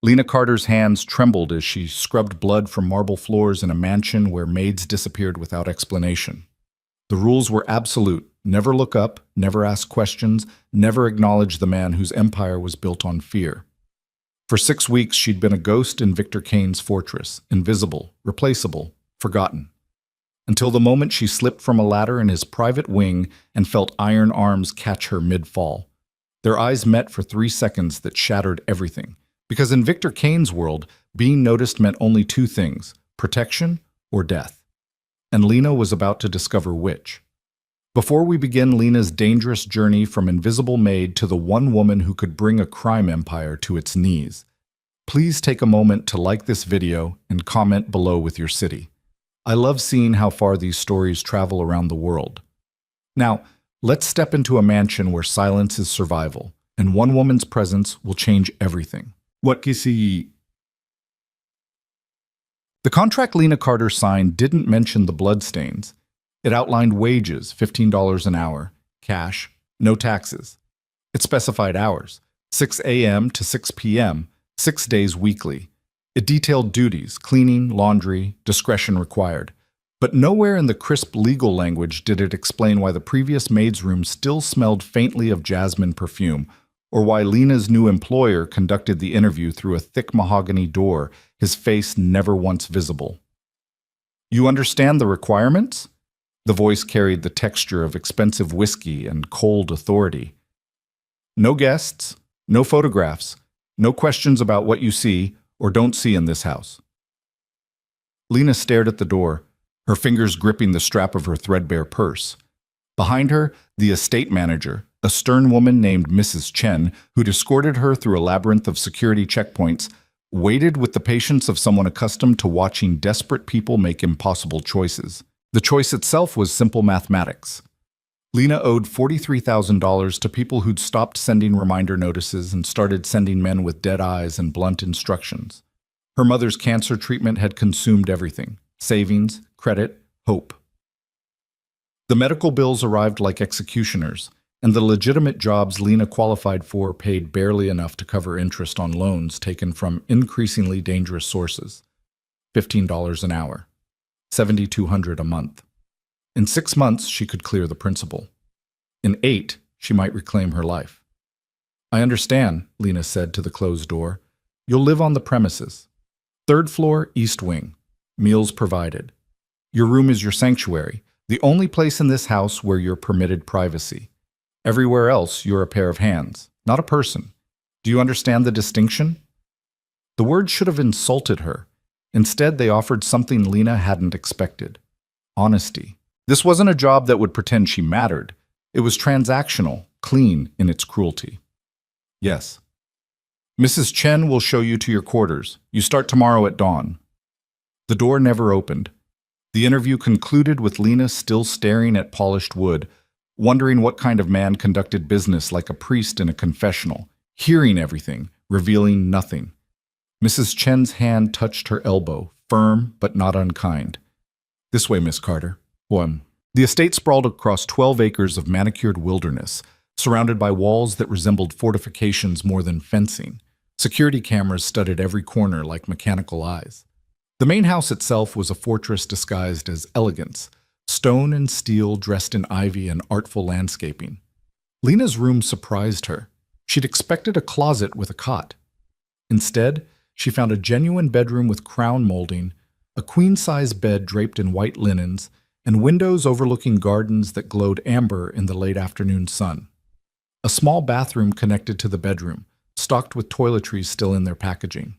Lena Carter's hands trembled as she scrubbed blood from marble floors in a mansion where maids disappeared without explanation. The rules were absolute. Never look up, never ask questions, never acknowledge the man whose empire was built on fear. For 6 weeks, she'd been a ghost in Victor Kane's fortress, invisible, replaceable, forgotten. Until the moment she slipped from a ladder in his private wing and felt iron arms catch her mid-fall. Their eyes met for 3 seconds that shattered everything. Because in Victor Kane's world, being noticed meant only 2 things, protection or death. And Lena was about to discover which. Before we begin Lena's dangerous journey from invisible maid to the one woman who could bring a crime empire to its knees, please take a moment to like this video and comment below with your city. I love seeing how far these stories travel around the world. Now, let's step into a mansion where silence is survival, and one woman's presence will change everything. What kisi? The contract Lena Carter signed didn't mention the bloodstains. It outlined wages, $15 an hour, cash, no taxes. It specified hours, 6 a.m. to 6 p.m., 6 days weekly. It detailed duties, cleaning, laundry, discretion required. But nowhere in the crisp legal language did it explain why the previous maid's room still smelled faintly of jasmine perfume, or why Lena's new employer conducted the interview through a thick mahogany door, his face never once visible. You understand the requirements? The voice carried the texture of expensive whiskey and cold authority. No guests, no photographs, no questions about what you see or don't see in this house. Lena stared at the door, her fingers gripping the strap of her threadbare purse. Behind her, the estate manager, a stern woman named Mrs. Chen, who'd escorted her through a labyrinth of security checkpoints, waited with the patience of someone accustomed to watching desperate people make impossible choices. The choice itself was simple mathematics. Lena owed $43,000 to people who'd stopped sending reminder notices and started sending men with dead eyes and blunt instructions. Her mother's cancer treatment had consumed everything: savings, credit, hope. The medical bills arrived like executioners, and the legitimate jobs Lena qualified for paid barely enough to cover interest on loans taken from increasingly dangerous sources. $15 an hour. $7,200 a month. In 6 months, she could clear the principal. In 8, she might reclaim her life. I understand, Lena said to the closed door. You'll live on the premises. 3rd floor, east wing. Meals provided. Your room is your sanctuary, the only place in this house where you're permitted privacy. Everywhere else, you're a pair of hands, not a person. Do you understand the distinction? The words should have insulted her. Instead, they offered something Lena hadn't expected: honesty. This wasn't a job that would pretend she mattered. It was transactional, clean in its cruelty. Yes. Mrs. Chen will show you to your quarters. You start tomorrow at dawn. The door never opened. The interview concluded with Lena still staring at polished wood, wondering what kind of man conducted business like a priest in a confessional, hearing everything, revealing nothing. Mrs. Chen's hand touched her elbow, firm but not unkind. This way, Miss Carter. 1. The estate sprawled across 12 acres of manicured wilderness, surrounded by walls that resembled fortifications more than fencing. Security cameras studded every corner like mechanical eyes. The main house itself was a fortress disguised as elegance, stone and steel dressed in ivy and artful landscaping. Lena's room surprised her. She'd expected a closet with a cot. Instead, she found a genuine bedroom with crown molding, a queen-size bed draped in white linens, and windows overlooking gardens that glowed amber in the late afternoon sun. A small bathroom connected to the bedroom, stocked with toiletries still in their packaging.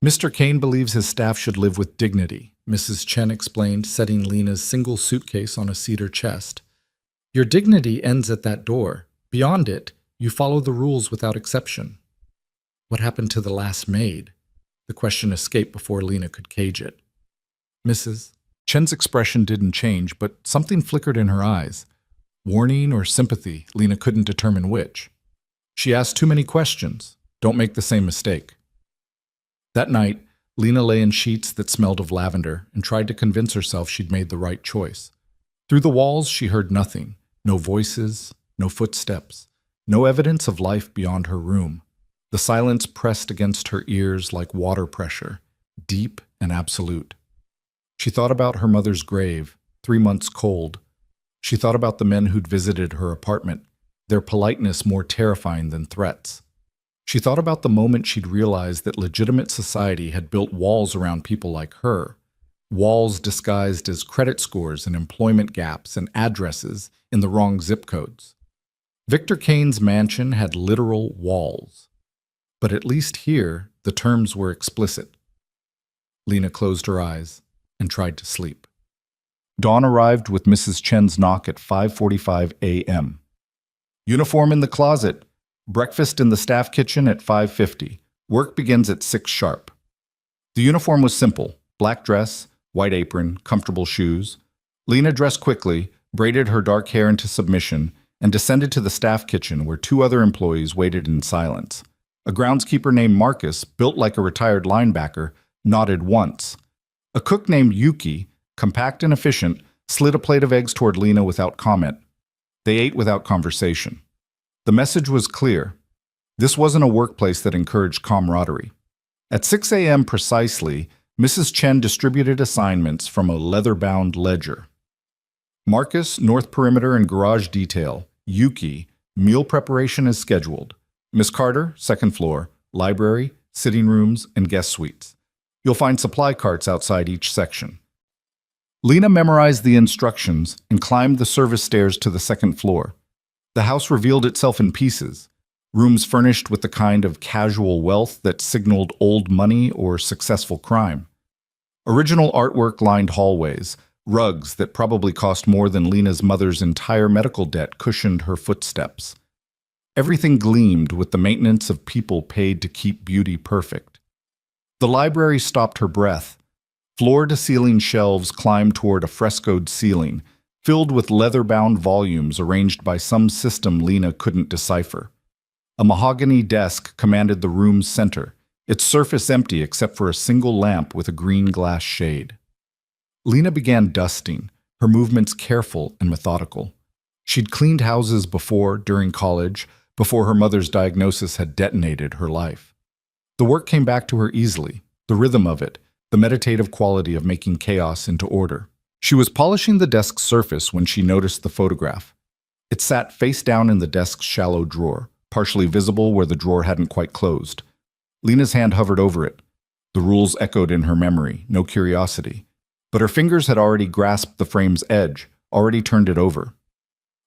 Mr. Kane believes his staff should live with dignity, Mrs. Chen explained, setting Lena's single suitcase on a cedar chest. Your dignity ends at that door. Beyond it, you follow the rules without exception. What happened to the last maid? The question escaped before Lena could cage it. Mrs. Chen's expression didn't change, but something flickered in her eyes. Warning or sympathy, Lena couldn't determine which. She asked too many questions. Don't make the same mistake. That night, Lena lay in sheets that smelled of lavender and tried to convince herself she'd made the right choice. Through the walls, she heard nothing. No voices, no footsteps, no evidence of life beyond her room. The silence pressed against her ears like water pressure, deep and absolute. She thought about her mother's grave, 3 months cold. She thought about the men who'd visited her apartment, their politeness more terrifying than threats. She thought about the moment she'd realized that legitimate society had built walls around people like her, walls disguised as credit scores and employment gaps and addresses in the wrong zip codes. Victor Kane's mansion had literal walls. But at least here, the terms were explicit. Lena closed her eyes and tried to sleep. Dawn arrived with Mrs. Chen's knock at 5:45 a.m. Uniform in the closet. Breakfast in the staff kitchen at 5:50. Work begins at 6 sharp. The uniform was simple. Black dress, white apron, comfortable shoes. Lena dressed quickly, braided her dark hair into submission, and descended to the staff kitchen where 2 other employees waited in silence. A groundskeeper named Marcus, built like a retired linebacker, nodded once. A cook named Yuki, compact and efficient, slid a plate of eggs toward Lena without comment. They ate without conversation. The message was clear. This wasn't a workplace that encouraged camaraderie. At 6 a.m. precisely, Mrs. Chen distributed assignments from a leather-bound ledger. Marcus, North Perimeter and Garage Detail. Yuki, meal preparation as scheduled. Miss Carter, second floor, library, sitting rooms, and guest suites. You'll find supply carts outside each section. Lena memorized the instructions and climbed the service stairs to the second floor. The house revealed itself in pieces, rooms furnished with the kind of casual wealth that signaled old money or successful crime. Original artwork lined hallways, rugs that probably cost more than Lena's mother's entire medical debt cushioned her footsteps. Everything gleamed with the maintenance of people paid to keep beauty perfect. The library stopped her breath. Floor-to-ceiling shelves climbed toward a frescoed ceiling, filled with leather-bound volumes arranged by some system Lena couldn't decipher. A mahogany desk commanded the room's center, its surface empty except for a single lamp with a green glass shade. Lena began dusting, her movements careful and methodical. She'd cleaned houses before, during college, before her mother's diagnosis had detonated her life. The work came back to her easily, the rhythm of it, the meditative quality of making chaos into order. She was polishing the desk's surface when she noticed the photograph. It sat face down in the desk's shallow drawer, partially visible where the drawer hadn't quite closed. Lena's hand hovered over it. The rules echoed in her memory, no curiosity. But her fingers had already grasped the frame's edge, already turned it over.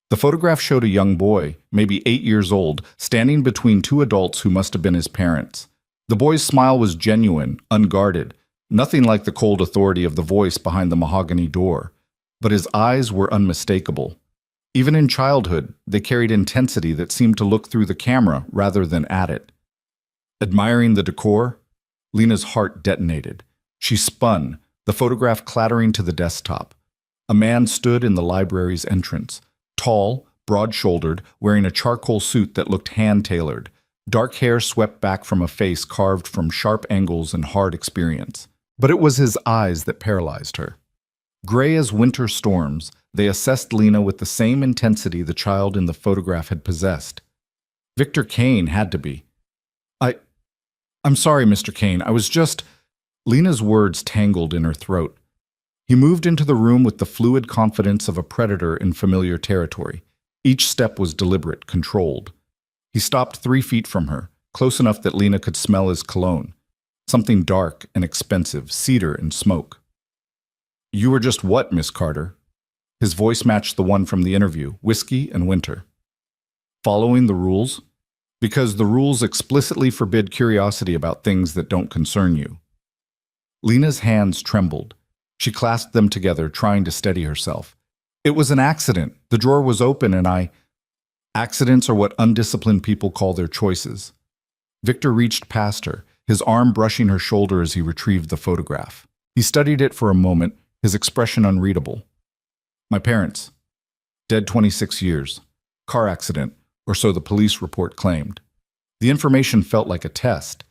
The photograph showed a young boy, maybe 8 years old, standing between 2 adults who must have been his parents. The boy's smile was genuine, unguarded, nothing like the cold authority of the voice behind the mahogany door. But his eyes were unmistakable. Even in childhood, they carried intensity that seemed to look through the camera rather than at it. Admiring the decor, Lena's heart detonated. She spun, the photograph clattering to the desktop. A man stood in the library's entrance, tall, broad-shouldered, wearing a charcoal suit that looked hand-tailored. Dark hair swept back from a face carved from sharp angles and hard experience. But it was his eyes that paralyzed her. Gray as winter storms, they assessed Lena with the same intensity the child in the photograph had possessed. Victor Kane had to be. I'm sorry, Mr. Kane, I was just... Lena's words tangled in her throat. He moved into the room with the fluid confidence of a predator in familiar territory. Each step was deliberate, controlled. He stopped 3 feet from her, close enough that Lena could smell his cologne. Something dark and expensive, cedar and smoke. You were just what, Miss Carter? His voice matched the one from the interview, whiskey and winter. Following the rules? Because the rules explicitly forbid curiosity about things that don't concern you. Lena's hands trembled. She clasped them together, trying to steady herself. It was an accident. The drawer was open and Accidents are what undisciplined people call their choices. Victor reached past her, his arm brushing her shoulder as he retrieved the photograph. He studied it for a moment, his expression unreadable. My parents. Dead 26 years. Car accident, or so the police report claimed. The information felt like a test.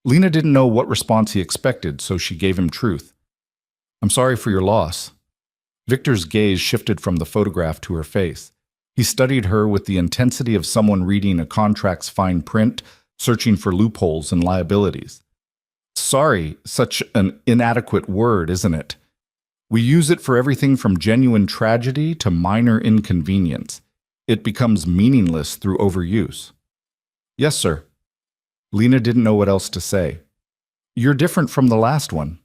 Lena didn't know what response he expected, so she gave him truth. I'm sorry for your loss. Victor's gaze shifted from the photograph to her face. He studied her with the intensity of someone reading a contract's fine print, searching for loopholes and liabilities. Sorry, such an inadequate word, isn't it? We use it for everything from genuine tragedy to minor inconvenience. It becomes meaningless through overuse. Yes, sir. Lena didn't know what else to say. You're different from the last one.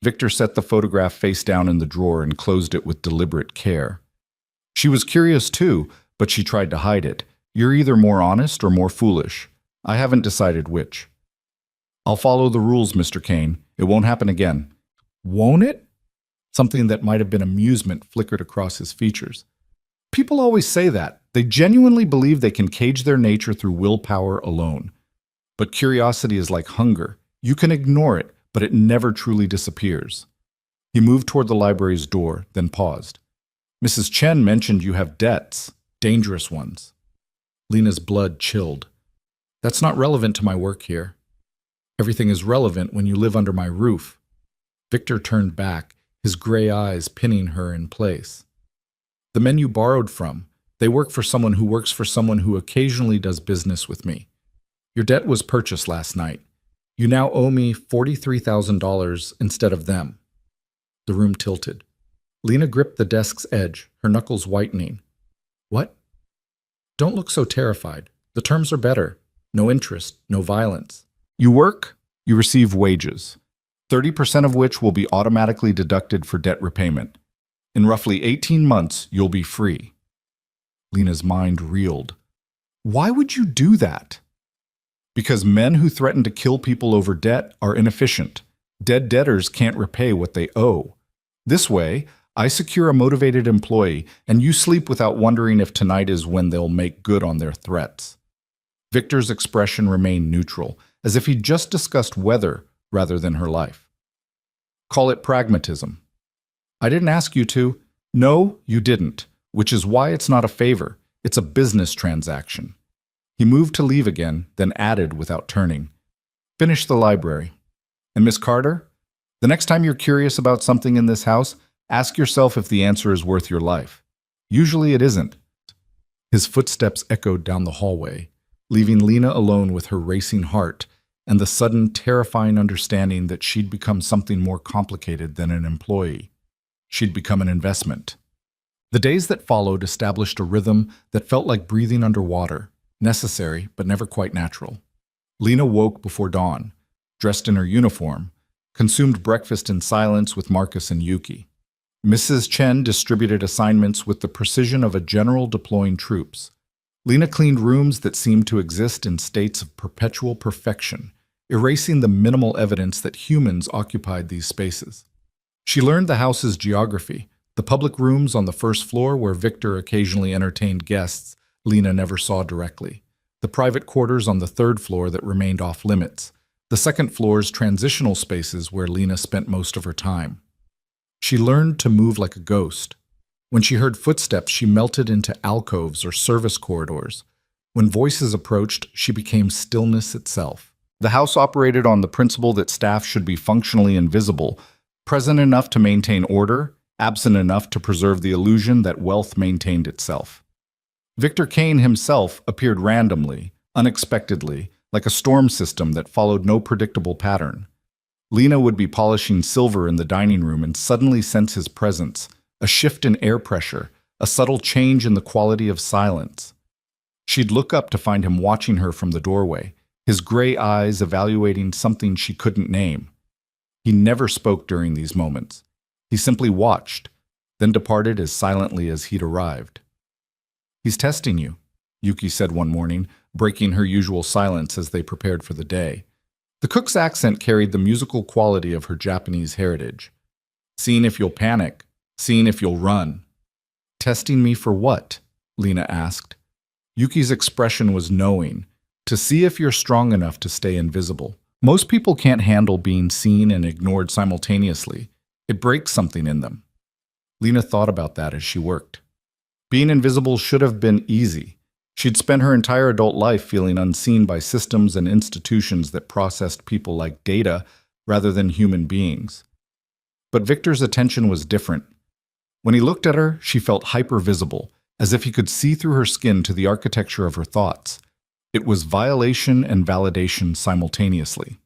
Victor set the photograph face down in the drawer and closed it with deliberate care. She was curious too, but she tried to hide it. You're either more honest or more foolish. I haven't decided which. I'll follow the rules, Mr. Kane. It won't happen again. Won't it? Something that might have been amusement flickered across his features. People always say that. They genuinely believe they can cage their nature through willpower alone. But curiosity is like hunger. You can ignore it, but it never truly disappears. He moved toward the library's door, then paused. Mrs. Chen mentioned you have debts, dangerous ones. Lena's blood chilled. That's not relevant to my work here. Everything is relevant when you live under my roof. Victor turned back, his gray eyes pinning her in place. The men you borrowed from, they work for someone who works for someone who occasionally does business with me. Your debt was purchased last night. You now owe me $43,000 instead of them. The room tilted. Lena gripped the desk's edge, her knuckles whitening. What? Don't look so terrified. The terms are better. No interest, no violence. You work, you receive wages, 30% of which will be automatically deducted for debt repayment. In roughly 18 months, you'll be free. Lena's mind reeled. Why would you do that? Because men who threaten to kill people over debt are inefficient. Dead debtors can't repay what they owe. This way, I secure a motivated employee, and you sleep without wondering if tonight is when they'll make good on their threats. Victor's expression remained neutral, as if he'd just discussed weather rather than her life. Call it pragmatism. I didn't ask you to. No, you didn't, which is why it's not a favor. It's a business transaction. He moved to leave again, then added without turning. Finish the library. And Miss Carter, the next time you're curious about something in this house, ask yourself if the answer is worth your life. Usually it isn't. His footsteps echoed down the hallway, leaving Lena alone with her racing heart and the sudden, terrifying understanding that she'd become something more complicated than an employee. She'd become an investment. The days that followed established a rhythm that felt like breathing underwater, necessary but never quite natural. Lena woke before dawn, dressed in her uniform, consumed breakfast in silence with Marcus and Yuki. Mrs. Chen distributed assignments with the precision of a general deploying troops. Lena cleaned rooms that seemed to exist in states of perpetual perfection, erasing the minimal evidence that humans occupied these spaces. She learned the house's geography, the public rooms on the first floor where Victor occasionally entertained guests Lena never saw directly, the private quarters on the third floor that remained off-limits, the second floor's transitional spaces where Lena spent most of her time. She learned to move like a ghost. When she heard footsteps, she melted into alcoves or service corridors. When voices approached, she became stillness itself. The house operated on the principle that staff should be functionally invisible, present enough to maintain order, absent enough to preserve the illusion that wealth maintained itself. Victor Kane himself appeared randomly, unexpectedly, like a storm system that followed no predictable pattern. Lena would be polishing silver in the dining room and suddenly sense his presence, a shift in air pressure, a subtle change in the quality of silence. She'd look up to find him watching her from the doorway, his gray eyes evaluating something she couldn't name. He never spoke during these moments. He simply watched, then departed as silently as he'd arrived. He's testing you, Yuki said one morning, breaking her usual silence as they prepared for the day. The cook's accent carried the musical quality of her Japanese heritage. Seeing if you'll panic, seeing if you'll run. Testing me for what? Lena asked. Yuki's expression was knowing, to see if you're strong enough to stay invisible. Most people can't handle being seen and ignored simultaneously. It breaks something in them. Lena thought about that as she worked. Being invisible should have been easy. She'd spent her entire adult life feeling unseen by systems and institutions that processed people like data rather than human beings. But Victor's attention was different. When he looked at her, she felt hyper-visible, as if he could see through her skin to the architecture of her thoughts. It was violation and validation simultaneously.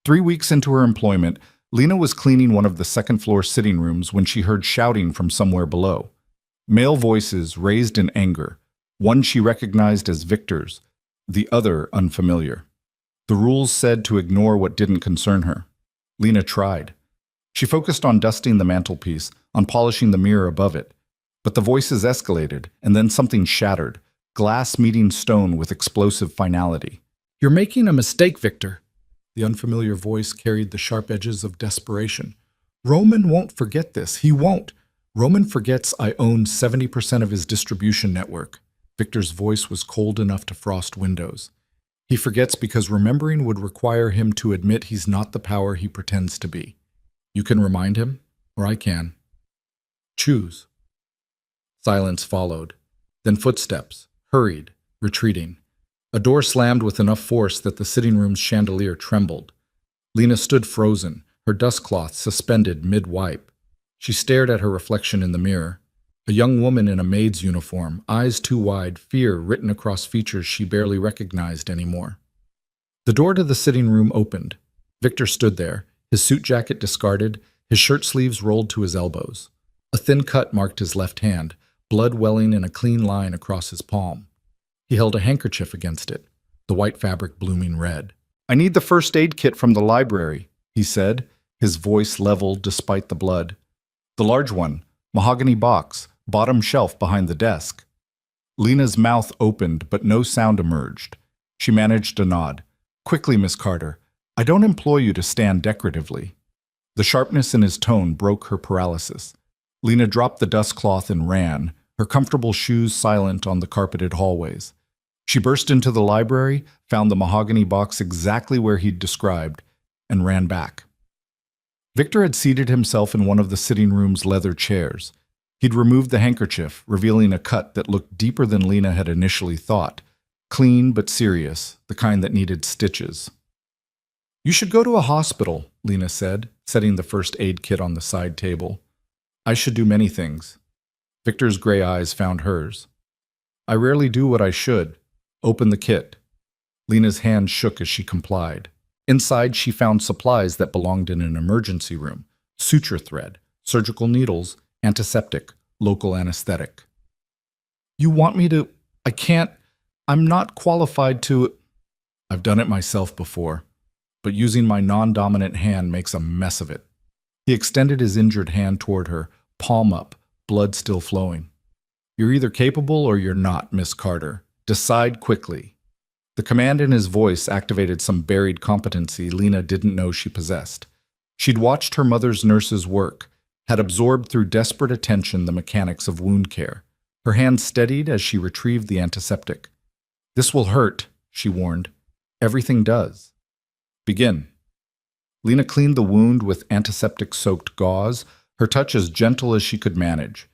3 weeks into her employment, Lena was cleaning one of the second-floor sitting rooms when she heard shouting from somewhere below. Male voices raised in anger, one she recognized as Victor's, the other unfamiliar. The rules said to ignore what didn't concern her. Lena tried. She focused on dusting the mantelpiece, on polishing the mirror above it. But the voices escalated, and then something shattered, glass meeting stone with explosive finality. "You're making a mistake, Victor." The unfamiliar voice carried the sharp edges of desperation. "Roman won't forget this. He won't. Roman forgets I own 70% of his distribution network." Victor's voice was cold enough to frost windows. "He forgets because remembering would require him to admit he's not the power he pretends to be. You can remind him, or I can. Choose." Silence followed. Then footsteps, hurried, retreating. A door slammed with enough force that the sitting room's chandelier trembled. Lena stood frozen, her dust cloth suspended mid-wipe. She stared at her reflection in the mirror. A young woman in a maid's uniform, eyes too wide, fear written across features she barely recognized anymore. The door to the sitting room opened. Victor stood there, his suit jacket discarded, his shirt sleeves rolled to his elbows. A thin cut marked his left hand, blood welling in a clean line across his palm. He held a handkerchief against it, the white fabric blooming red. "I need the first aid kit from the library," he said, his voice leveled despite the blood. "The large one, mahogany box, bottom shelf behind the desk." Lena's mouth opened, but no sound emerged. She managed a nod. "Quickly, Miss Carter. I don't employ you to stand decoratively." The sharpness in his tone broke her paralysis. Lena dropped the dust cloth and ran, her comfortable shoes silent on the carpeted hallways. She burst into the library, found the mahogany box exactly where he'd described, and ran back. Victor had seated himself in one of the sitting room's leather chairs. He'd removed the handkerchief, revealing a cut that looked deeper than Lena had initially thought. Clean but serious, the kind that needed stitches. "You should go to a hospital," Lena said, setting the first aid kit on the side table. "I should do many things." Victor's gray eyes found hers. "I rarely do what I should. Open the kit." Lena's hand shook as she complied. Inside, she found supplies that belonged in an emergency room: suture thread, surgical needles, antiseptic, local anesthetic. "You want me to... I can't... I'm not qualified to..." "I've done it myself before, but using my non-dominant hand makes a mess of it." He extended his injured hand toward her, palm up, blood still flowing. "You're either capable or you're not, Miss Carter. Decide quickly." The command in his voice activated some buried competency Lena didn't know she possessed. She'd watched her mother's nurses work, had absorbed through desperate attention the mechanics of wound care. Her hand steadied as she retrieved the antiseptic. "This will hurt," she warned. "Everything does." "Begin." Lena cleaned the wound with antiseptic-soaked gauze, her touch as gentle as she could manage.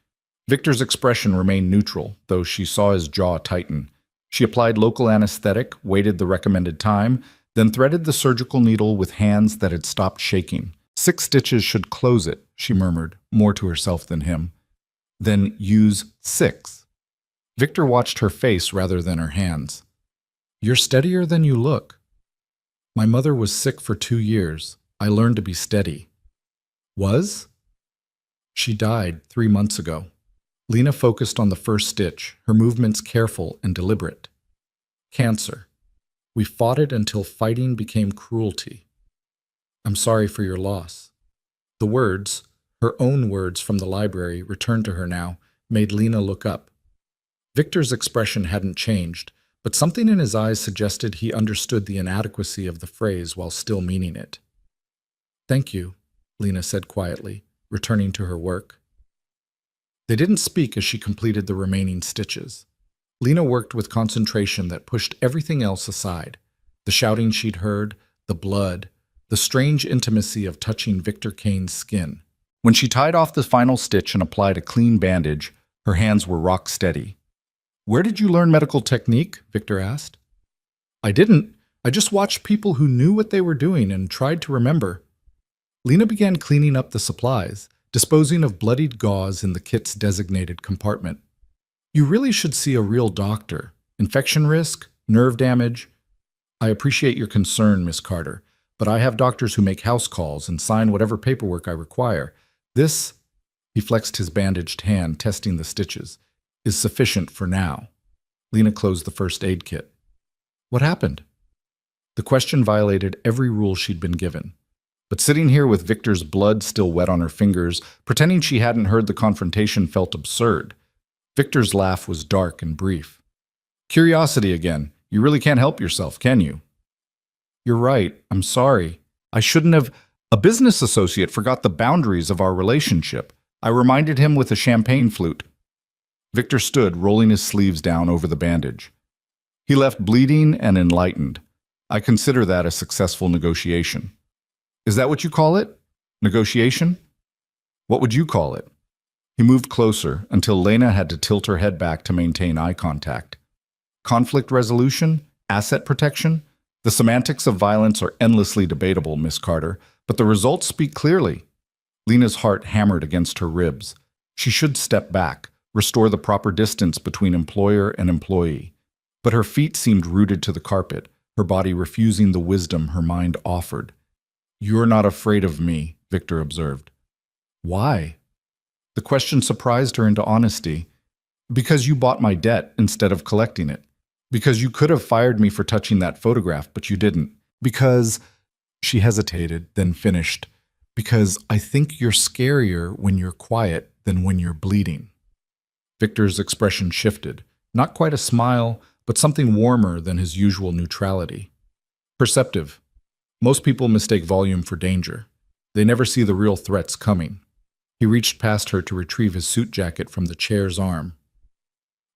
Victor's expression remained neutral, though she saw his jaw tighten. She applied local anesthetic, waited the recommended time, then threaded the surgical needle with hands that had stopped shaking. 6 stitches should close it, she murmured, more to herself than him. "Then use 6. Victor watched her face rather than her hands. "You're steadier than you look." "My mother was sick for 2 years. I learned to be steady." "Was?" "She died 3 months ago." Lena focused on the first stitch, her movements careful and deliberate. "Cancer. We fought it until fighting became cruelty. I'm sorry for your loss." The words, her own words from the library, returned to her now, made Lena look up. Victor's expression hadn't changed, but something in his eyes suggested he understood the inadequacy of the phrase while still meaning it. "Thank you," Lena said quietly, returning to her work. They didn't speak as she completed the remaining stitches. Lena worked with concentration that pushed everything else aside. The shouting she'd heard, the blood, the strange intimacy of touching Victor Kane's skin. When she tied off the final stitch and applied a clean bandage, her hands were rock steady. "Where did you learn medical technique?" Victor asked. "I didn't. I just watched people who knew what they were doing and tried to remember." Lena began cleaning up the supplies, disposing of bloodied gauze in the kit's designated compartment. "You really should see a real doctor. Infection risk? nerve damage. I appreciate your concern, Miss Carter, but I have doctors who make house calls and sign whatever paperwork I require. This, he flexed his bandaged hand, testing the stitches, is sufficient for now. Lena closed the first aid kit. What happened? The question violated every rule she'd been given. But sitting here with Victor's blood still wet on her fingers, pretending she hadn't heard the confrontation felt absurd. Victor's laugh was dark and brief. Curiosity again. You really can't help yourself, can you? You're right. I'm sorry. I shouldn't have. A business associate forgot the boundaries of our relationship. I reminded him with a champagne flute. Victor stood, rolling his sleeves down over the bandage. He left bleeding and enlightened. I consider that a successful negotiation. Is that what you call it? Negotiation? What would you call it? He moved closer until Lena had to tilt her head back to maintain eye contact. Conflict resolution? Asset protection? The semantics of violence are endlessly debatable, Miss Carter, but the results speak clearly. Lena's heart hammered against her ribs. She should step back, restore the proper distance between employer and employee. But her feet seemed rooted to the carpet, her body refusing the wisdom her mind offered. You're not afraid of me, Victor observed. Why? The question surprised her into honesty. Because you bought my debt instead of collecting it. Because you could have fired me for touching that photograph, but you didn't. Because, she hesitated, then finished, because I think you're scarier when you're quiet than when you're bleeding. Victor's expression shifted, not quite a smile, but something warmer than his usual neutrality. Perceptive. Most people mistake volume for danger. They never see the real threats coming. He reached past her to retrieve his suit jacket from the chair's arm.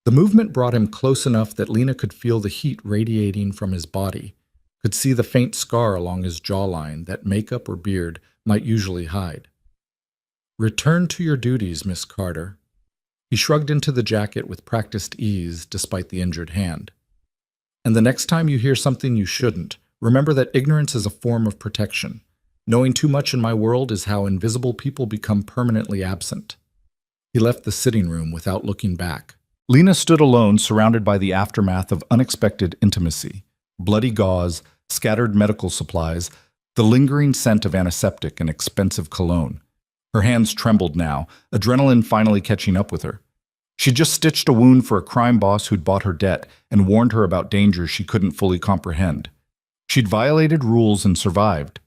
The movement brought him close enough that Lena could feel the heat radiating from his body, could see the faint scar along his jawline that makeup or beard might usually hide. Return to your duties, Miss Carter. He shrugged into the jacket with practiced ease despite the injured hand. And the next time you hear something you shouldn't, remember that ignorance is a form of protection. Knowing too much in my world is how invisible people become permanently absent. He left the sitting room without looking back. Lena stood alone, surrounded by the aftermath of unexpected intimacy. Bloody gauze, scattered medical supplies, the lingering scent of antiseptic and expensive cologne. Her hands trembled now, adrenaline finally catching up with her. She'd just stitched a wound for a crime boss who'd bought her debt and warned her about dangers she couldn't fully comprehend. She'd violated rules and survived.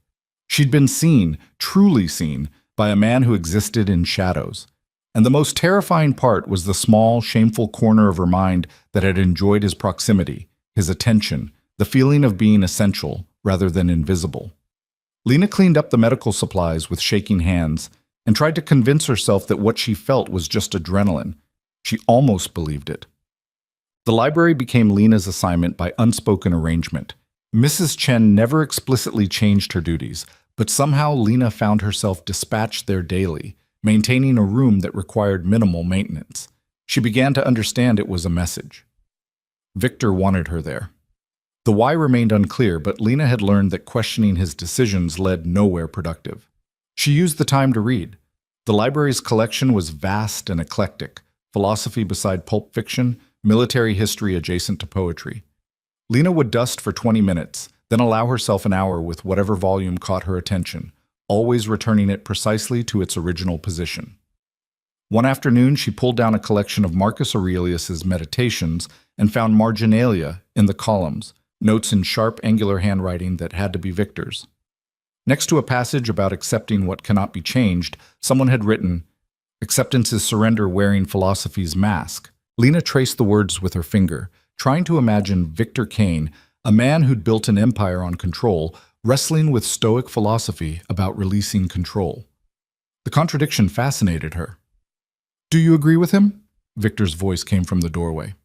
She'd been seen, truly seen, by a man who existed in shadows. And the most terrifying part was the small, shameful corner of her mind that had enjoyed his proximity, his attention, the feeling of being essential rather than invisible. Lena cleaned up the medical supplies with shaking hands and tried to convince herself that what she felt was just adrenaline. She almost believed it. The library became Lena's assignment by unspoken arrangement. Mrs. Chen never explicitly changed her duties, but somehow Lena found herself dispatched there daily, maintaining a room that required minimal maintenance. She began to understand it was a message. Victor wanted her there. The why remained unclear, but Lena had learned that questioning his decisions led nowhere productive. She used the time to read. The library's collection was vast and eclectic, philosophy beside pulp fiction, military history adjacent to poetry. Lena would dust for 20 minutes, then allow herself an hour with whatever volume caught her attention, always returning it precisely to its original position. One afternoon, she pulled down a collection of Marcus Aurelius's Meditations and found marginalia in the columns, notes in sharp, angular handwriting that had to be Victor's. Next to a passage about accepting what cannot be changed, someone had written, "Acceptance is surrender wearing philosophy's mask." Lena traced the words with her finger, trying to imagine Victor Kane, a man who'd built an empire on control, wrestling with Stoic philosophy about releasing control. The contradiction fascinated her. "Do you agree with him?" Victor's voice came from the doorway.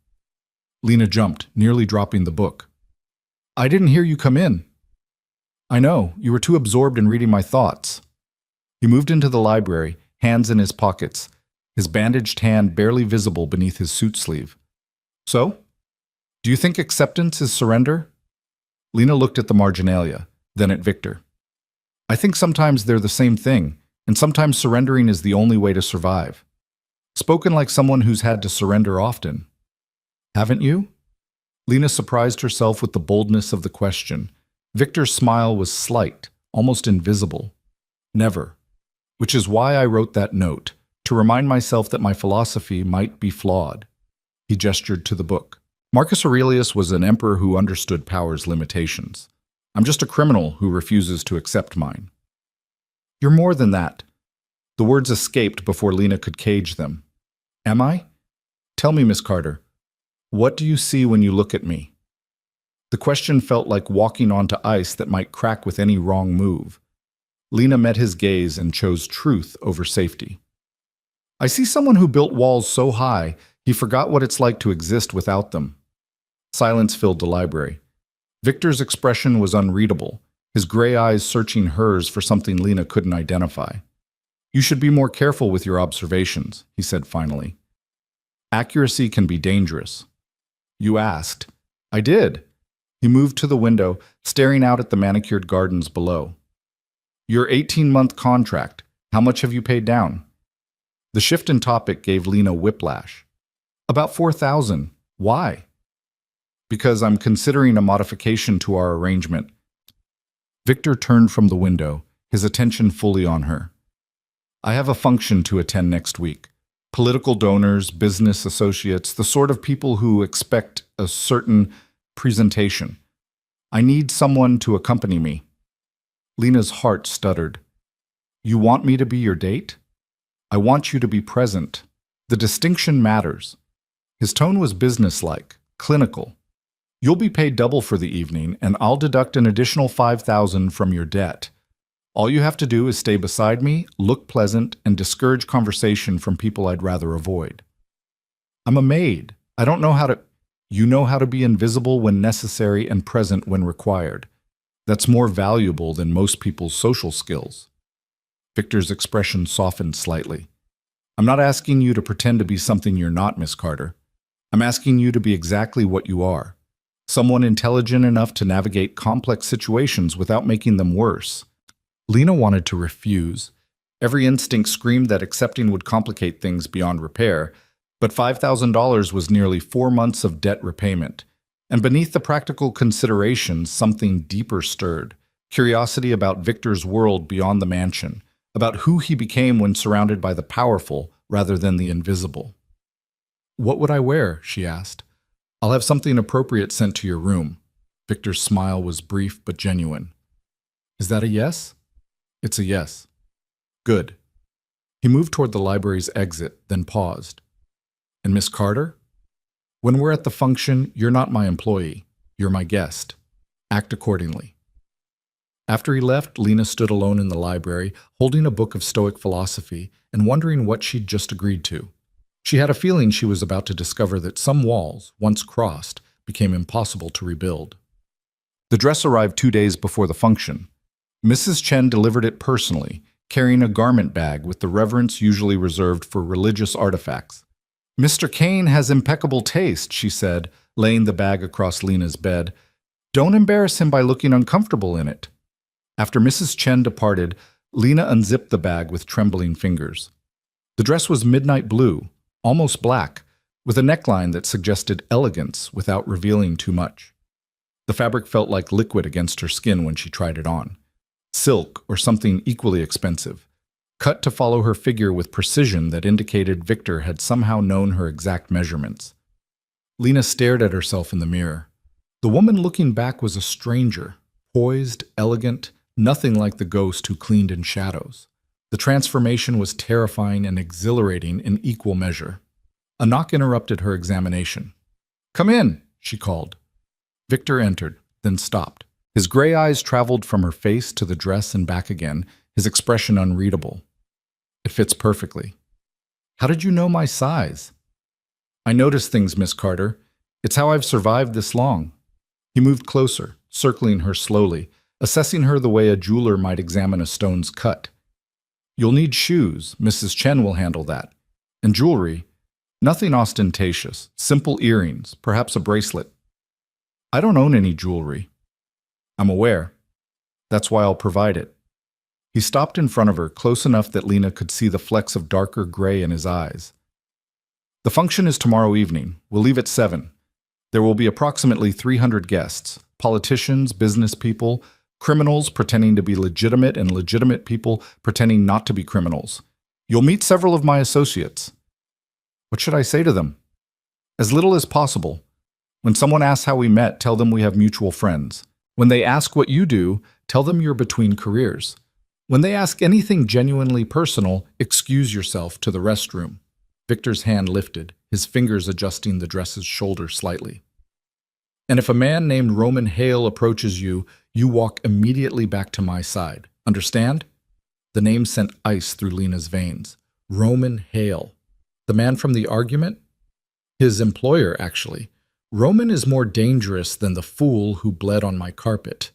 Lena jumped, nearly dropping the book. "I didn't hear you come in." "I know, you were too absorbed in reading my thoughts." He moved into the library, hands in his pockets, his bandaged hand barely visible beneath his suit sleeve. "So? Do you think acceptance is surrender?" Lena looked at the marginalia, then at Victor. "I think sometimes they're the same thing, and sometimes surrendering is the only way to survive." Spoken like someone who's had to surrender often. "Haven't you?" Lena surprised herself with the boldness of the question. Victor's smile was slight, almost invisible. Never. Which is why I wrote that note, to remind myself that my philosophy might be flawed. He gestured to the book. Marcus Aurelius was an emperor who understood power's limitations. I'm just a criminal who refuses to accept mine. You're more than that. The words escaped before Lena could cage them. Am I? Tell me, Miss Carter, what do you see when you look at me? The question felt like walking onto ice that might crack with any wrong move. Lena met his gaze and chose truth over safety. I see someone who built walls so high he forgot what it's like to exist without them. Silence filled the library. Victor's expression was unreadable, his gray eyes searching hers for something Lena couldn't identify. You should be more careful with your observations, he said finally. Accuracy can be dangerous. You asked. I did. He moved to the window, staring out at the manicured gardens below. Your 18-month contract, how much have you paid down? The shift in topic gave Lena whiplash. About $4,000. Why? Because I'm considering a modification to our arrangement. Victor turned from the window, his attention fully on her. I have a function to attend next week. Political donors, business associates, the sort of people who expect a certain presentation. I need someone to accompany me. Lena's heart stuttered. You want me to be your date? I want you to be present. The distinction matters. His tone was businesslike, clinical. You'll be paid double for the evening, and I'll deduct an additional $5,000 from your debt. All you have to do is stay beside me, look pleasant, and discourage conversation from people I'd rather avoid. I'm a maid. I don't know how to... You know how to be invisible when necessary and present when required. That's more valuable than most people's social skills. Victor's expression softened slightly. I'm not asking you to pretend to be something you're not, Miss Carter. I'm asking you to be exactly what you are. Someone intelligent enough to navigate complex situations without making them worse. Lena wanted to refuse. Every instinct screamed that accepting would complicate things beyond repair, but $5,000 was nearly 4 months of debt repayment. And beneath the practical considerations, something deeper stirred. Curiosity about Victor's world beyond the mansion, about who he became when surrounded by the powerful rather than the invisible. What would I wear? She asked. I'll have something appropriate sent to your room. Victor's smile was brief but genuine. Is that a yes? It's a yes. Good. He moved toward the library's exit, then paused. And Miss Carter? When we're at the function, you're not my employee. You're my guest. Act accordingly. After he left, Lena stood alone in the library, holding a book of Stoic philosophy and wondering what she'd just agreed to. She had a feeling she was about to discover that some walls, once crossed, became impossible to rebuild. The dress arrived 2 days before the function. Mrs. Chen delivered it personally, carrying a garment bag with the reverence usually reserved for religious artifacts. Mr. Kane has impeccable taste, she said, laying the bag across Lena's bed. Don't embarrass him by looking uncomfortable in it. After Mrs. Chen departed, Lena unzipped the bag with trembling fingers. The dress was midnight blue, almost black, with a neckline that suggested elegance without revealing too much. The fabric felt like liquid against her skin when she tried it on. Silk or something equally expensive, cut to follow her figure with precision that indicated Victor had somehow known her exact measurements. Lena stared at herself in the mirror. The woman looking back was a stranger, poised, elegant, nothing like the ghost who cleaned in shadows. The transformation was terrifying and exhilarating in equal measure. A knock interrupted her examination. Come in, she called. Victor entered, then stopped. His gray eyes traveled from her face to the dress and back again, his expression unreadable. It fits perfectly. How did you know my size? I notice things, Miss Carter. It's how I've survived this long. He moved closer, circling her slowly, assessing her the way a jeweler might examine a stone's cut. You'll need shoes. Mrs. Chen will handle that. And jewelry. Nothing ostentatious. Simple earrings, perhaps a bracelet. I don't own any jewelry. I'm aware. That's why I'll provide it. He stopped in front of her, close enough that Lena could see the flecks of darker gray in his eyes. The function is tomorrow evening. We'll leave at 7. There will be approximately 300 guests, politicians, business people, criminals pretending to be legitimate and legitimate people pretending not to be criminals. You'll meet several of my associates. What should I say to them? As little as possible. When someone asks how we met, tell them we have mutual friends. When they ask what you do, tell them you're between careers. When they ask anything genuinely personal, excuse yourself to the restroom. Victor's hand lifted, his fingers adjusting the dress's shoulder slightly. And if a man named Roman Hale approaches you, you walk immediately back to my side. Understand? The name sent ice through Lena's veins. Roman Hale. The man from the argument? His employer, actually. Roman is more dangerous than the fool who bled on my carpet.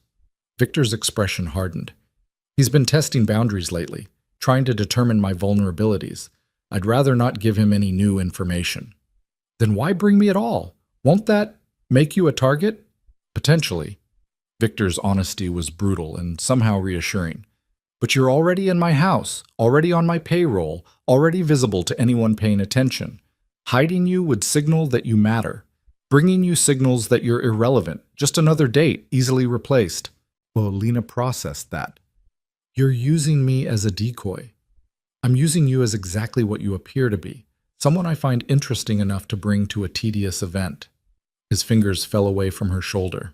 Victor's expression hardened. He's been testing boundaries lately, trying to determine my vulnerabilities. I'd rather not give him any new information. Then why bring me at all? Won't that make you a target? Potentially. Victor's honesty was brutal and somehow reassuring. But you're already in my house, already on my payroll, already visible to anyone paying attention. Hiding you would signal that you matter. Bringing you signals that you're irrelevant, just another date, easily replaced. Well, Lena processed that. You're using me as a decoy. I'm using you as exactly what you appear to be, someone I find interesting enough to bring to a tedious event. His fingers fell away from her shoulder.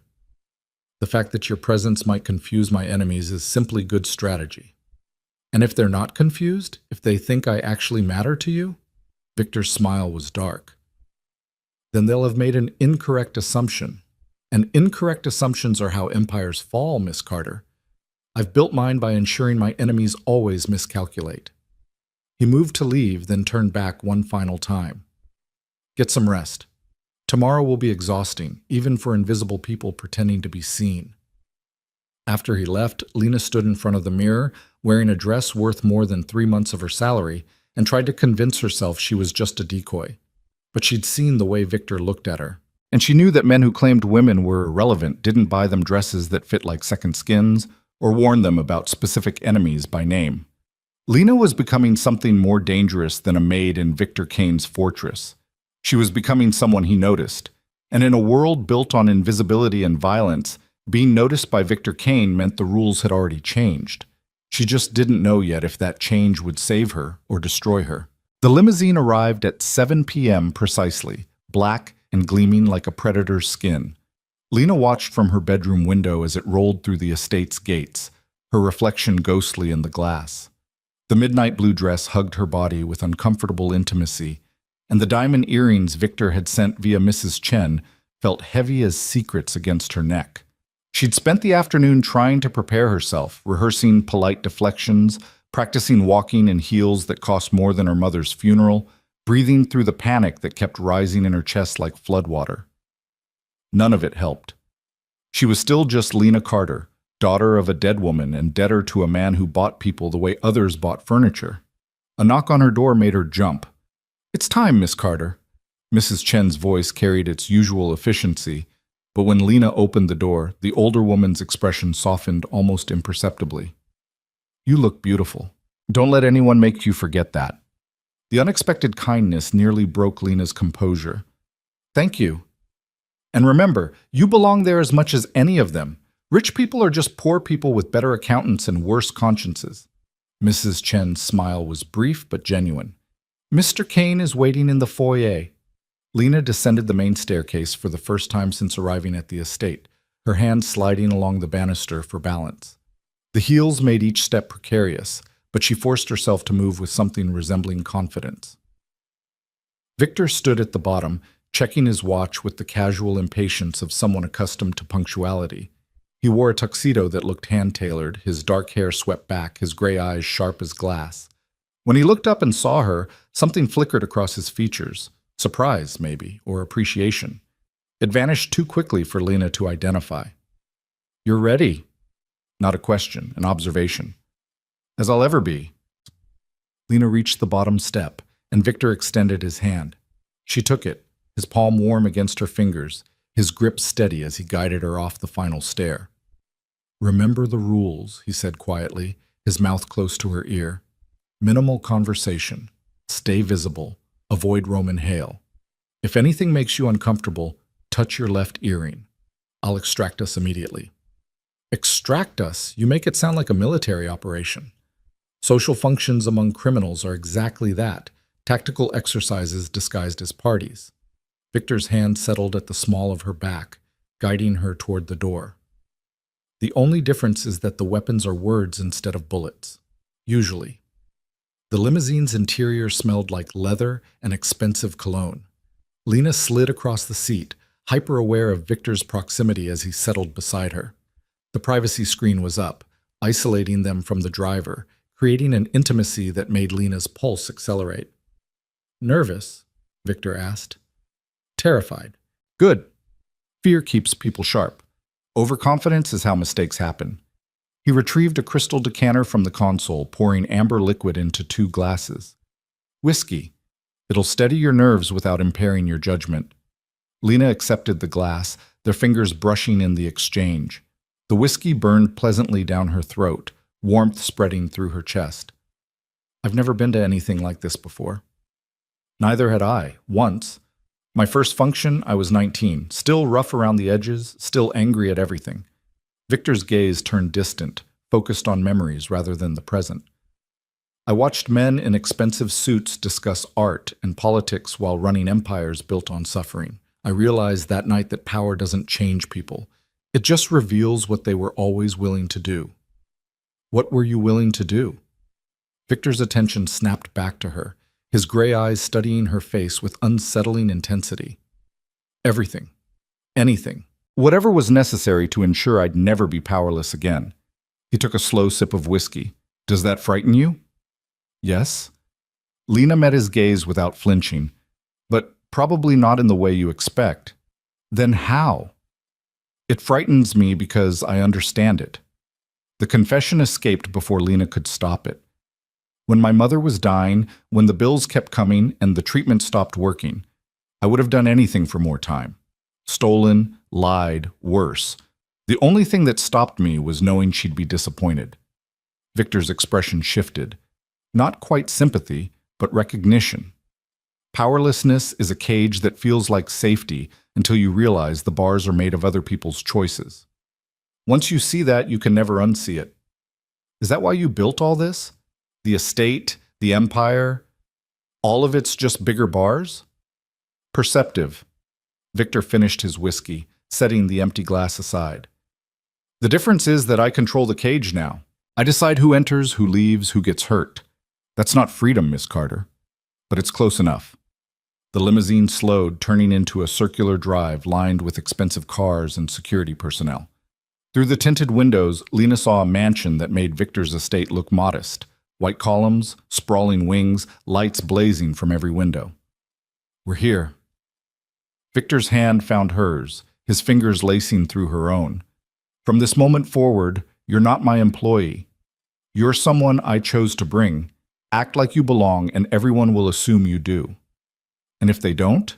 The fact that your presence might confuse my enemies is simply good strategy. And if they're not confused, if they think I actually matter to you, Victor's smile was dark. Then they'll have made an incorrect assumption. And incorrect assumptions are how empires fall, Miss Carter. I've built mine by ensuring my enemies always miscalculate. He moved to leave, then turned back one final time. Get some rest. Tomorrow will be exhausting, even for invisible people pretending to be seen. After he left, Lena stood in front of the mirror, wearing a dress worth more than 3 months of her salary, and tried to convince herself she was just a decoy. But she'd seen the way Victor looked at her. And she knew that men who claimed women were irrelevant didn't buy them dresses that fit like second skins or warn them about specific enemies by name. Lena was becoming something more dangerous than a maid in Victor Kane's fortress. She was becoming someone he noticed. And in a world built on invisibility and violence, being noticed by Victor Kane meant the rules had already changed. She just didn't know yet if that change would save her or destroy her. The limousine arrived at 7 p.m. precisely, black and gleaming like a predator's skin. Lena watched from her bedroom window as it rolled through the estate's gates, her reflection ghostly in the glass. The midnight blue dress hugged her body with uncomfortable intimacy, and the diamond earrings Victor had sent via Mrs. Chen felt heavy as secrets against her neck. She'd spent the afternoon trying to prepare herself, rehearsing polite deflections, practicing walking in heels that cost more than her mother's funeral, breathing through the panic that kept rising in her chest like floodwater. None of it helped. She was still just Lena Carter, daughter of a dead woman and debtor to a man who bought people the way others bought furniture. A knock on her door made her jump. "It's time, Miss Carter." Mrs. Chen's voice carried its usual efficiency, but when Lena opened the door, the older woman's expression softened almost imperceptibly. "You look beautiful. Don't let anyone make you forget that." The unexpected kindness nearly broke Lena's composure. "Thank you. And remember, you belong there as much as any of them. Rich people are just poor people with better accountants and worse consciences." Mrs. Chen's smile was brief but genuine. "Mr. Kane is waiting in the foyer." Lena descended the main staircase for the first time since arriving at the estate, her hand sliding along the banister for balance. The heels made each step precarious, but she forced herself to move with something resembling confidence. Victor stood at the bottom, checking his watch with the casual impatience of someone accustomed to punctuality. He wore a tuxedo that looked hand-tailored, his dark hair swept back, his gray eyes sharp as glass. When he looked up and saw her, something flickered across his features. Surprise, maybe, or appreciation. It vanished too quickly for Lena to identify. "You're ready." Not a question, an observation. "As I'll ever be." Lena reached the bottom step, and Victor extended his hand. She took it, his palm warm against her fingers, his grip steady as he guided her off the final stair. "Remember the rules," he said quietly, his mouth close to her ear. "Minimal conversation. Stay visible. Avoid Roman Hale. If anything makes you uncomfortable, touch your left earring. I'll extract us immediately." Extract us? You make it sound like a military operation. Social functions among criminals are exactly that, tactical exercises disguised as parties. Victor's hand settled at the small of her back, guiding her toward the door. The only difference is that the weapons are words instead of bullets. Usually. The limousine's interior smelled like leather and expensive cologne. Lena slid across the seat, hyper-aware of Victor's proximity as he settled beside her. The privacy screen was up, isolating them from the driver, creating an intimacy that made Lena's pulse accelerate. "Nervous?" Victor asked. "Terrified." "Good. Fear keeps people sharp. Overconfidence is how mistakes happen." He retrieved a crystal decanter from the console, pouring amber liquid into 2 glasses. "Whiskey. It'll steady your nerves without impairing your judgment." Lena accepted the glass, their fingers brushing in the exchange. The whiskey burned pleasantly down her throat, warmth spreading through her chest. "I've never been to anything like this before." "Neither had I, once. My first function, I was 19, still rough around the edges, still angry at everything." Victor's gaze turned distant, focused on memories rather than the present. "I watched men in expensive suits discuss art and politics while running empires built on suffering. I realized that night that power doesn't change people. It just reveals what they were always willing to do." "What were you willing to do?" Victor's attention snapped back to her, his gray eyes studying her face with unsettling intensity. "Everything. Anything. Whatever was necessary to ensure I'd never be powerless again." He took a slow sip of whiskey. "Does that frighten you?" "Yes." Lena met his gaze without flinching. "But probably not in the way you expect." "Then how?" "It frightens me because I understand it." The confession escaped before Lena could stop it. "When my mother was dying, when the bills kept coming and the treatment stopped working, I would have done anything for more time. Stolen, lied, worse. The only thing that stopped me was knowing she'd be disappointed." Victor's expression shifted. Not quite sympathy, but recognition. Powerlessness is a cage that feels like safety until you realize the bars are made of other people's choices. Once you see that, you can never unsee it. "Is that why you built all this? The estate, the empire, all of it's just bigger bars?" "Perceptive." Victor finished his whiskey, setting the empty glass aside. "The difference is that I control the cage now. I decide who enters, who leaves, who gets hurt. That's not freedom, Miss Carter. But it's close enough." The limousine slowed, turning into a circular drive lined with expensive cars and security personnel. Through the tinted windows, Lena saw a mansion that made Victor's estate look modest. White columns, sprawling wings, lights blazing from every window. "We're here." Victor's hand found hers, his fingers lacing through her own. "From this moment forward, you're not my employee. You're someone I chose to bring. Act like you belong and everyone will assume you do. And if they don't,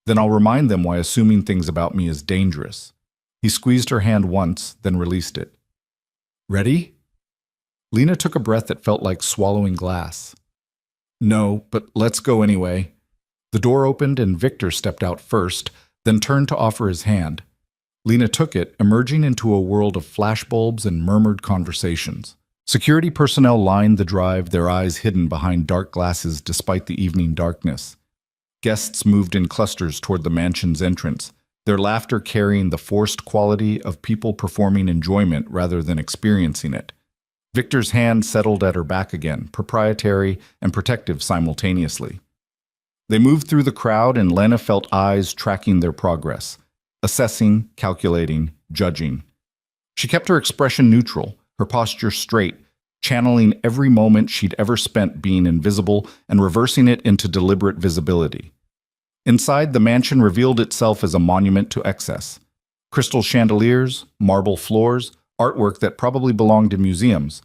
then I'll remind them why assuming things about me is dangerous." He squeezed her hand once, then released it. "Ready?" Lena took a breath that felt like swallowing glass. "No, but let's go anyway." The door opened and Victor stepped out first, then turned to offer his hand. Lena took it, emerging into a world of flashbulbs and murmured conversations. Security personnel lined the drive, their eyes hidden behind dark glasses despite the evening darkness. Guests moved in clusters toward the mansion's entrance, their laughter carrying the forced quality of people performing enjoyment rather than experiencing it. Victor's hand settled at her back again, proprietary and protective simultaneously. They moved through the crowd and Lena felt eyes tracking their progress, assessing, calculating, judging. She kept her expression neutral, her posture straight, channeling every moment she'd ever spent being invisible and reversing it into deliberate visibility. Inside, the mansion revealed itself as a monument to excess. Crystal chandeliers, marble floors, artwork that probably belonged in museums.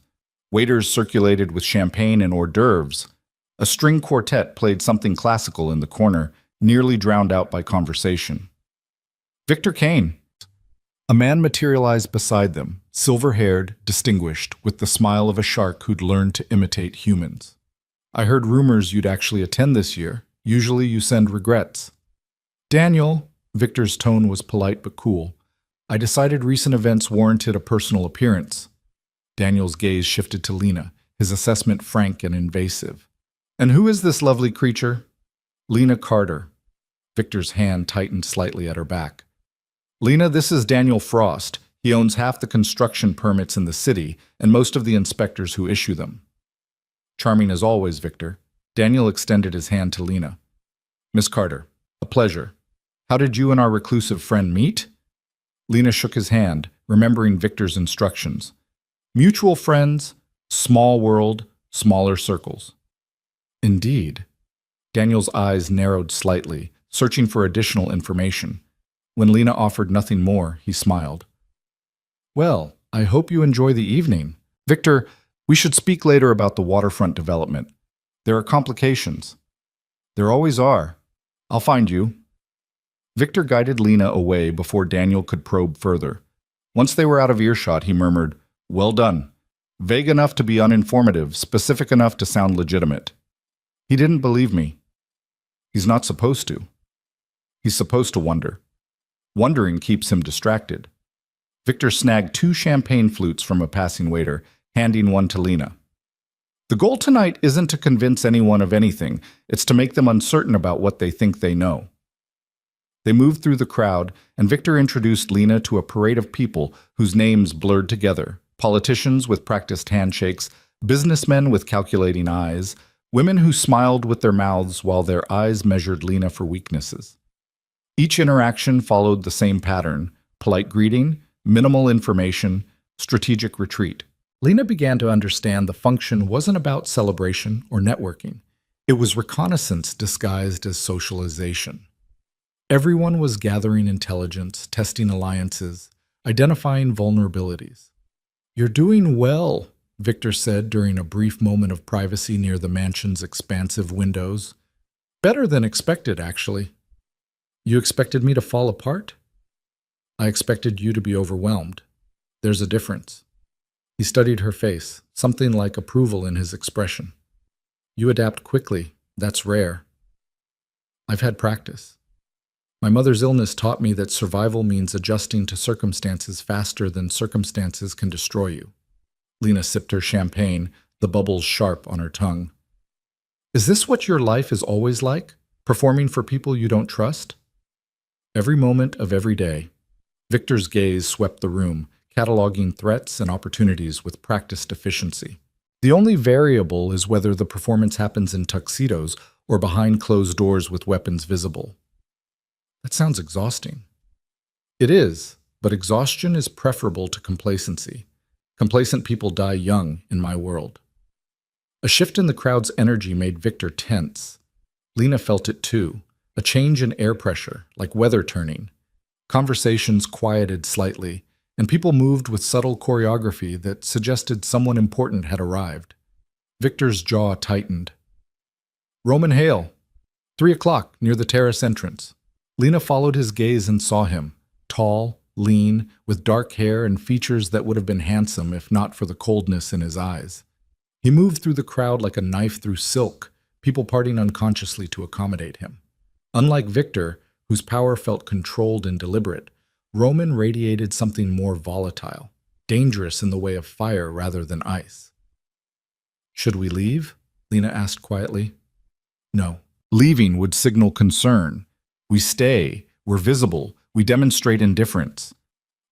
Waiters circulated with champagne and hors d'oeuvres. A string quartet played something classical in the corner, nearly drowned out by conversation. Victor Kane. A man materialized beside them, silver-haired, distinguished, with the smile of a shark who'd learned to imitate humans. "I heard rumors you'd actually attend this year. Usually you send regrets." "Daniel," Victor's tone was polite but cool. I decided recent events warranted a personal appearance. Daniel's gaze shifted to Lena, his assessment frank and invasive. And who is this lovely creature? Lena Carter. Victor's hand tightened slightly at her back. Lena, this is Daniel Frost. He owns half the construction permits in the city and most of the inspectors who issue them. Charming as always, Victor. Daniel extended his hand to Lena. Miss Carter, a pleasure. How did you and our reclusive friend meet? Lena shook his hand, remembering Victor's instructions. Mutual friends, small world, smaller circles. Indeed. Daniel's eyes narrowed slightly, searching for additional information. When Lena offered nothing more, he smiled. Well, I hope you enjoy the evening. Victor, we should speak later about the waterfront development. There are complications. There always are. I'll find you. Victor guided Lena away before Daniel could probe further. Once they were out of earshot, he murmured, Well done. Vague enough to be uninformative, specific enough to sound legitimate. He didn't believe me. He's not supposed to. He's supposed to wonder. Wondering keeps him distracted. Victor snagged 2 champagne flutes from a passing waiter, handing one to Lena. The goal tonight isn't to convince anyone of anything, it's to make them uncertain about what they think they know. They moved through the crowd, and Victor introduced Lena to a parade of people whose names blurred together, politicians with practiced handshakes, businessmen with calculating eyes, women who smiled with their mouths while their eyes measured Lena for weaknesses. Each interaction followed the same pattern: polite greeting, minimal information, strategic retreat. Lena began to understand the function wasn't about celebration or networking. It was reconnaissance disguised as socialization. Everyone was gathering intelligence, testing alliances, identifying vulnerabilities. You're doing well, Victor said during a brief moment of privacy near the mansion's expansive windows. Better than expected, actually. You expected me to fall apart? I expected you to be overwhelmed. There's a difference. He studied her face, something like approval in his expression. You adapt quickly. That's rare. I've had practice. My mother's illness taught me that survival means adjusting to circumstances faster than circumstances can destroy you. Lena sipped her champagne, the bubbles sharp on her tongue. Is this what your life is always like? Performing for people you don't trust? Every moment of every day. Victor's gaze swept the room, cataloging threats and opportunities with practiced efficiency. The only variable is whether the performance happens in tuxedos or behind closed doors with weapons visible. That sounds exhausting. It is, but exhaustion is preferable to complacency. Complacent people die young in my world. A shift in the crowd's energy made Victor tense. Lena felt it too, a change in air pressure, like weather turning. Conversations quieted slightly, and people moved with subtle choreography that suggested someone important had arrived. Victor's jaw tightened. Roman Hale, 3 o'clock, near the terrace entrance. Lena followed his gaze and saw him, tall, lean, with dark hair and features that would have been handsome if not for the coldness in his eyes. He moved through the crowd like a knife through silk, people parting unconsciously to accommodate him. Unlike Victor, whose power felt controlled and deliberate, Roman radiated something more volatile, dangerous in the way of fire rather than ice. Should we leave? Lena asked quietly. No. Leaving would signal concern. We stay, we're visible, we demonstrate indifference.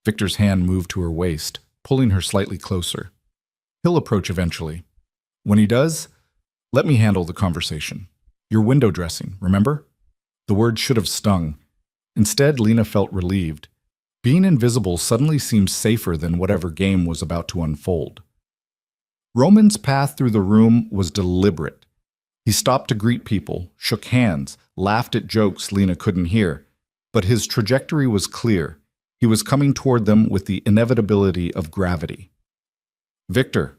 Victor's hand moved to her waist, pulling her slightly closer. He'll approach eventually. When he does, let me handle the conversation. You're window dressing, remember? The word should have stung. Instead, Lena felt relieved. Being invisible suddenly seemed safer than whatever game was about to unfold. Roman's path through the room was deliberate. He stopped to greet people, shook hands, laughed at jokes Lena couldn't hear. But his trajectory was clear. He was coming toward them with the inevitability of gravity. Victor.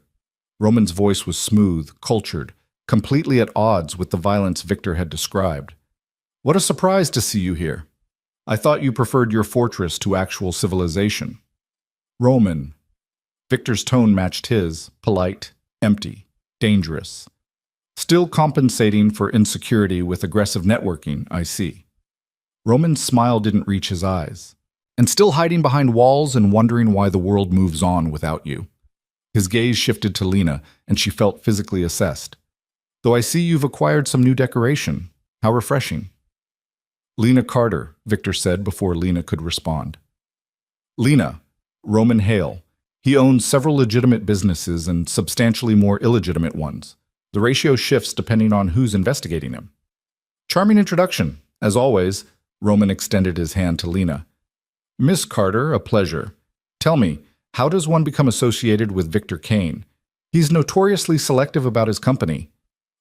Roman's voice was smooth, cultured, completely at odds with the violence Victor had described. What a surprise to see you here. I thought you preferred your fortress to actual civilization. Roman. Victor's tone matched his, polite, empty, dangerous. Still compensating for insecurity with aggressive networking, I see. Roman's smile didn't reach his eyes. And still hiding behind walls and wondering why the world moves on without you. His gaze shifted to Lena, and she felt physically assessed. Though I see you've acquired some new decoration. How refreshing. Lena Carter, Victor said before Lena could respond. Lena, Roman Hale. He owns several legitimate businesses and substantially more illegitimate ones. The ratio shifts depending on who's investigating him. Charming introduction. As always, Roman extended his hand to Lena. Miss Carter, a pleasure. Tell me, how does one become associated with Victor Kane? He's notoriously selective about his company.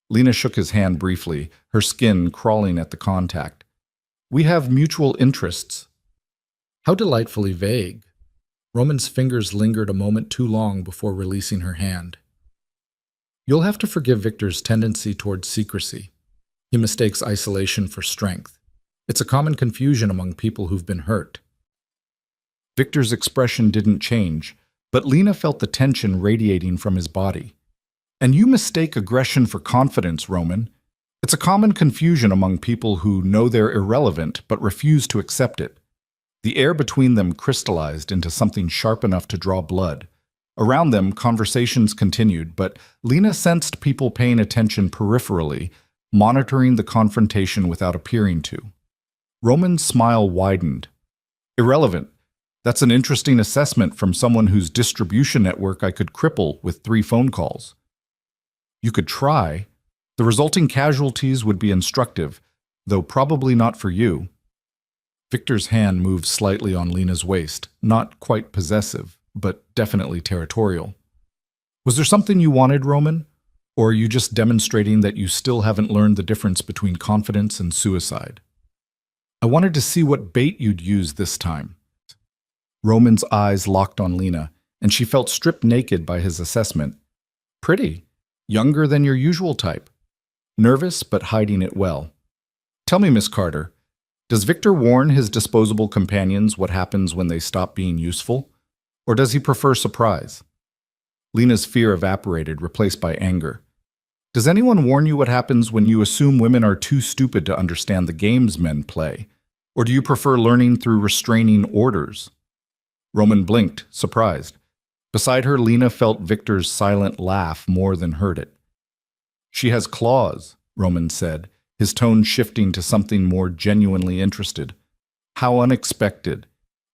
Lena shook his hand briefly, her skin crawling at the contact. We have mutual interests. How delightfully vague. Roman's fingers lingered a moment too long before releasing her hand. You'll have to forgive Victor's tendency towards secrecy. He mistakes isolation for strength. It's a common confusion among people who've been hurt. Victor's expression didn't change, but Lena felt the tension radiating from his body. And you mistake aggression for confidence, Roman. It's a common confusion among people who know they're irrelevant but refuse to accept it. The air between them crystallized into something sharp enough to draw blood. Around them, conversations continued, but Lena sensed people paying attention peripherally, monitoring the confrontation without appearing to. Roman's smile widened. Irrelevant. That's an interesting assessment from someone whose distribution network I could cripple with 3 phone calls. You could try. The resulting casualties would be instructive, though probably not for you. Victor's hand moved slightly on Lena's waist, not quite possessive, but definitely territorial. Was there something you wanted, Roman? Or are you just demonstrating that you still haven't learned the difference between confidence and suicide? I wanted to see what bait you'd use this time. Roman's eyes locked on Lena, and she felt stripped naked by his assessment. Pretty. Younger than your usual type. Nervous, but hiding it well. Tell me, Miss Carter, does Victor warn his disposable companions what happens when they stop being useful? Or does he prefer surprise? Lena's fear evaporated, replaced by anger. Does anyone warn you what happens when you assume women are too stupid to understand the games men play? Or do you prefer learning through restraining orders? Roman blinked, surprised. Beside her, Lena felt Victor's silent laugh more than heard it. She has claws, Roman said, his tone shifting to something more genuinely interested. How unexpected.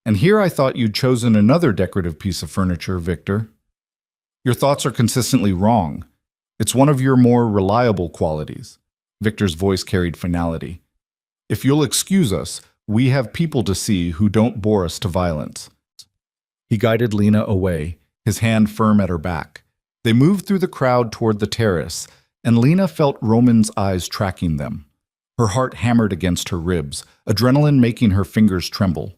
And here I thought you'd chosen another decorative piece of furniture, Victor. Your thoughts are consistently wrong. It's one of your more reliable qualities. Victor's voice carried finality. If you'll excuse us, we have people to see who don't bore us to violence. He guided Lena away, his hand firm at her back. They moved through the crowd toward the terrace, and Lena felt Roman's eyes tracking them. Her heart hammered against her ribs, adrenaline making her fingers tremble.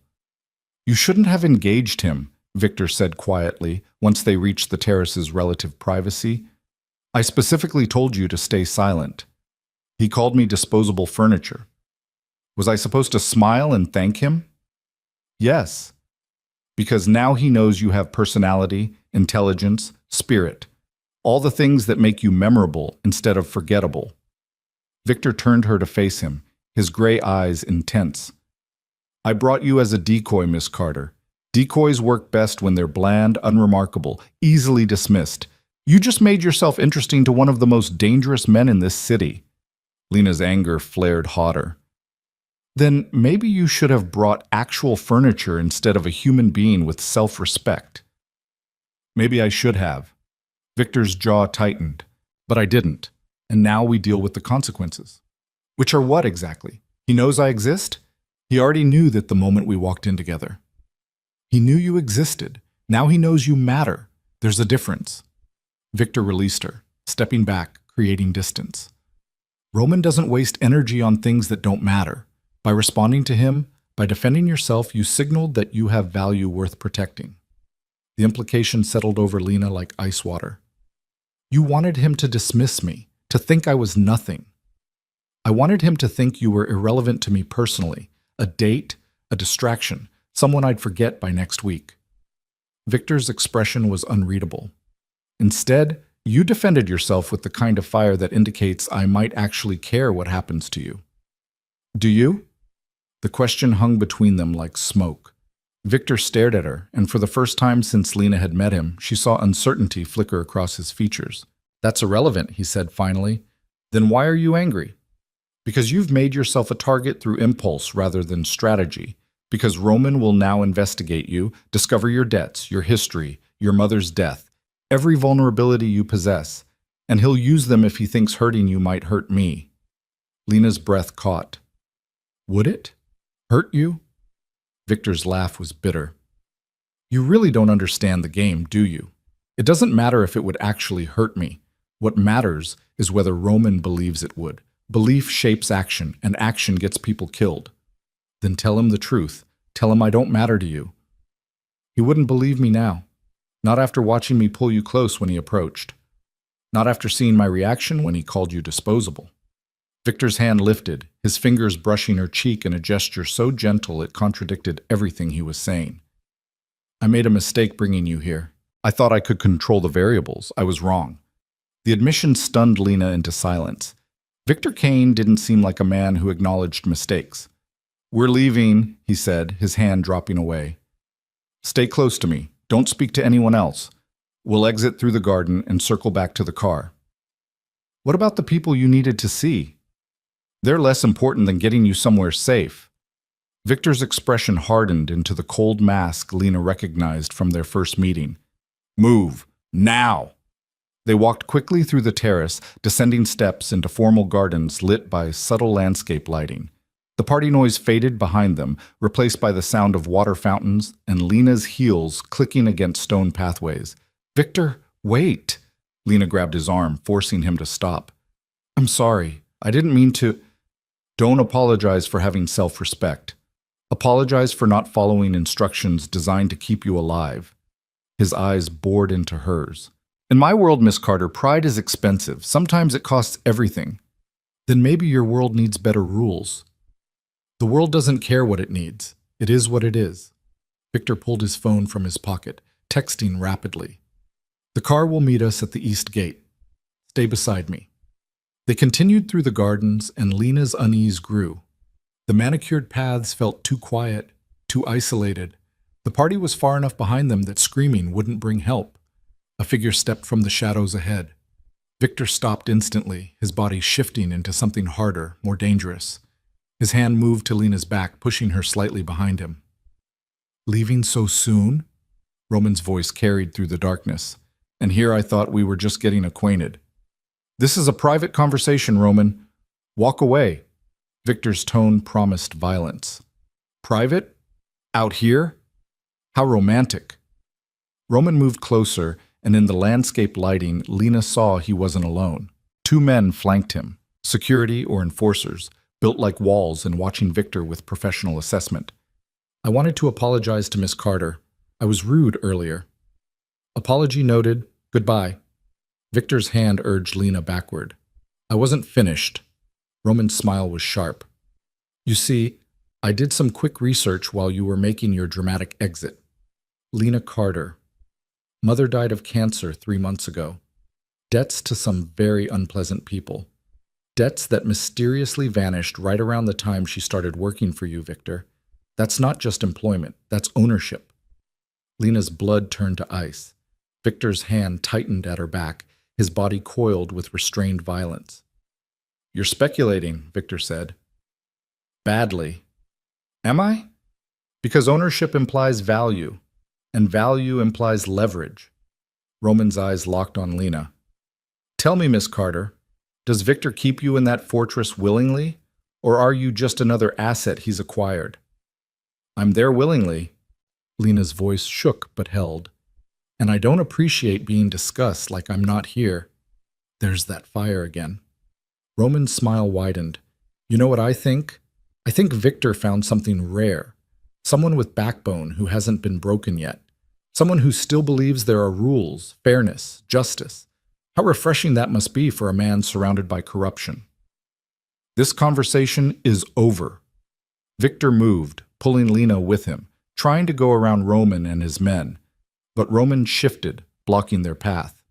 You shouldn't have engaged him, Victor said quietly, once they reached the terrace's relative privacy. I specifically told you to stay silent. He called me disposable furniture. Was I supposed to smile and thank him? Yes. Because now he knows you have personality, intelligence, spirit. All the things that make you memorable instead of forgettable. Victor turned her to face him, his gray eyes intense. I brought you as a decoy, Miss Carter. Decoys work best when they're bland, unremarkable, easily dismissed. You just made yourself interesting to one of the most dangerous men in this city. Lena's anger flared hotter. Then maybe you should have brought actual furniture instead of a human being with self-respect. Maybe I should have. Victor's jaw tightened, but I didn't, and now we deal with the consequences. Which are what exactly? He knows I exist? He already knew that the moment we walked in together. He knew you existed. Now he knows you matter. There's a difference. Victor released her, stepping back, creating distance. Roman doesn't waste energy on things that don't matter. By responding to him, by defending yourself, you signaled that you have value worth protecting. The implication settled over Lena like ice water. You wanted him to dismiss me, to think I was nothing. I wanted him to think you were irrelevant to me personally, a date, a distraction, someone I'd forget by next week. Victor's expression was unreadable. Instead, you defended yourself with the kind of fire that indicates I might actually care what happens to you. Do you? The question hung between them like smoke. Victor stared at her, and for the first time since Lena had met him, she saw uncertainty flicker across his features. "That's irrelevant," he said finally. "Then why are you angry?" "Because you've made yourself a target through impulse rather than strategy. Because Roman will now investigate you, discover your debts, your history, your mother's death, every vulnerability you possess, and he'll use them if he thinks hurting you might hurt me." Lena's breath caught. "Would it? Hurt you?" Victor's laugh was bitter. "You really don't understand the game, do you? It doesn't matter if it would actually hurt me. What matters is whether Roman believes it would. Belief shapes action, and action gets people killed." "Then tell him the truth. Tell him I don't matter to you." "He wouldn't believe me now. Not after watching me pull you close when he approached. Not after seeing my reaction when he called you disposable." Victor's hand lifted, his fingers brushing her cheek in a gesture so gentle it contradicted everything he was saying. "I made a mistake bringing you here. I thought I could control the variables. I was wrong." The admission stunned Lena into silence. Victor Kane didn't seem like a man who acknowledged mistakes. "We're leaving," he said, his hand dropping away. "Stay close to me. Don't speak to anyone else. We'll exit through the garden and circle back to the car." "What about the people you needed to see?" "They're less important than getting you somewhere safe." Victor's expression hardened into the cold mask Lena recognized from their first meeting. "Move. Now!" They walked quickly through the terrace, descending steps into formal gardens lit by subtle landscape lighting. The party noise faded behind them, replaced by the sound of water fountains and Lena's heels clicking against stone pathways. "Victor, wait!" Lena grabbed his arm, forcing him to stop. "I'm sorry. I didn't mean to—" "Don't apologize for having self-respect. Apologize for not following instructions designed to keep you alive." His eyes bored into hers. "In my world, Miss Carter, pride is expensive. Sometimes it costs everything." "Then maybe your world needs better rules." "The world doesn't care what it needs. It is what it is." Victor pulled his phone from his pocket, texting rapidly. "The car will meet us at the east gate. Stay beside me." They continued through the gardens, and Lena's unease grew. The manicured paths felt too quiet, too isolated. The party was far enough behind them that screaming wouldn't bring help. A figure stepped from the shadows ahead. Victor stopped instantly, his body shifting into something harder, more dangerous. His hand moved to Lena's back, pushing her slightly behind him. "Leaving so soon?" Roman's voice carried through the darkness. "And here I thought we were just getting acquainted." "This is a private conversation, Roman. Walk away." Victor's tone promised violence. "Private? Out here? How romantic." Roman moved closer, and in the landscape lighting, Lena saw he wasn't alone. Two men flanked him, security or enforcers, built like walls and watching Victor with professional assessment. "I wanted to apologize to Miss Carter. I was rude earlier." "Apology noted. Goodbye." Victor's hand urged Lena backward. "I wasn't finished." Roman's smile was sharp. "You see, I did some quick research while you were making your dramatic exit. Lena Carter. Mother died of cancer 3 months ago. Debts to some very unpleasant people. Debts that mysteriously vanished right around the time she started working for you, Victor. That's not just employment, that's ownership." Lena's blood turned to ice. Victor's hand tightened at her back, his body coiled with restrained violence. "You're speculating," Victor said. "Badly." "Am I?" "Because ownership implies value, and value implies leverage." Roman's eyes locked on Lena. "Tell me, Miss Carter, does Victor keep you in that fortress willingly, or are you just another asset he's acquired?" "I'm there willingly." Lena's voice shook but held. "And I don't appreciate being discussed like I'm not here." There's that fire again. Roman's smile widened. "You know what I think? I think Victor found something rare. Someone with backbone who hasn't been broken yet. Someone who still believes there are rules, fairness, justice. How refreshing that must be for a man surrounded by corruption." "This conversation is over." Victor moved, pulling Lena with him, trying to go around Roman and his men. But Roman shifted, blocking their path.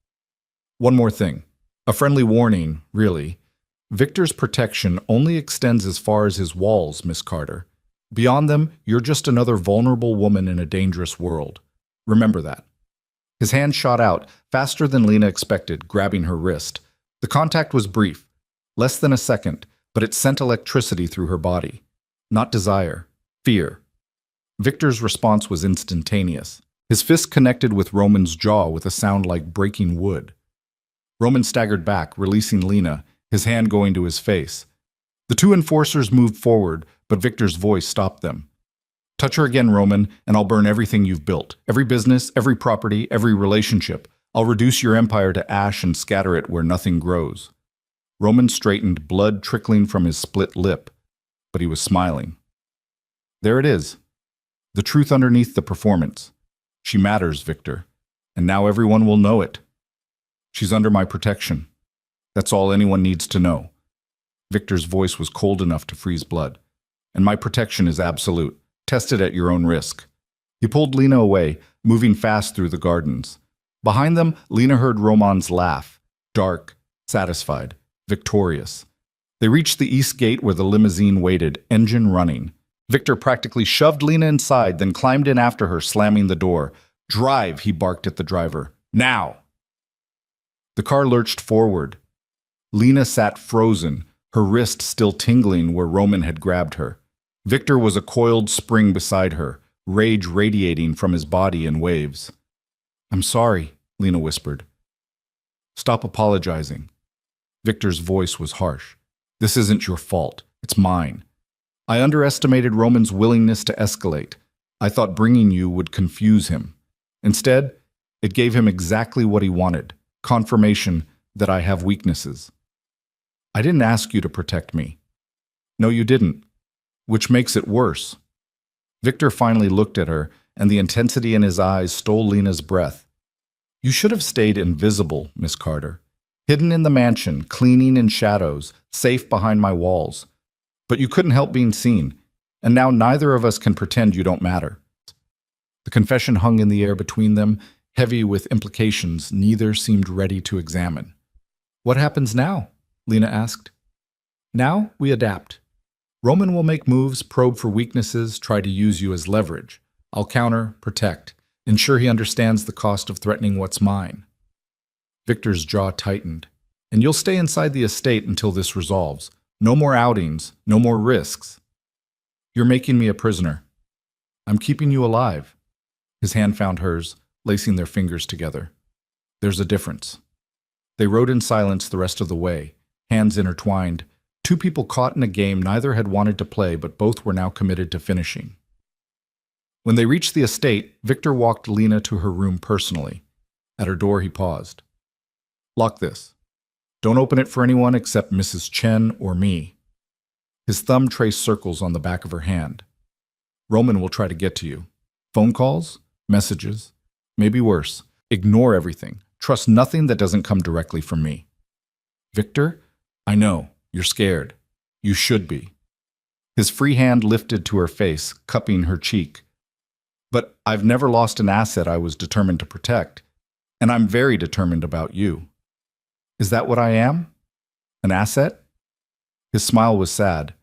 "One more thing. A friendly warning, really. Victor's protection only extends as far as his walls, Miss Carter. Beyond them, you're just another vulnerable woman in a dangerous world. Remember that. His hand shot out, faster than Lena expected, grabbing her wrist. The contact was brief, less than a second, but it sent electricity through her body. Not desire, fear. Victor's response was instantaneous. His fist connected with Roman's jaw with a sound like breaking wood. Roman staggered back, releasing Lena, his hand going to his face. The two enforcers moved forward, but Victor's voice stopped them. Touch her again, Roman, and I'll burn everything you've built. Every business, every property, every relationship. I'll reduce your empire to ash and scatter it where nothing grows. Roman straightened, blood trickling from his split lip, but he was smiling. There it is. The truth underneath the performance. She matters, Victor, and now everyone will know it. She's under my protection. That's all anyone needs to know. Victor's voice was cold enough to freeze blood. And my protection is absolute. Test it at your own risk. He pulled Lena away, moving fast through the gardens. Behind them, Lena heard Roman's laugh, dark, satisfied, victorious. They reached the east gate where the limousine waited, engine running. Victor practically shoved Lena inside, then climbed in after her, slamming the door. Drive, he barked at the driver. Now! The car lurched forward. Lena sat frozen, her wrist still tingling where Roman had grabbed her. Victor was a coiled spring beside her, rage radiating from his body in waves. I'm sorry, Lena whispered. Stop apologizing. Victor's voice was harsh. This isn't your fault. It's mine. I underestimated Roman's willingness to escalate. I thought bringing you would confuse him. Instead, it gave him exactly what he wanted, confirmation that I have weaknesses. I didn't ask you to protect me. No, you didn't, which makes it worse. Victor finally looked at her, and the intensity in his eyes stole Lena's breath. You should have stayed invisible, Miss Carter, hidden in the mansion, cleaning in shadows, safe behind my walls. But you couldn't help being seen, and now neither of us can pretend you don't matter. The confession hung in the air between them, heavy with implications neither seemed ready to examine. What happens now? Lena asked. Now we adapt. Roman will make moves, probe for weaknesses, try to use you as leverage. I'll counter, protect, ensure he understands the cost of threatening what's mine. Victor's jaw tightened. And you'll stay inside the estate until this resolves. No more outings, no more risks. You're making me a prisoner. I'm keeping you alive. His hand found hers, lacing their fingers together. There's a difference. They rode in silence the rest of the way, hands intertwined. Two people caught in a game neither had wanted to play, but both were now committed to finishing. When they reached the estate, Victor walked Lena to her room personally. At her door, he paused. Lock this. Don't open it for anyone except Mrs. Chen or me. His thumb traced circles on the back of her hand. Roman will try to get to you. Phone calls, messages, maybe worse. Ignore everything. Trust nothing that doesn't come directly from me. Victor, I know, you're scared. You should be. His free hand lifted to her face, cupping her cheek. But I've never lost an asset I was determined to protect, and I'm very determined about you. Is that what I am? An asset? His smile was sad.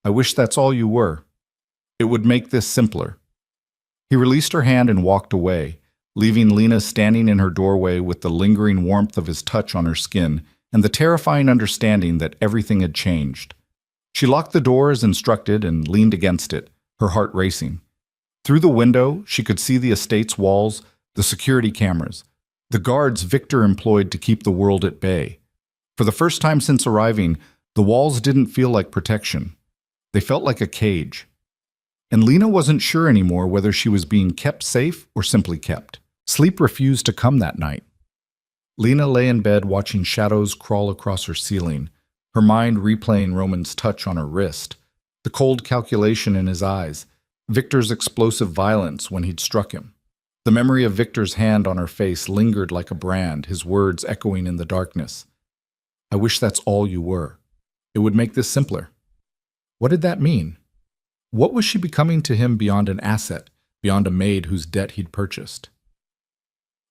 I wish that's all you were. It would make this simpler. He released her hand and walked away, leaving Lena standing in her doorway with the lingering warmth of his touch on her skin and the terrifying understanding that everything had changed. She locked the door as instructed and leaned against it, her heart racing. Through the window, she could see the estate's walls, the security cameras, the guards Victor employed to keep the world at bay. For the first time since arriving, the walls didn't feel like protection. They felt like a cage. And Lena wasn't sure anymore whether she was being kept safe or simply kept. Sleep refused to come that night. Lena lay in bed watching shadows crawl across her ceiling, her mind replaying Roman's touch on her wrist, the cold calculation in his eyes, Victor's explosive violence when he'd struck him. The memory of Victor's hand on her face lingered like a brand, his words echoing in the darkness. I wish that's all you were. It would make this simpler. What did that mean? What was she becoming to him beyond an asset, beyond a maid whose debt he'd purchased?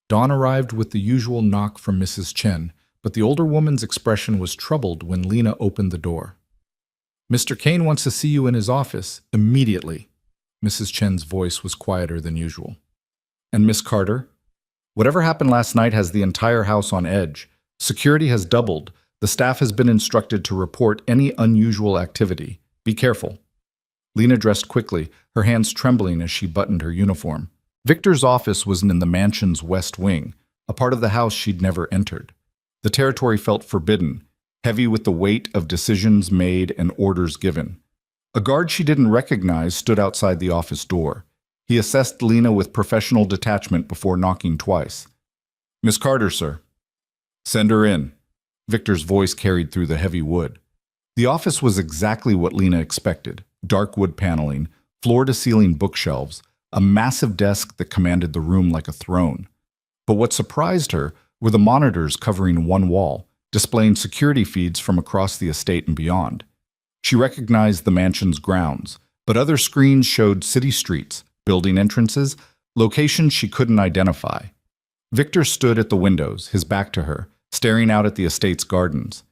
Dawn arrived with the usual knock from Mrs. Chen, but the older woman's expression was troubled when Lena opened the door. Mr. Kane wants to see you in his office immediately. Mrs. Chen's voice was quieter than usual. And Miss Carter? Whatever happened last night has the entire house on edge. Security has doubled. The staff has been instructed to report any unusual activity. Be careful. Lena dressed quickly, her hands trembling as she buttoned her uniform. Victor's office was in the mansion's west wing, a part of the house she'd never entered. The territory felt forbidden, heavy with the weight of decisions made and orders given. A guard she didn't recognize stood outside the office door. He assessed Lena with professional detachment before knocking twice. "Miss Carter, sir." "Send her in." Victor's voice carried through the heavy wood. The office was exactly what Lena expected. Dark wood paneling, floor-to-ceiling bookshelves, a massive desk that commanded the room like a throne. But what surprised her were the monitors covering one wall, displaying security feeds from across the estate and beyond. She recognized the mansion's grounds, but other screens showed city streets, building entrances, locations she couldn't identify. Victor stood at the windows, his back to her, staring out at the estate's gardens.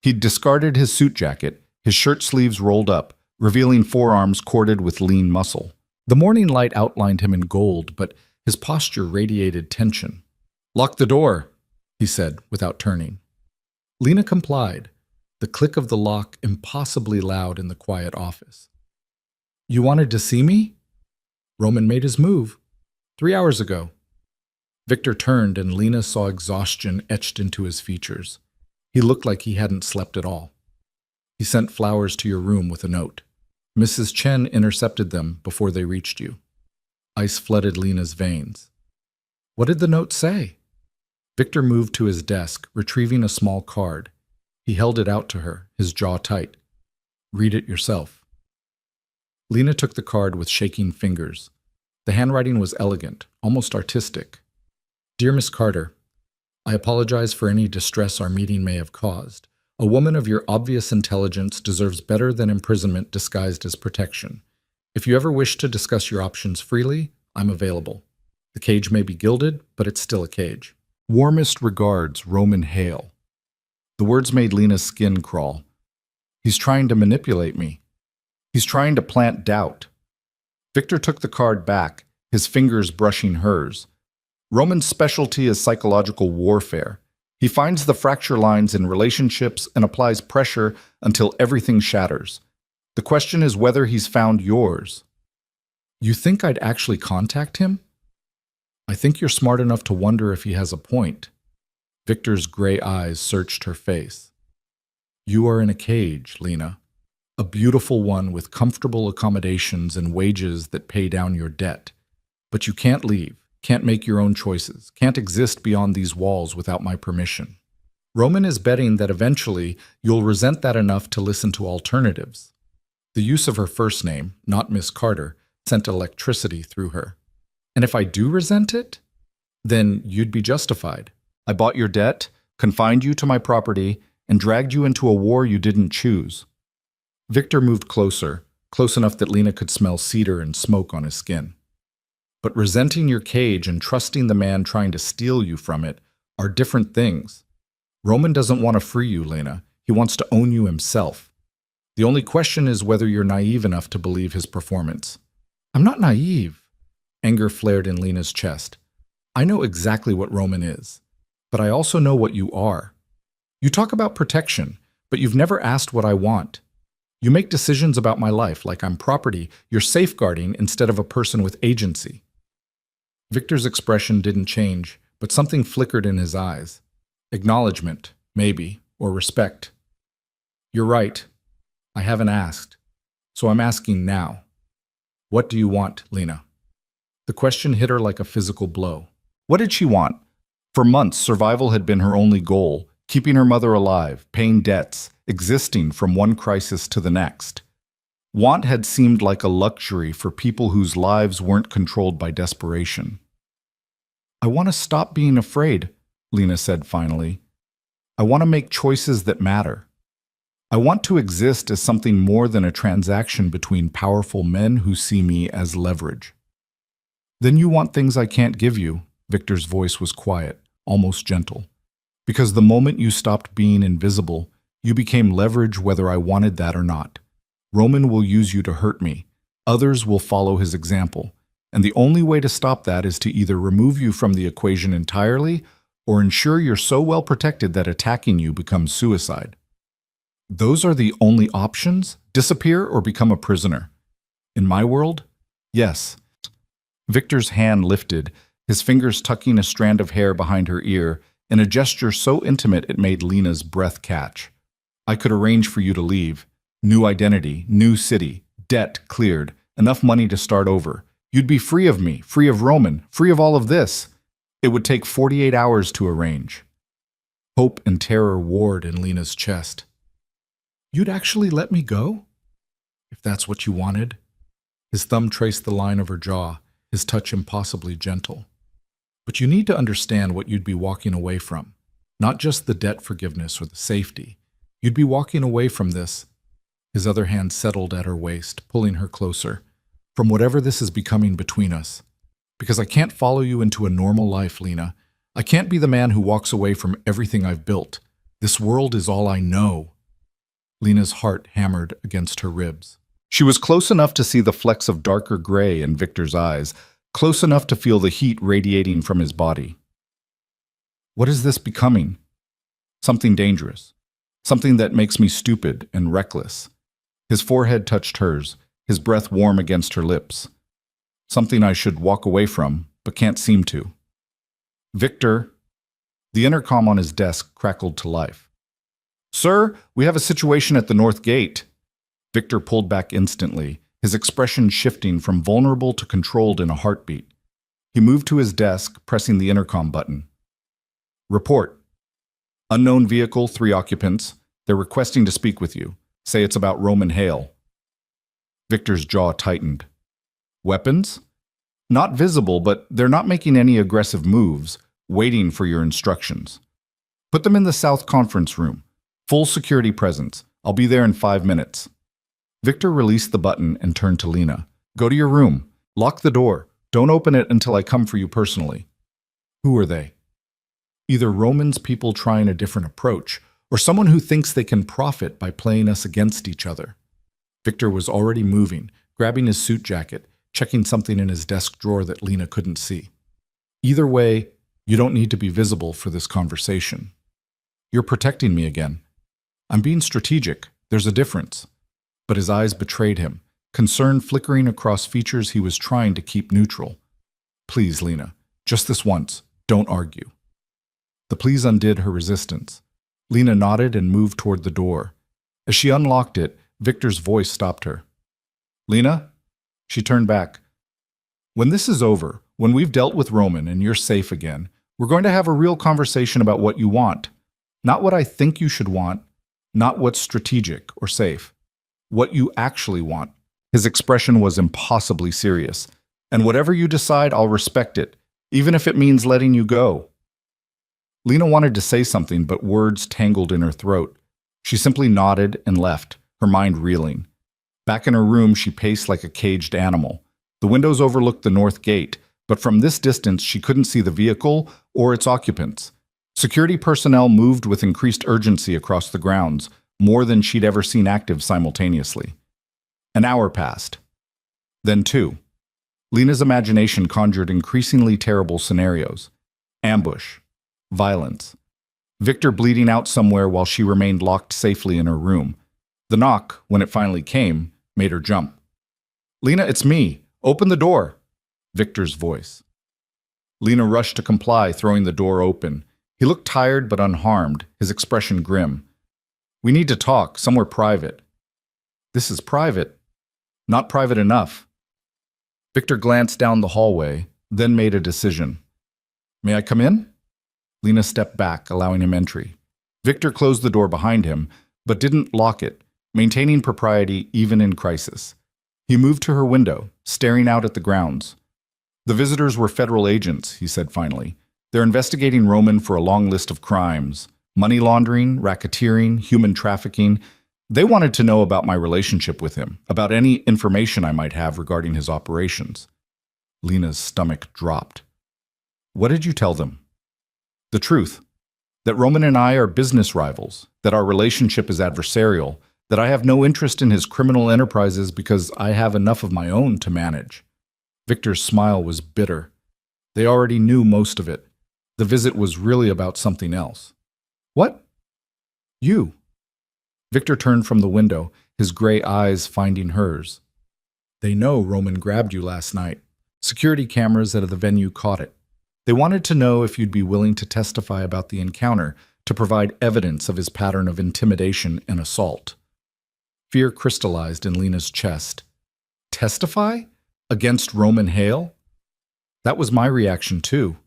He'd discarded his suit jacket, his shirt sleeves rolled up, revealing forearms corded with lean muscle. The morning light outlined him in gold, but his posture radiated tension. "Lock the door," he said, without turning. Lena complied, the click of the lock impossibly loud in the quiet office. "You wanted to see me?" "Roman made his move 3 hours ago." Victor turned and Lena saw exhaustion etched into his features. He looked like he hadn't slept at all. "He sent flowers to your room with a note. Mrs. Chen intercepted them before they reached you." Ice flooded Lena's veins. "What did the note say?" Victor moved to his desk, retrieving a small card. He held it out to her, his jaw tight. "Read it yourself." Lena took the card with shaking fingers. The handwriting was elegant, almost artistic. "Dear Miss Carter, I apologize for any distress our meeting may have caused. A woman of your obvious intelligence deserves better than imprisonment disguised as protection. If you ever wish to discuss your options freely, I'm available. The cage may be gilded, but it's still a cage. Warmest regards, Roman Hale." The words made Lena's skin crawl. He's trying to manipulate me. He's trying to plant doubt. Victor took the card back, his fingers brushing hers. Roman's specialty is psychological warfare. He finds the fracture lines in relationships and applies pressure until everything shatters. The question is whether he's found yours. "You think I'd actually contact him?" "I think you're smart enough to wonder if he has a point." Victor's gray eyes searched her face. "You are in a cage, Lena. A beautiful one with comfortable accommodations and wages that pay down your debt. But you can't leave, can't make your own choices, can't exist beyond these walls without my permission. Roman is betting that eventually you'll resent that enough to listen to alternatives." The use of her first name, not Miss Carter, sent electricity through her. "And if I do resent it? Then you'd be justified. I bought your debt, confined you to my property, and dragged you into a war you didn't choose." Victor moved closer, close enough that Lena could smell cedar and smoke on his skin. "But resenting your cage and trusting the man trying to steal you from it are different things. Roman doesn't want to free you, Lena. He wants to own you himself. The only question is whether you're naive enough to believe his performance." "I'm not naive." Anger flared in Lena's chest. "I know exactly what Roman is. But I also know what you are. You talk about protection, but you've never asked what I want. You make decisions about my life like I'm property you're safeguarding instead of a person with agency." Victor's expression didn't change, but something flickered in his eyes. Acknowledgement, maybe, or respect. "You're right. I haven't asked. So I'm asking now. What do you want, Lena?" The question hit her like a physical blow. What did she want? For months, survival had been her only goal, keeping her mother alive, paying debts, existing from one crisis to the next. Want had seemed like a luxury for people whose lives weren't controlled by desperation. "I want to stop being afraid," Lena said finally. "I want to make choices that matter. I want to exist as something more than a transaction between powerful men who see me as leverage." "Then you want things I can't give you." Victor's voice was quiet, almost gentle. "Because the moment you stopped being invisible, you became leverage whether I wanted that or not. Roman will use you to hurt me. Others will follow his example. And the only way to stop that is to either remove you from the equation entirely or ensure you're so well protected that attacking you becomes suicide. Those are the only options? Disappear or become a prisoner? In my world, yes. Victor's hand lifted, his fingers tucking a strand of hair behind her ear, in a gesture so intimate it made Lena's breath catch. I could arrange for you to leave. New identity, new city, debt cleared, enough money to start over. You'd be free of me, free of Roman, free of all of this. It would take 48 hours to arrange. Hope and terror warred in Lena's chest. You'd actually let me go? If that's what you wanted. His thumb traced the line of her jaw, his touch impossibly gentle. But you need to understand what you'd be walking away from. Not just the debt forgiveness or the safety. You'd be walking away from this. His other hand settled at her waist, pulling her closer. From whatever this is becoming between us. Because I can't follow you into a normal life, Lena. I can't be the man who walks away from everything I've built. This world is all I know. Lena's heart hammered against her ribs. She was close enough to see the flecks of darker gray in Victor's eyes, close enough to feel the heat radiating from his body. What is this becoming? Something dangerous. Something that makes me stupid and reckless. His forehead touched hers, his breath warm against her lips. Something I should walk away from, but can't seem to. Victor. The intercom on his desk crackled to life. Sir, we have a situation at the North Gate. Victor pulled back instantly, his expression shifting from vulnerable to controlled in a heartbeat. He moved to his desk, pressing the intercom button. Report. Unknown vehicle, 3 occupants. They're requesting to speak with you. Say it's about Roman Hale. Victor's jaw tightened. Weapons? Not visible, but they're not making any aggressive moves, waiting for your instructions. Put them in the South Conference Room. Full security presence. I'll be there in 5 minutes. Victor released the button and turned to Lena. Go to your room. Lock the door. Don't open it until I come for you personally. Who are they? Either Roman's people trying a different approach, or someone who thinks they can profit by playing us against each other. Victor was already moving, grabbing his suit jacket, checking something in his desk drawer that Lena couldn't see. Either way, you don't need to be visible for this conversation. You're protecting me again. I'm being strategic. There's a difference. But his eyes betrayed him, concern flickering across features he was trying to keep neutral. Please, Lena, just this once. Don't argue. The please undid her resistance. Lena nodded and moved toward the door. As she unlocked it, Victor's voice stopped her. Lena? She turned back. When this is over, when we've dealt with Roman and you're safe again, we're going to have a real conversation about what you want. Not what I think you should want, not what's strategic or safe. What you actually want. His expression was impossibly serious. And whatever you decide, I'll respect it, even if it means letting you go. Lena wanted to say something, but words tangled in her throat. She simply nodded and left, her mind reeling. Back in her room, she paced like a caged animal. The windows overlooked the North Gate, but from this distance she couldn't see the vehicle or its occupants. Security personnel moved with increased urgency across the grounds, more than she'd ever seen active simultaneously. An hour passed. Then 2. Lena's imagination conjured increasingly terrible scenarios. Ambush. Violence. Victor bleeding out somewhere while she remained locked safely in her room. The knock, when it finally came, made her jump. Lena, it's me. Open the door. Victor's voice. Lena rushed to comply, throwing the door open. He looked tired but unharmed, his expression grim. We need to talk, somewhere private. This is private. Not private enough. Victor glanced down the hallway, then made a decision. May I come in? Lena stepped back, allowing him entry. Victor closed the door behind him, but didn't lock it, maintaining propriety even in crisis. He moved to her window, staring out at the grounds. The visitors were federal agents, he said finally. They're investigating Roman for a long list of crimes. Money laundering, racketeering, human trafficking. They wanted to know about my relationship with him, about any information I might have regarding his operations. Lena's stomach dropped. What did you tell them? The truth. That Roman and I are business rivals, that our relationship is adversarial, That I have no interest in his criminal enterprises because I have enough of my own to manage. Victor's smile was bitter. They already knew most of it. The visit was really about something else. What? You. Victor turned from the window, his gray eyes finding hers. They know Roman grabbed you last night. Security cameras at the venue caught it. They wanted to know if you'd be willing to testify about the encounter to provide evidence of his pattern of intimidation and assault. Fear crystallized in Lena's chest. Testify? Against Roman Hale? That was my reaction too.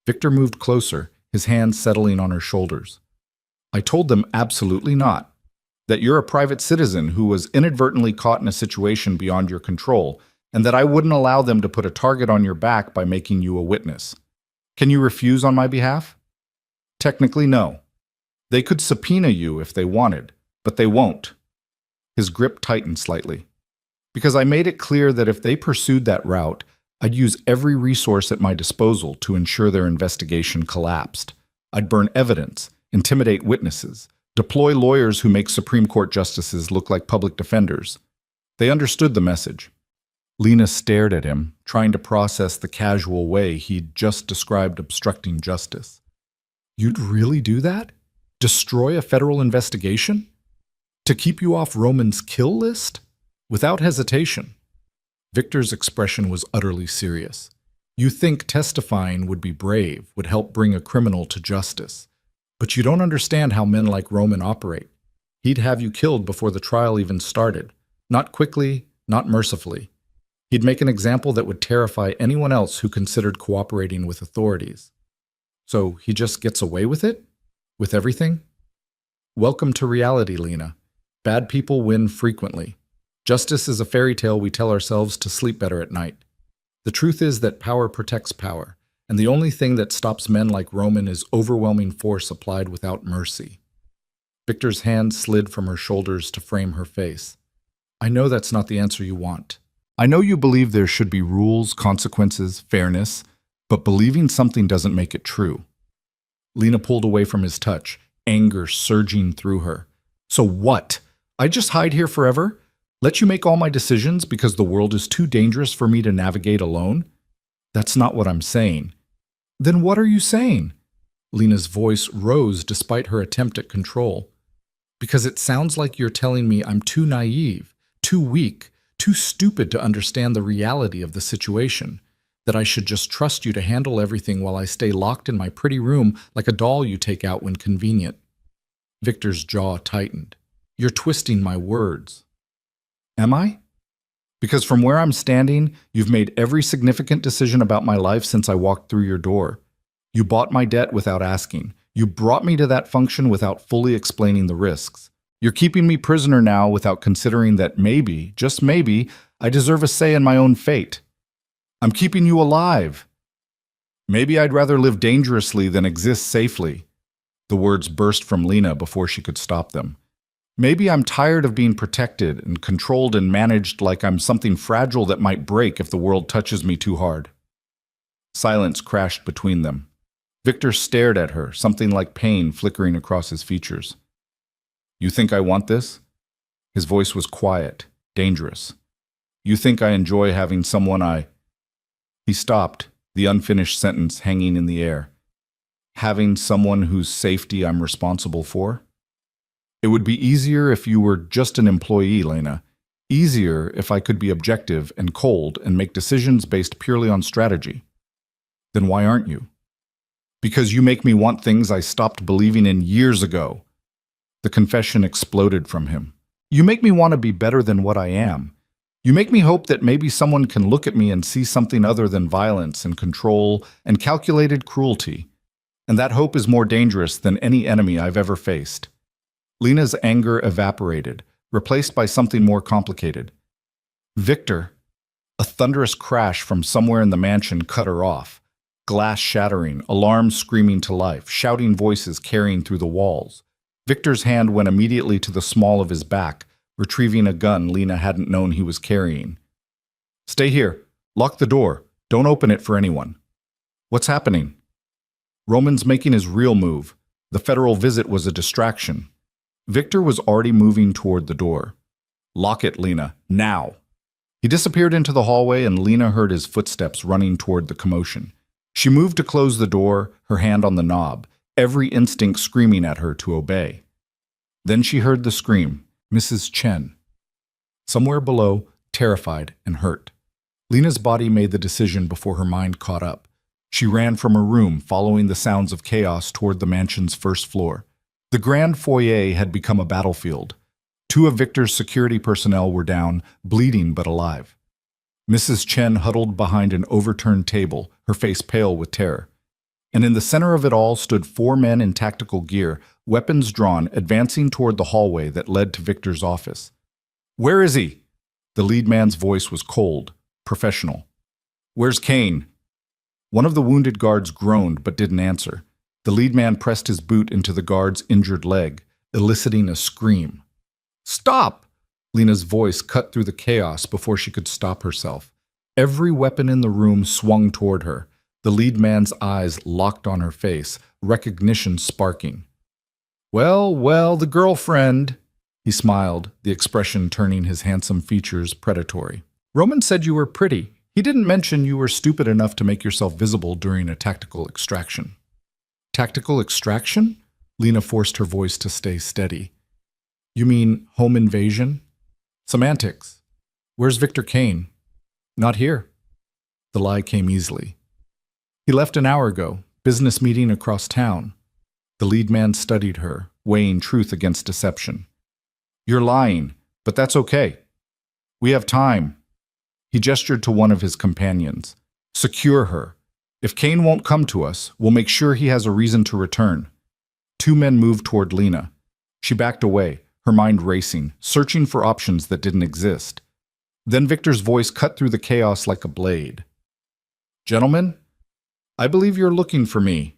Victor moved closer, his hands settling on her shoulders. I told them absolutely not. That you're a private citizen who was inadvertently caught in a situation beyond your control, and that I wouldn't allow them to put a target on your back by making you a witness. Can you refuse on my behalf? Technically, no. They could subpoena you if they wanted, but they won't. His grip tightened slightly. Because I made it clear that if they pursued that route, I'd use every resource at my disposal to ensure their investigation collapsed. I'd burn evidence, intimidate witnesses, deploy lawyers who make Supreme Court justices look like public defenders. They understood the message. Lena stared at him, trying to process the casual way he'd just described obstructing justice. You'd really do that? Destroy a federal investigation? To keep you off Roman's kill list? Without hesitation. Victor's expression was utterly serious. You think testifying would be brave, would help bring a criminal to justice. But you don't understand how men like Roman operate. He'd have you killed before the trial even started. Not quickly, not mercifully. He'd make an example that would terrify anyone else who considered cooperating with authorities. So he just gets away with it? With everything? Welcome to reality, Lena. Bad people win frequently. Justice is a fairy tale we tell ourselves to sleep better at night. The truth is that power protects power, and the only thing that stops men like Roman is overwhelming force applied without mercy. Victor's hand slid from her shoulders to frame her face. I know that's not the answer you want. I know you believe there should be rules, consequences, fairness, but believing something doesn't make it true. Lena pulled away from his touch, anger surging through her. So what? I just hide here forever? Let you make all my decisions because the world is too dangerous for me to navigate alone? That's not what I'm saying. Then what are you saying? Lena's voice rose despite her attempt at control. Because it sounds like you're telling me I'm too naive, too weak, too stupid to understand the reality of the situation, that I should just trust you to handle everything while I stay locked in my pretty room like a doll you take out when convenient. Victor's jaw tightened. You're twisting my words. Am I? Because from where I'm standing, you've made every significant decision about my life since I walked through your door. You bought my debt without asking. You brought me to that function without fully explaining the risks. You're keeping me prisoner now without considering that maybe, just maybe, I deserve a say in my own fate. I'm keeping you alive. Maybe I'd rather live dangerously than exist safely. The words burst from Lena before she could stop them. Maybe I'm tired of being protected and controlled and managed like I'm something fragile that might break if the world touches me too hard. Silence crashed between them. Victor stared at her, something like pain flickering across his features. You think I want this? His voice was quiet, dangerous. You think I enjoy having someone I... He stopped, the unfinished sentence hanging in the air. Having someone whose safety I'm responsible for? It would be easier if you were just an employee, Lena. Easier if I could be objective and cold and make decisions based purely on strategy. Then why aren't you? Because you make me want things I stopped believing in years ago. The confession exploded from him. You make me want to be better than what I am. You make me hope that maybe someone can look at me and see something other than violence and control and calculated cruelty. And that hope is more dangerous than any enemy I've ever faced. Lena's anger evaporated, replaced by something more complicated. Victor. A thunderous crash from somewhere in the mansion cut her off. Glass shattering, alarms screaming to life, shouting voices carrying through the walls. Victor's hand went immediately to the small of his back, retrieving a gun Lena hadn't known he was carrying. Stay here. Lock the door. Don't open it for anyone. What's happening? Roman's making his real move. The federal visit was a distraction. Victor was already moving toward the door. "Lock it, Lena, now." He disappeared into the hallway and Lena heard his footsteps running toward the commotion. She moved to close the door, her hand on the knob, every instinct screaming at her to obey. Then she heard the scream, Mrs. Chen. Somewhere below, terrified and hurt. Lena's body made the decision before her mind caught up. She ran from her room, following the sounds of chaos toward the mansion's first floor. The grand foyer had become a battlefield. 2 of Victor's security personnel were down, bleeding but alive. Mrs. Chen huddled behind an overturned table, her face pale with terror. And in the center of it all stood 4 men in tactical gear, weapons drawn, advancing toward the hallway that led to Victor's office. "Where is he?" The lead man's voice was cold, professional. "Where's Kane?" One of the wounded guards groaned but didn't answer. The lead man pressed his boot into the guard's injured leg, eliciting a scream. "Stop!" Lena's voice cut through the chaos before she could stop herself. Every weapon in the room swung toward her. The lead man's eyes locked on her face, recognition sparking. "Well, well, the girlfriend," he smiled, the expression turning his handsome features predatory. "Roman said you were pretty. He didn't mention you were stupid enough to make yourself visible during a tactical extraction." "Tactical extraction?" Lena forced her voice to stay steady. "You mean home invasion?" "Semantics. Where's Victor Kane?" "Not here." The lie came easily. "He left an hour ago, business meeting across town." The lead man studied her, weighing truth against deception. "You're lying, but that's okay. We have time." He gestured to one of his companions. "Secure her. If Kane won't come to us, we'll make sure he has a reason to return." 2 men moved toward Lena. She backed away, her mind racing, searching for options that didn't exist. Then Victor's voice cut through the chaos like a blade. "Gentlemen, I believe you're looking for me."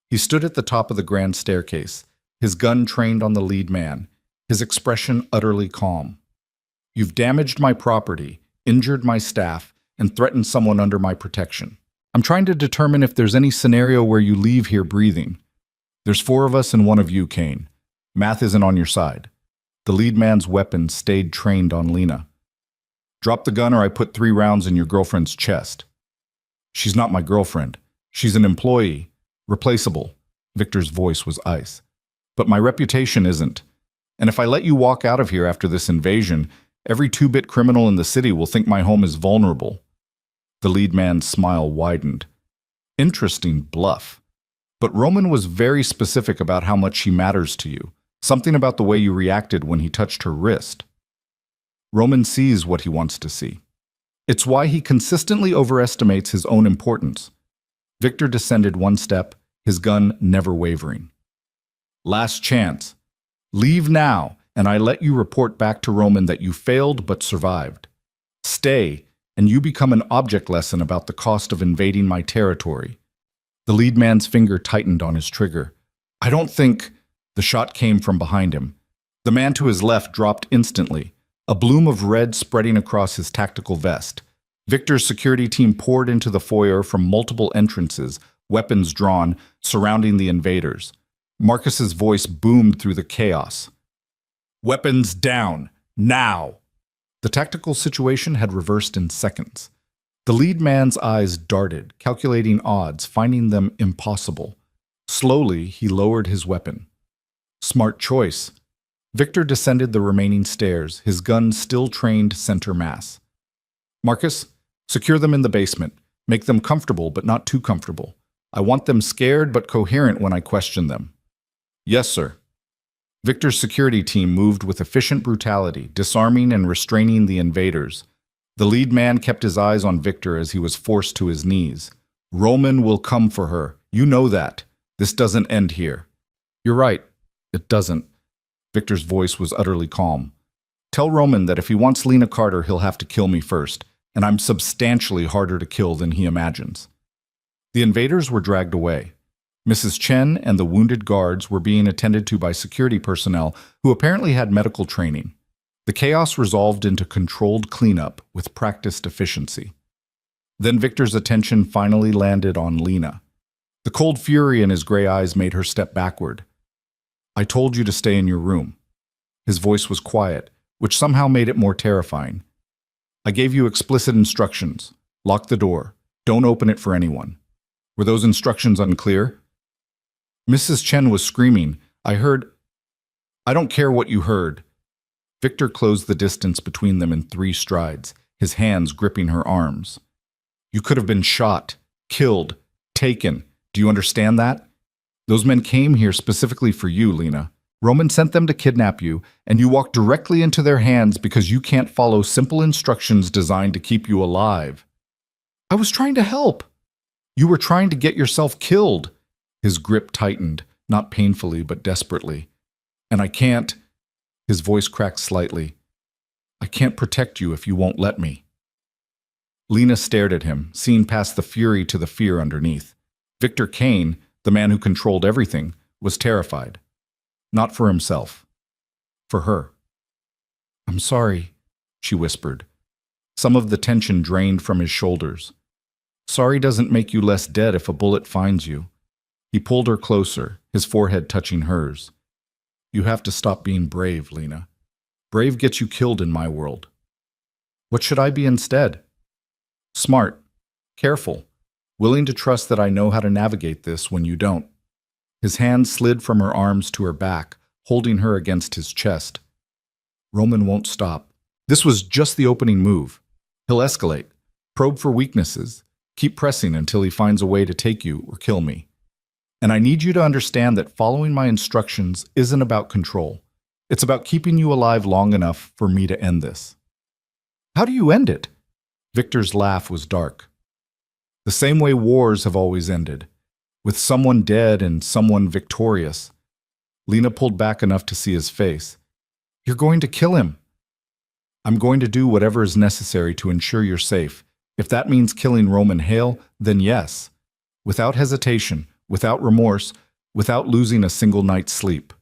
He stood at the top of the grand staircase, his gun trained on the lead man, his expression utterly calm. "You've damaged my property, injured my staff, and threatened someone under my protection. I'm trying to determine if there's any scenario where you leave here breathing. There's 4 of us and 1 of you, Kane. Math isn't on your side." The lead man's weapon stayed trained on Lena. "Drop the gun or I put 3 rounds in your girlfriend's chest." "She's not my girlfriend. She's an employee. Replaceable." Victor's voice was ice. "But my reputation isn't. And if I let you walk out of here after this invasion, every 2-bit criminal in the city will think my home is vulnerable." The lead man's smile widened. "Interesting bluff. But Roman was very specific about how much she matters to you. Something about the way you reacted when he touched her wrist." Roman sees what he wants to see. It's why he consistently overestimates his own importance. Victor descended 1 step, his gun never wavering. "Last chance. Leave now, and I let you report back to Roman that you failed but survived. Stay, and you become an object lesson about the cost of invading my territory." The lead man's finger tightened on his trigger. "I don't think—" The shot came from behind him. The man to his left dropped instantly, a bloom of red spreading across his tactical vest. Victor's security team poured into the foyer from multiple entrances, weapons drawn, surrounding the invaders. Marcus's voice boomed through the chaos. "Weapons down, now!" The tactical situation had reversed in seconds. The lead man's eyes darted, calculating odds, finding them impossible. Slowly, he lowered his weapon. Smart choice. Victor descended the remaining stairs, his gun still trained center mass. "Marcus, secure them in the basement. Make them comfortable, but not too comfortable. I want them scared but coherent when I question them." "Yes, sir." Victor's security team moved with efficient brutality, disarming and restraining the invaders. The lead man kept his eyes on Victor as he was forced to his knees. "Roman will come for her. You know that. This doesn't end here." "You're right. It doesn't." Victor's voice was utterly calm. "Tell Roman that if he wants Lena Carter, he'll have to kill me first, and I'm substantially harder to kill than he imagines." The invaders were dragged away. Mrs. Chen and the wounded guards were being attended to by security personnel who apparently had medical training. The chaos resolved into controlled cleanup with practiced efficiency. Then Victor's attention finally landed on Lena. The cold fury in his gray eyes made her step backward. "I told you to stay in your room. His voice was quiet, which somehow made it more terrifying. I gave you explicit instructions. Lock the door. Don't open it for anyone. Were those instructions unclear? Mrs. Chen was screaming. I don't care what you heard. Victor closed the distance between them in 3 strides, his hands gripping her arms. You could have been shot, killed, taken. Do you understand that? Those men came here specifically for you, Lena. Roman sent them to kidnap you, and you walked directly into their hands because you can't follow simple instructions designed to keep you alive. I was trying to help. You were trying to get yourself killed. His grip tightened, not painfully but desperately. And I can't. His voice cracked slightly. I can't protect you if you won't let me. Lena stared at him, seeing past the fury to the fear underneath. Victor Kane, the man who controlled everything, was terrified. Not for himself. For her. I'm sorry, she whispered. Some of the tension drained from his shoulders. Sorry doesn't make you less dead if a bullet finds you. He pulled her closer, his forehead touching hers. You have to stop being brave, Lena. Brave gets you killed in my world. What should I be instead? Smart, careful, willing to trust that I know how to navigate this when you don't. His hand slid from her arms to her back, holding her against his chest. Roman won't stop. This was just the opening move. He'll escalate, probe for weaknesses, keep pressing until he finds a way to take you or kill me. And I need you to understand that following my instructions isn't about control. It's about keeping you alive long enough for me to end this. How do you end it? Victor's laugh was dark. The same way wars have always ended, with someone dead and someone victorious. Lena pulled back enough to see his face. You're going to kill him. I'm going to do whatever is necessary to ensure you're safe. If that means killing Roman Hale, then yes. Without hesitation, without remorse, without losing a single night's sleep.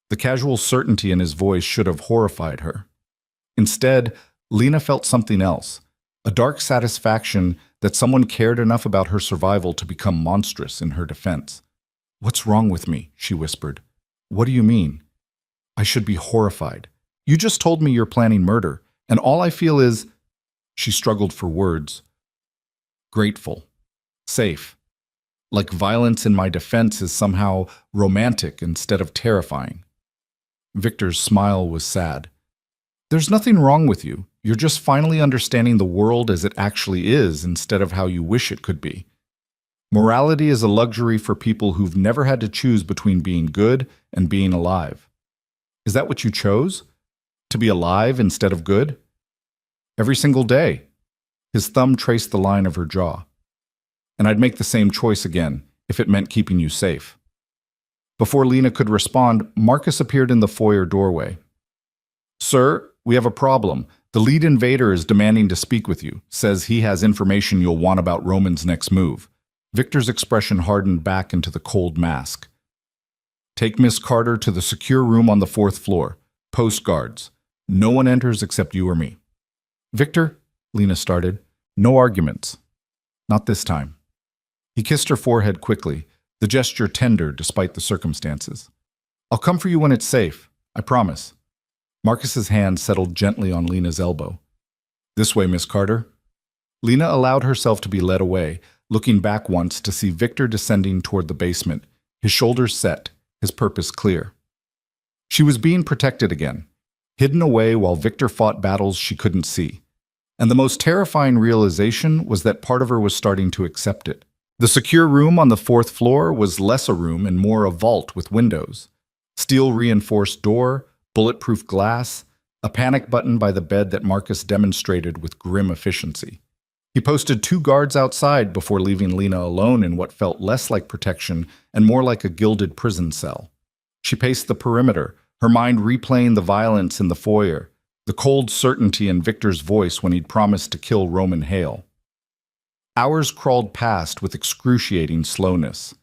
The casual certainty in his voice should have horrified her. Instead, Lena felt something else, a dark satisfaction that someone cared enough about her survival to become monstrous in her defense. What's wrong with me? She whispered. What do you mean? I should be horrified. You just told me you're planning murder, and all I feel is... She struggled for words. Grateful. Safe. Like violence in my defense is somehow romantic instead of terrifying. Victor's smile was sad. There's nothing wrong with you. You're just finally understanding the world as it actually is instead of how you wish it could be. Morality is a luxury for people who've never had to choose between being good and being alive. Is that what you chose? To be alive instead of good? Every single day. His thumb traced the line of her jaw. And I'd make the same choice again if it meant keeping you safe. Before Lena could respond, Marcus appeared in the foyer doorway. Sir, we have a problem. The lead invader is demanding to speak with you, says he has information you'll want about Roman's next move. Victor's expression hardened back into the cold mask. Take Miss Carter to the secure room on the 4th floor. Post guards. No one enters except you or me. Victor, Lena started. No arguments. Not this time. He kissed her forehead quickly, the gesture tender despite the circumstances. I'll come for you when it's safe, I promise. Marcus's hand settled gently on Lena's elbow. This way, Miss Carter. Lena allowed herself to be led away, looking back once to see Victor descending toward the basement, his shoulders set, his purpose clear. She was being protected again, hidden away while Victor fought battles she couldn't see. And the most terrifying realization was that part of her was starting to accept it. The secure room on the 4th floor was less a room and more a vault with windows. Steel-reinforced door, bulletproof glass, a panic button by the bed that Marcus demonstrated with grim efficiency. He posted 2 guards outside before leaving Lena alone in what felt less like protection and more like a gilded prison cell. She paced the perimeter, her mind replaying the violence in the foyer, the cold certainty in Victor's voice when he'd promised to kill Roman Hale. Hours crawled past with excruciating slowness.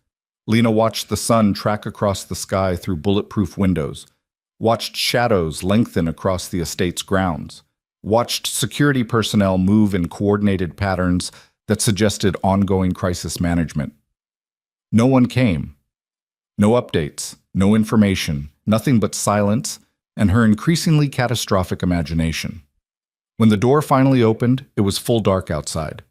Lena watched the sun track across the sky through bulletproof windows, watched shadows lengthen across the estate's grounds, watched security personnel move in coordinated patterns that suggested ongoing crisis management. No one came. No updates, no information, nothing but silence, and her increasingly catastrophic imagination. When the door finally opened, it was full dark outside.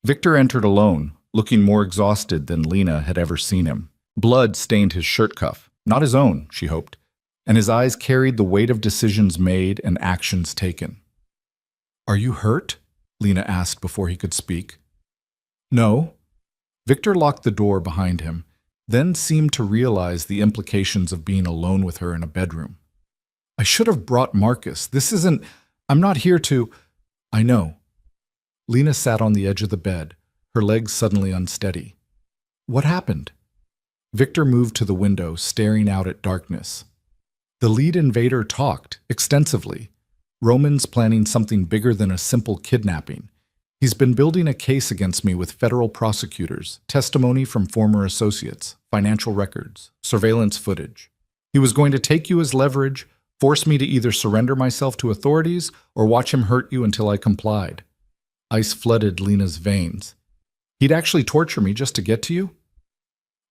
Victor entered alone, looking more exhausted than Lena had ever seen him. Blood stained his shirt cuff, not his own, she hoped, and his eyes carried the weight of decisions made and actions taken. "Are you hurt?" Lena asked before he could speak. "No." Victor locked the door behind him, then seemed to realize the implications of being alone with her in a bedroom. "I should have brought Marcus. I'm not here to—" "I know." Lena sat on the edge of the bed, her legs suddenly unsteady. "What happened?" Victor moved to the window, staring out at darkness. The lead invader talked, extensively. Roman's planning something bigger than a simple kidnapping. He's been building a case against me with federal prosecutors, testimony from former associates, financial records, surveillance footage. He was going to take you as leverage, force me to either surrender myself to authorities or watch him hurt you until I complied. Ice flooded Lena's veins. He'd actually torture me just to get to you?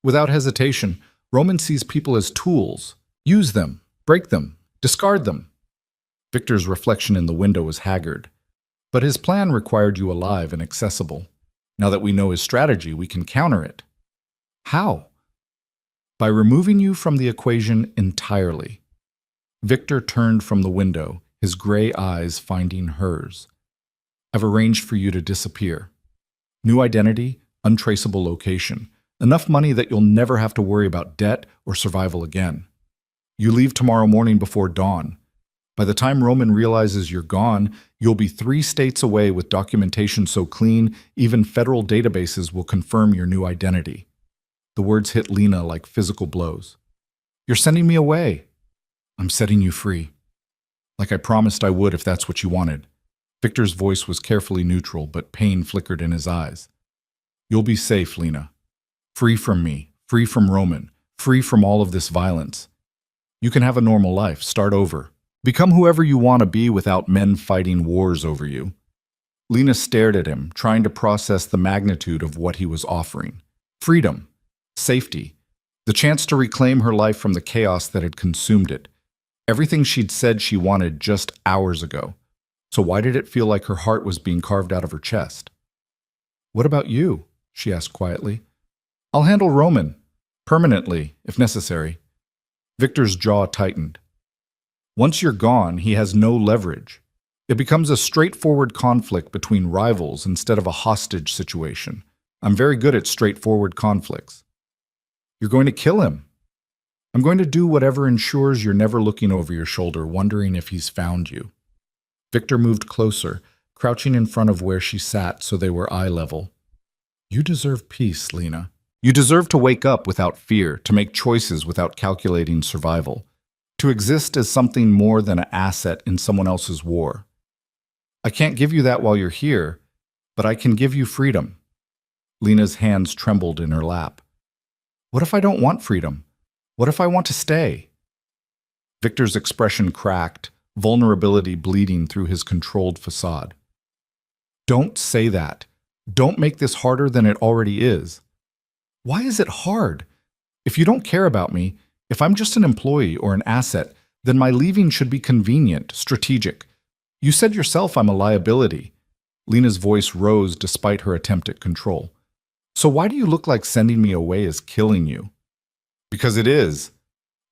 Without hesitation, Roman sees people as tools. Use them, break them, discard them. Victor's reflection in the window was haggard. But his plan required you alive and accessible. Now that we know his strategy, we can counter it. How? By removing you from the equation entirely. Victor turned from the window, his gray eyes finding hers. I've arranged for you to disappear. New identity, untraceable location. Enough money that you'll never have to worry about debt or survival again. You leave tomorrow morning before dawn. By the time Roman realizes you're gone, you'll be 3 states away with documentation so clean, even federal databases will confirm your new identity. The words hit Lena like physical blows. You're sending me away. I'm setting you free. Like I promised I would if that's what you wanted. Victor's voice was carefully neutral, but pain flickered in his eyes. You'll be safe, Lena. Free from me, free from Roman, free from all of this violence. You can have a normal life, start over. Become whoever you want to be without men fighting wars over you. Lena stared at him, trying to process the magnitude of what he was offering. Freedom, safety, the chance to reclaim her life from the chaos that had consumed it. Everything she'd said she wanted just hours ago. So why did it feel like her heart was being carved out of her chest? What about you? She asked quietly. I'll handle Roman, permanently, if necessary. Victor's jaw tightened. Once you're gone, he has no leverage. It becomes a straightforward conflict between rivals instead of a hostage situation. I'm very good at straightforward conflicts. You're going to kill him. I'm going to do whatever ensures you're never looking over your shoulder, wondering if he's found you. Victor moved closer, crouching in front of where she sat so they were eye level. You deserve peace, Lena. You deserve to wake up without fear, to make choices without calculating survival. To exist as something more than an asset in someone else's war. I can't give you that while you're here, but I can give you freedom. Lena's hands trembled in her lap. What if I don't want freedom? What if I want to stay? Victor's expression cracked, vulnerability bleeding through his controlled facade. Don't say that. Don't make this harder than it already is. Why is it hard? If you don't care about me, if I'm just an employee or an asset, then my leaving should be convenient, strategic. You said yourself I'm a liability. Lena's voice rose despite her attempt at control. So why do you look like sending me away is killing you? Because it is.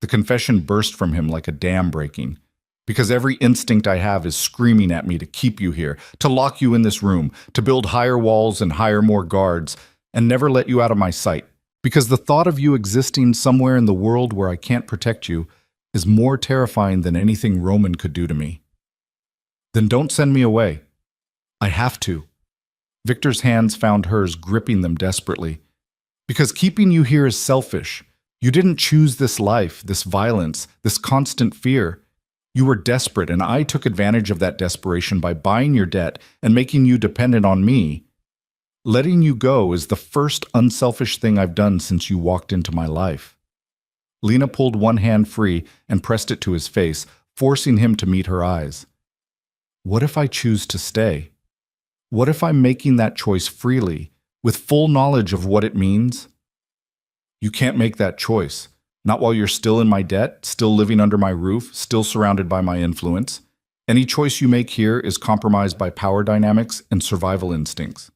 The confession burst from him like a dam breaking. Because every instinct I have is screaming at me to keep you here, to lock you in this room, to build higher walls and hire more guards, and never let you out of my sight. Because the thought of you existing somewhere in the world where I can't protect you is more terrifying than anything Roman could do to me. Then don't send me away. I have to. Victor's hands found hers, gripping them desperately. Because keeping you here is selfish. You didn't choose this life, this violence, this constant fear. You were desperate, and I took advantage of that desperation by buying your debt and making you dependent on me. Letting you go is the first unselfish thing I've done since you walked into my life. Lena pulled one hand free and pressed it to his face, forcing him to meet her eyes. What if I choose to stay? What if I'm making that choice freely, with full knowledge of what it means? You can't make that choice. Not while you're still in my debt, still living under my roof, still surrounded by my influence. Any choice you make here is compromised by power dynamics and survival instincts.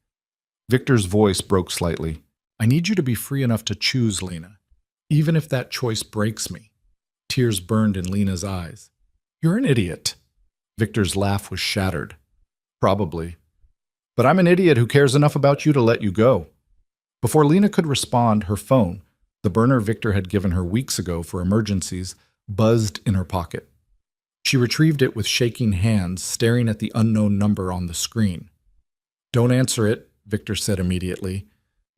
Victor's voice broke slightly. I need you to be free enough to choose, Lena, even if that choice breaks me. Tears burned in Lena's eyes. You're an idiot. Victor's laugh was shattered. Probably. But I'm an idiot who cares enough about you to let you go. Before Lena could respond, her phone, the burner Victor had given her weeks ago for emergencies, buzzed in her pocket. She retrieved it with shaking hands, staring at the unknown number on the screen. Don't answer it, Victor said immediately,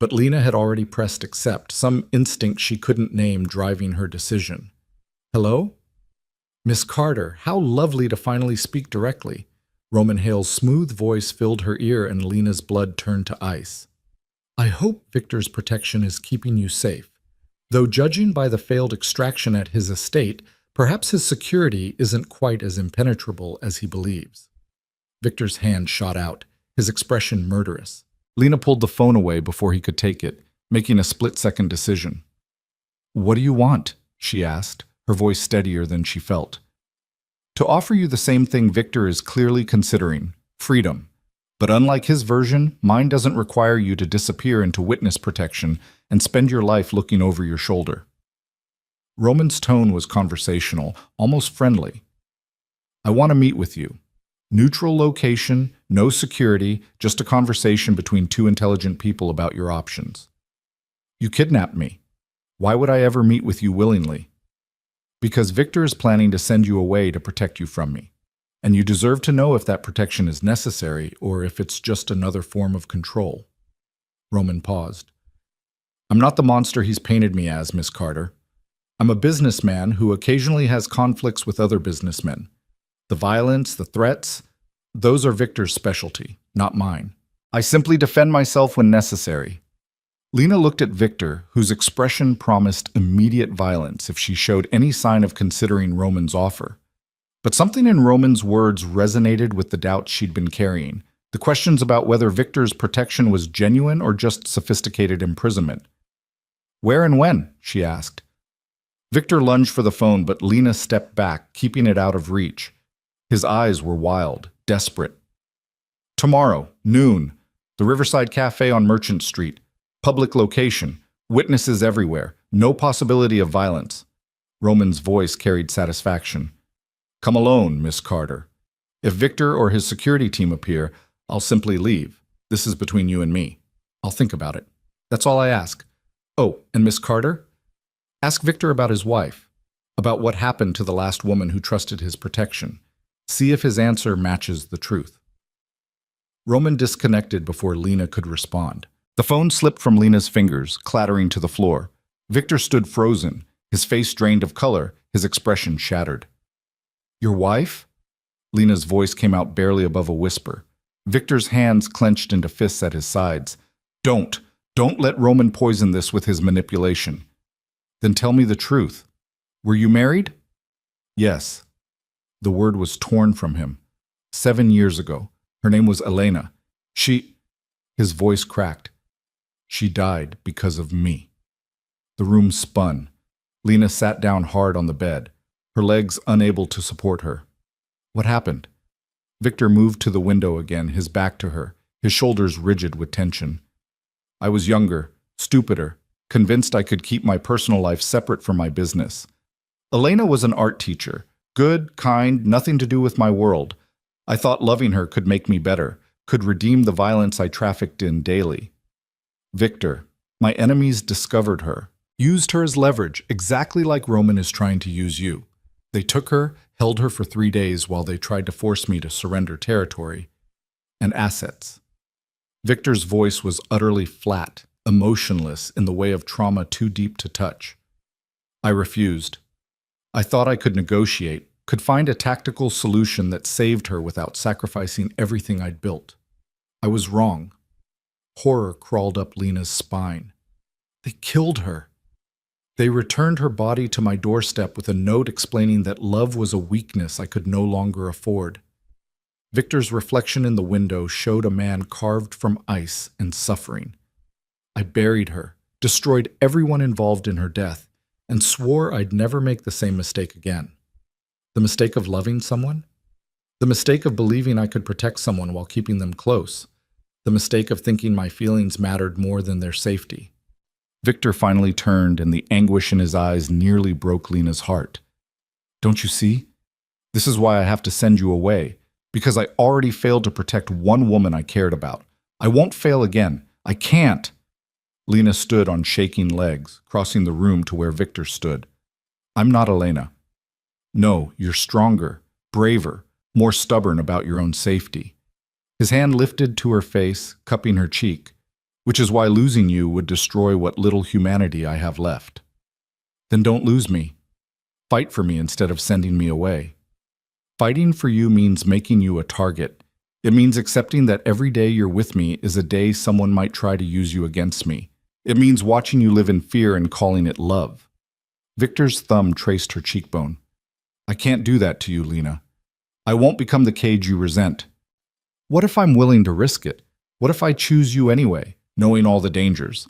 but Lena had already pressed accept, some instinct she couldn't name driving her decision. Hello? Miss Carter, how lovely to finally speak directly. Roman Hale's smooth voice filled her ear and Lena's blood turned to ice. I hope Victor's protection is keeping you safe. Though judging by the failed extraction at his estate, perhaps his security isn't quite as impenetrable as he believes. Victor's hand shot out, his expression murderous. Lena pulled the phone away before he could take it, making a split-second decision. What do you want? She asked, her voice steadier than she felt. To offer you the same thing Victor is clearly considering, freedom. But unlike his version, mine doesn't require you to disappear into witness protection and spend your life looking over your shoulder. Roman's tone was conversational, almost friendly. I want to meet with you. Neutral location, no security, just a conversation between two intelligent people about your options. You kidnapped me. Why would I ever meet with you willingly? Because Victor is planning to send you away to protect you from me. And you deserve to know if that protection is necessary or if it's just another form of control. Roman paused. I'm not the monster he's painted me as, Miss Carter. I'm a businessman who occasionally has conflicts with other businessmen. The violence, the threats, those are Victor's specialty, not mine. I simply defend myself when necessary. Lena looked at Victor, whose expression promised immediate violence if she showed any sign of considering Roman's offer. But something in Roman's words resonated with the doubts she'd been carrying, the questions about whether Victor's protection was genuine or just sophisticated imprisonment. Where and when? She asked. Victor lunged for the phone, but Lena stepped back, keeping it out of reach. His eyes were wild, desperate. Tomorrow, noon, the Riverside Cafe on Merchant Street. Public location, witnesses everywhere, no possibility of violence. Roman's voice carried satisfaction. Come alone, Miss Carter. If Victor or his security team appear, I'll simply leave. This is between you and me. I'll think about it. That's all I ask. Oh, and Miss Carter? Ask Victor about his wife, about what happened to the last woman who trusted his protection. See if his answer matches the truth. Roman disconnected before Lena could respond. The phone slipped from Lena's fingers, clattering to the floor. Victor stood frozen, his face drained of color, his expression shattered. Your wife? Lena's voice came out barely above a whisper. Victor's hands clenched into fists at his sides. Don't let Roman poison this with his manipulation. Then tell me the truth. Were you married? Yes. The word was torn from him. 7 years ago. Her name was Elena. His voice cracked. She died because of me. The room spun. Lena sat down hard on the bed, her legs unable to support her. What happened? Victor moved to the window again, his back to her, his shoulders rigid with tension. I was younger, stupider, convinced I could keep my personal life separate from my business. Elena was an art teacher, good, kind, nothing to do with my world. I thought loving her could make me better, could redeem the violence I trafficked in daily. Victor, my enemies discovered her, used her as leverage, exactly like Roman is trying to use you. They took her, held her for 3 days while they tried to force me to surrender territory and assets. Victor's voice was utterly flat, emotionless in the way of trauma too deep to touch. I refused. I thought I could negotiate, could find a tactical solution that saved her without sacrificing everything I'd built. I was wrong. Horror crawled up Lena's spine. They killed her. They returned her body to my doorstep with a note explaining that love was a weakness I could no longer afford. Victor's reflection in the window showed a man carved from ice and suffering. I buried her, destroyed everyone involved in her death, and swore I'd never make the same mistake again. The mistake of loving someone? The mistake of believing I could protect someone while keeping them close. The mistake of thinking my feelings mattered more than their safety. Victor finally turned, and the anguish in his eyes nearly broke Lena's heart. Don't you see? This is why I have to send you away, because I already failed to protect one woman I cared about. I won't fail again. I can't. Lena stood on shaking legs, crossing the room to where Victor stood. I'm not Elena. No, you're stronger, braver, more stubborn about your own safety. His hand lifted to her face, cupping her cheek, which is why losing you would destroy what little humanity I have left. Then don't lose me. Fight for me instead of sending me away. Fighting for you means making you a target. It means accepting that every day you're with me is a day someone might try to use you against me. It means watching you live in fear and calling it love. Victor's thumb traced her cheekbone. I can't do that to you, Lena. I won't become the cage you resent. What if I'm willing to risk it? What if I choose you anyway, knowing all the dangers?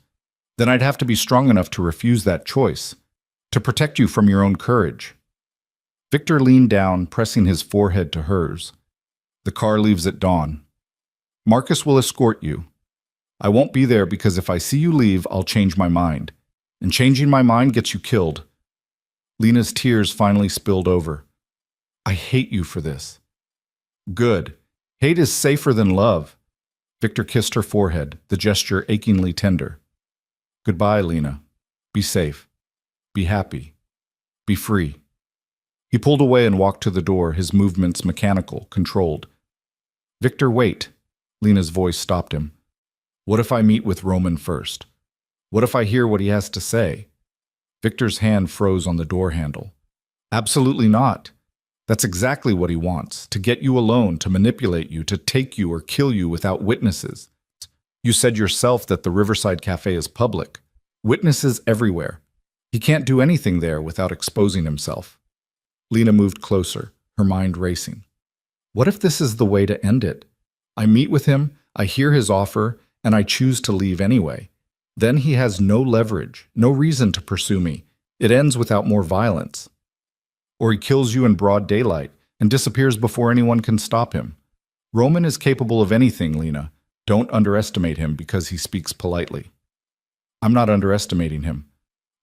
Then I'd have to be strong enough to refuse that choice, to protect you from your own courage. Victor leaned down, pressing his forehead to hers. The car leaves at dawn. Marcus will escort you. I won't be there because if I see you leave, I'll change my mind. And changing my mind gets you killed. Lena's tears finally spilled over. I hate you for this. Good. Hate is safer than love. Victor kissed her forehead, the gesture achingly tender. Goodbye, Lena. Be safe. Be happy. Be free. He pulled away and walked to the door, his movements mechanical, controlled. Victor, wait. Lena's voice stopped him. What if I meet with Roman first? What if I hear what he has to say? Victor's hand froze on the door handle. Absolutely not. That's exactly what he wants, to get you alone, to manipulate you, to take you or kill you without witnesses. You said yourself that the Riverside Cafe is public. Witnesses everywhere. He can't do anything there without exposing himself. Lena moved closer, her mind racing. What if this is the way to end it? I meet with him, I hear his offer, and I choose to leave anyway. Then he has no leverage, no reason to pursue me. It ends without more violence. Or he kills you in broad daylight and disappears before anyone can stop him. Roman is capable of anything, Lena. Don't underestimate him because he speaks politely. I'm not underestimating him.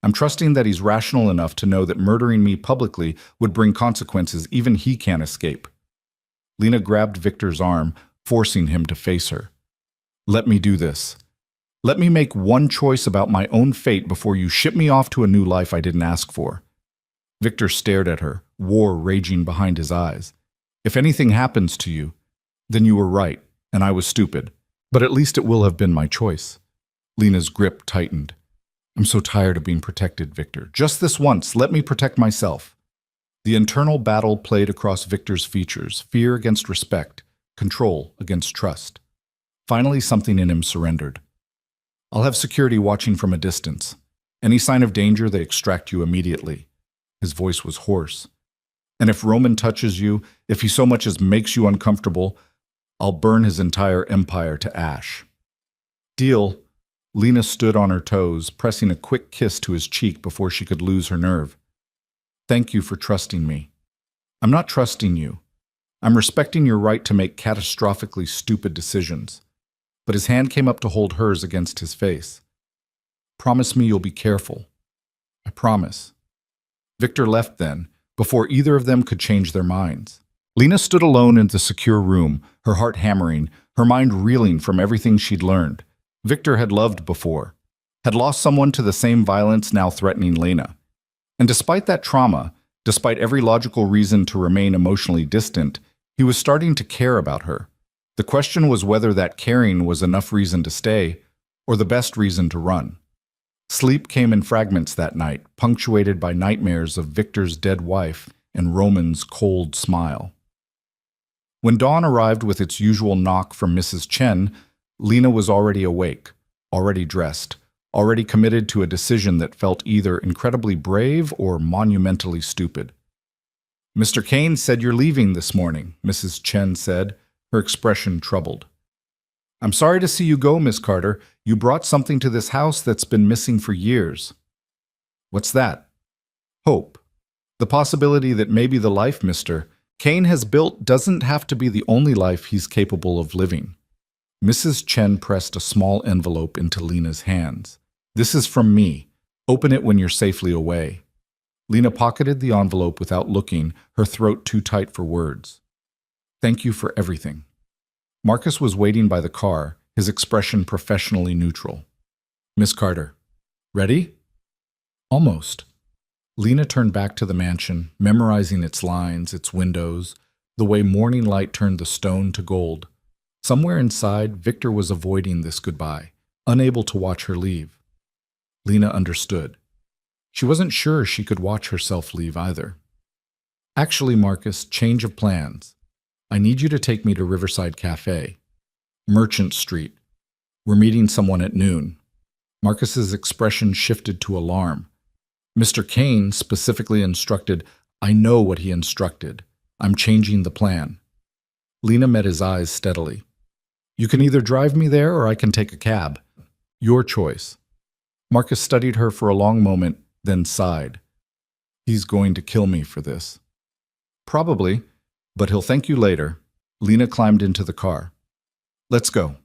I'm trusting that he's rational enough to know that murdering me publicly would bring consequences even he can't escape. Lena grabbed Victor's arm, forcing him to face her. Let me do this. Let me make one choice about my own fate before you ship me off to a new life I didn't ask for. Victor stared at her, war raging behind his eyes. If anything happens to you, then you were right, and I was stupid. But at least it will have been my choice. Lena's grip tightened. I'm so tired of being protected, Victor. Just this once, let me protect myself. The internal battle played across Victor's features, fear against respect, control against trust. Finally, something in him surrendered. I'll have security watching from a distance. Any sign of danger, they extract you immediately. His voice was hoarse. And if Roman touches you, if he so much as makes you uncomfortable, I'll burn his entire empire to ash. Deal. Lena stood on her toes, pressing a quick kiss to his cheek before she could lose her nerve. Thank you for trusting me. I'm not trusting you. I'm respecting your right to make catastrophically stupid decisions. But his hand came up to hold hers against his face. Promise me you'll be careful. I promise. Victor left then, before either of them could change their minds. Lena stood alone in the secure room, her heart hammering, her mind reeling from everything she'd learned. Victor had loved before, had lost someone to the same violence now threatening Lena. And despite that trauma, despite every logical reason to remain emotionally distant, he was starting to care about her. The question was whether that caring was enough reason to stay, or the best reason to run. Sleep came in fragments that night, punctuated by nightmares of Victor's dead wife and Roman's cold smile. When dawn arrived with its usual knock from Mrs. Chen, Lena was already awake, already dressed, already committed to a decision that felt either incredibly brave or monumentally stupid. Mr. Kane said you're leaving this morning, Mrs. Chen said, her expression troubled. I'm sorry to see you go, Miss Carter. You brought something to this house that's been missing for years. What's that? Hope. The possibility that maybe the life Mr. Kane has built doesn't have to be the only life he's capable of living. Mrs. Chen pressed a small envelope into Lena's hands. This is from me. Open it when you're safely away. Lena pocketed the envelope without looking, her throat too tight for words. Thank you for everything. Marcus was waiting by the car, his expression professionally neutral. Miss Carter. Ready? Almost. Lena turned back to the mansion, memorizing its lines, its windows, the way morning light turned the stone to gold. Somewhere inside, Victor was avoiding this goodbye, unable to watch her leave. Lena understood. She wasn't sure she could watch herself leave either. Actually, Marcus, change of plans. I need you to take me to Riverside Cafe. Merchant Street. We're meeting someone at noon. Marcus's expression shifted to alarm. Mr. Kane specifically instructed, I know what he instructed. I'm changing the plan. Lena met his eyes steadily. You can either drive me there or I can take a cab. Your choice. Marcus studied her for a long moment, then sighed. He's going to kill me for this. Probably, but he'll thank you later. Lena climbed into the car. Let's go.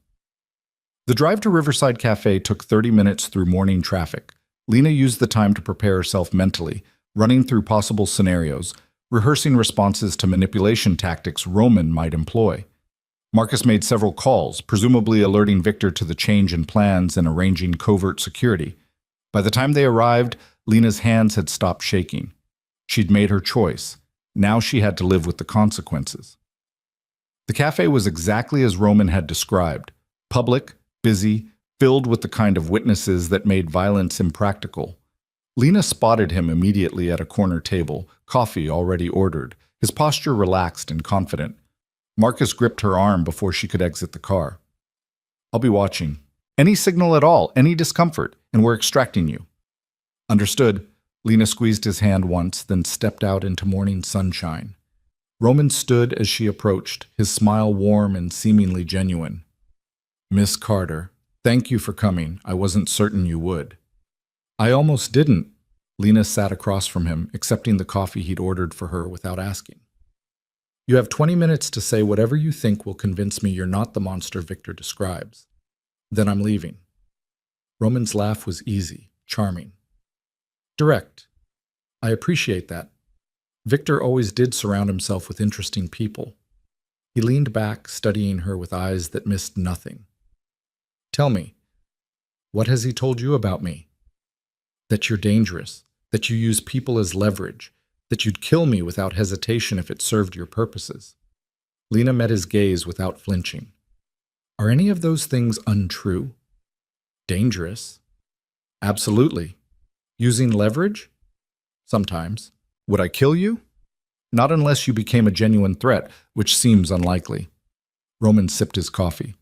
The drive to Riverside Cafe took 30 minutes through morning traffic. Lena used the time to prepare herself mentally, running through possible scenarios, rehearsing responses to manipulation tactics Roman might employ. Marcus made several calls, presumably alerting Victor to the change in plans and arranging covert security. By the time they arrived, Lena's hands had stopped shaking. She'd made her choice. Now she had to live with the consequences. The cafe was exactly as Roman had described. Public, busy, filled with the kind of witnesses that made violence impractical. Lena spotted him immediately at a corner table, coffee already ordered, his posture relaxed and confident. Marcus gripped her arm before she could exit the car. I'll be watching. Any signal at all, any discomfort, and we're extracting you. Understood. Lena squeezed his hand once, then stepped out into morning sunshine. Roman stood as she approached, his smile warm and seemingly genuine. Miss Carter, thank you for coming. I wasn't certain you would. I almost didn't. Lena sat across from him, accepting the coffee he'd ordered for her without asking. You have 20 minutes to say whatever you think will convince me you're not the monster Victor describes. Then I'm leaving. Roman's laugh was easy, charming. Direct. I appreciate that. Victor always did surround himself with interesting people. He leaned back, studying her with eyes that missed nothing. Tell me, what has he told you about me? That you're dangerous, that you use people as leverage, that you'd kill me without hesitation if it served your purposes. Lena met his gaze without flinching. Are any of those things untrue? Dangerous? Absolutely. Using leverage? Sometimes. Would I kill you? Not unless you became a genuine threat, which seems unlikely. Roman sipped his coffee.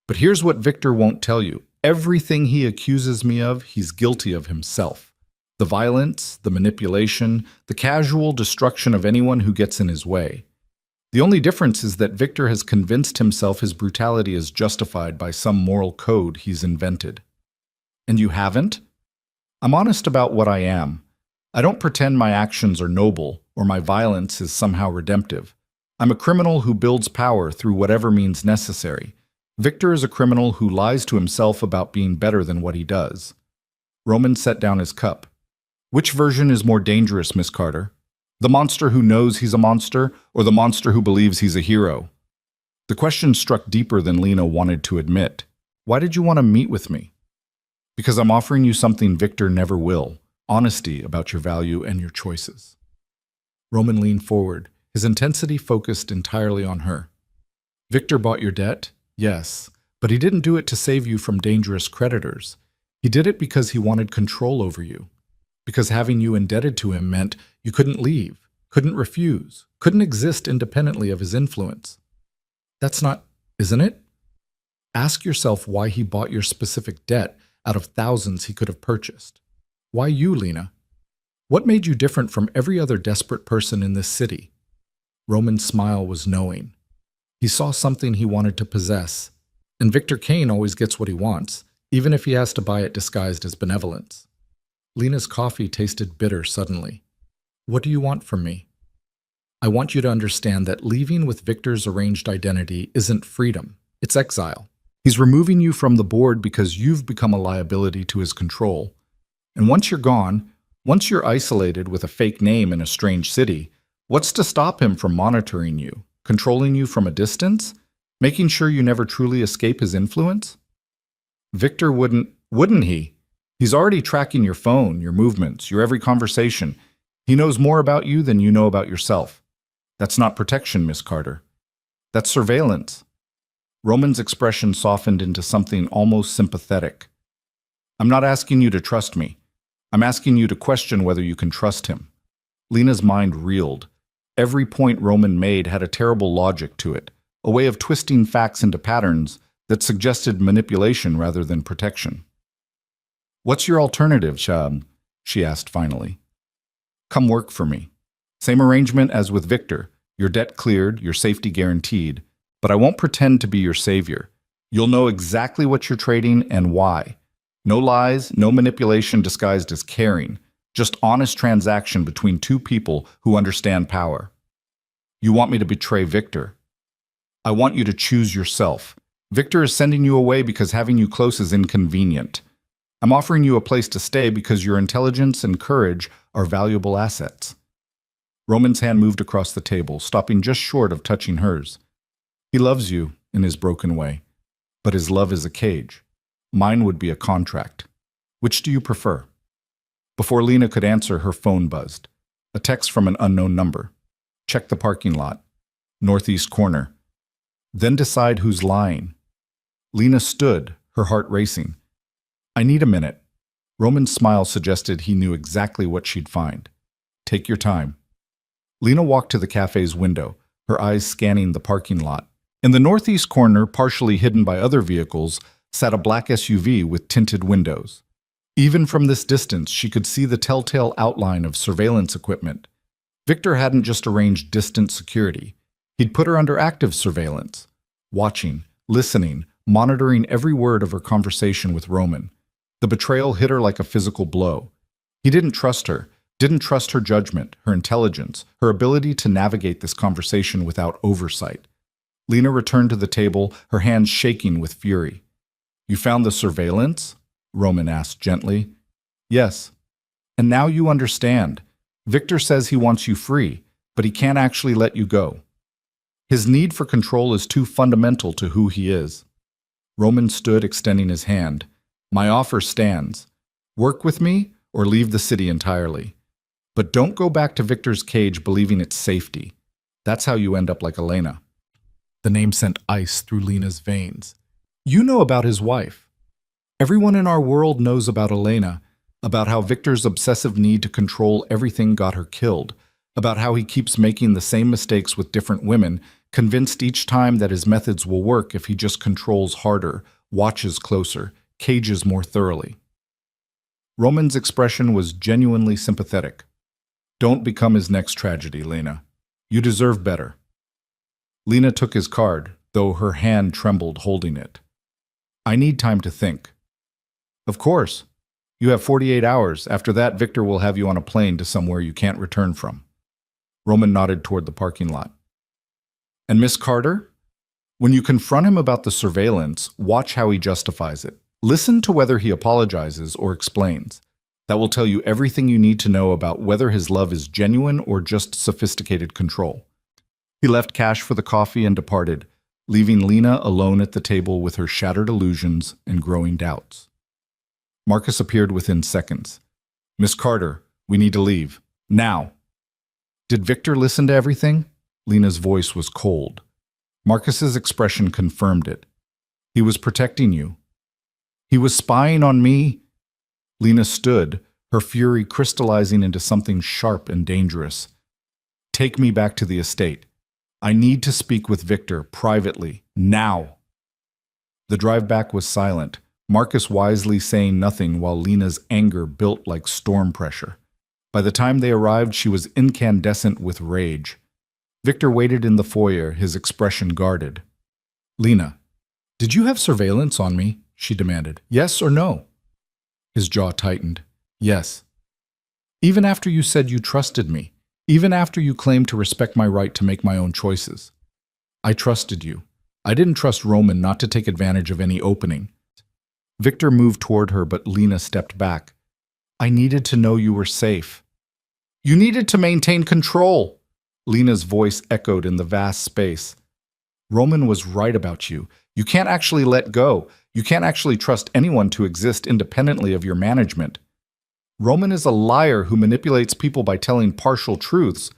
But here's what Victor won't tell you. Everything he accuses me of, he's guilty of himself. The violence, the manipulation, the casual destruction of anyone who gets in his way. The only difference is that Victor has convinced himself his brutality is justified by some moral code he's invented. And you haven't? I'm honest about what I am. I don't pretend my actions are noble or my violence is somehow redemptive. I'm a criminal who builds power through whatever means necessary. Victor is a criminal who lies to himself about being better than what he does. Roman set down his cup. Which version is more dangerous, Miss Carter? The monster who knows he's a monster, or the monster who believes he's a hero? The question struck deeper than Lena wanted to admit. Why did you want to meet with me? Because I'm offering you something Victor never will. Honesty about your value and your choices. Roman leaned forward, his intensity focused entirely on her. Victor bought your debt? Yes, but he didn't do it to save you from dangerous creditors. He did it because he wanted control over you. Because having you indebted to him meant you couldn't leave, couldn't refuse, couldn't exist independently of his influence. That's not, isn't it? Ask yourself why he bought your specific debt out of thousands he could have purchased. Why you, Lena? What made you different from every other desperate person in this city? Roman's smile was knowing. He saw something he wanted to possess, and Victor Kane always gets what he wants, even if he has to buy it disguised as benevolence. Lena's coffee tasted bitter suddenly. What do you want from me? I want you to understand that leaving with Victor's arranged identity isn't freedom, it's exile. He's removing you from the board because you've become a liability to his control. And once you're gone, once you're isolated with a fake name in a strange city, what's to stop him from monitoring you, controlling you from a distance, making sure you never truly escape his influence? Victor wouldn't he? He's already tracking your phone, your movements, your every conversation. He knows more about you than you know about yourself. That's not protection, Miss Carter. That's surveillance. Roman's expression softened into something almost sympathetic. I'm not asking you to trust me. I'm asking you to question whether you can trust him. Lena's mind reeled. Every point Roman made had a terrible logic to it, a way of twisting facts into patterns that suggested manipulation rather than protection. What's your alternative, Shab? She asked finally. Come work for me. Same arrangement as with Victor. Your debt cleared, your safety guaranteed. But I won't pretend to be your savior. You'll know exactly what you're trading and why. No lies, no manipulation disguised as caring. Just honest transaction between two people who understand power. You want me to betray Victor. I want you to choose yourself. Victor is sending you away because having you close is inconvenient. I'm offering you a place to stay because your intelligence and courage are valuable assets. Roman's hand moved across the table, stopping just short of touching hers. He loves you in his broken way, but his love is a cage. Mine would be a contract. Which do you prefer? Before Lena could answer, her phone buzzed. A text from an unknown number. Check the parking lot. Northeast corner. Then decide who's lying. Lena stood, her heart racing. I need a minute. Roman's smile suggested he knew exactly what she'd find. Take your time. Lena walked to the cafe's window, her eyes scanning the parking lot. In the northeast corner, partially hidden by other vehicles, sat a black SUV with tinted windows. Even from this distance, she could see the telltale outline of surveillance equipment. Victor hadn't just arranged distant security. He'd put her under active surveillance, watching, listening, monitoring every word of her conversation with Roman. The betrayal hit her like a physical blow. He didn't trust her judgment, her intelligence, her ability to navigate this conversation without oversight. Lena returned to the table, her hands shaking with fury. You found the surveillance? Roman asked gently. Yes. And now you understand. Victor says he wants you free, but he can't actually let you go. His need for control is too fundamental to who he is. Roman stood, extending his hand. My offer stands. Work with me or leave the city entirely. But don't go back to Victor's cage believing it's safety. That's how you end up like Elena. The name sent ice through Lena's veins. You know about his wife. Everyone in our world knows about Elena, about how Victor's obsessive need to control everything got her killed, about how he keeps making the same mistakes with different women, convinced each time that his methods will work if he just controls harder, watches closer, cages more thoroughly. Roman's expression was genuinely sympathetic. Don't become his next tragedy, Lena. You deserve better. Lena took his card, though her hand trembled holding it. I need time to think. Of course. You have 48 hours. After that, Victor will have you on a plane to somewhere you can't return from. Roman nodded toward the parking lot. And Miss Carter? When you confront him about the surveillance, watch how he justifies it. Listen to whether he apologizes or explains. That will tell you everything you need to know about whether his love is genuine or just sophisticated control. He left cash for the coffee and departed, leaving Lena alone at the table with her shattered illusions and growing doubts. Marcus appeared within seconds. Miss Carter, we need to leave. Now. Did Victor listen to everything? Lena's voice was cold. Marcus's expression confirmed it. He was protecting you. He was spying on me. Lena stood, her fury crystallizing into something sharp and dangerous. Take me back to the estate. I need to speak with Victor privately, now. The drive back was silent, Marcus wisely saying nothing while Lena's anger built like storm pressure. By the time they arrived, she was incandescent with rage. Victor waited in the foyer, his expression guarded. Lena, did you have surveillance on me? She demanded. Yes or no? His jaw tightened. Yes. Even after you said you trusted me, even after you claimed to respect my right to make my own choices. I trusted you. I didn't trust Roman not to take advantage of any opening. Victor moved toward her, but Lena stepped back. I needed to know you were safe. You needed to maintain control. Lena's voice echoed in the vast space. Roman was right about you. You can't actually let go. You can't actually trust anyone to exist independently of your management. Roman is a liar who manipulates people by telling partial truths.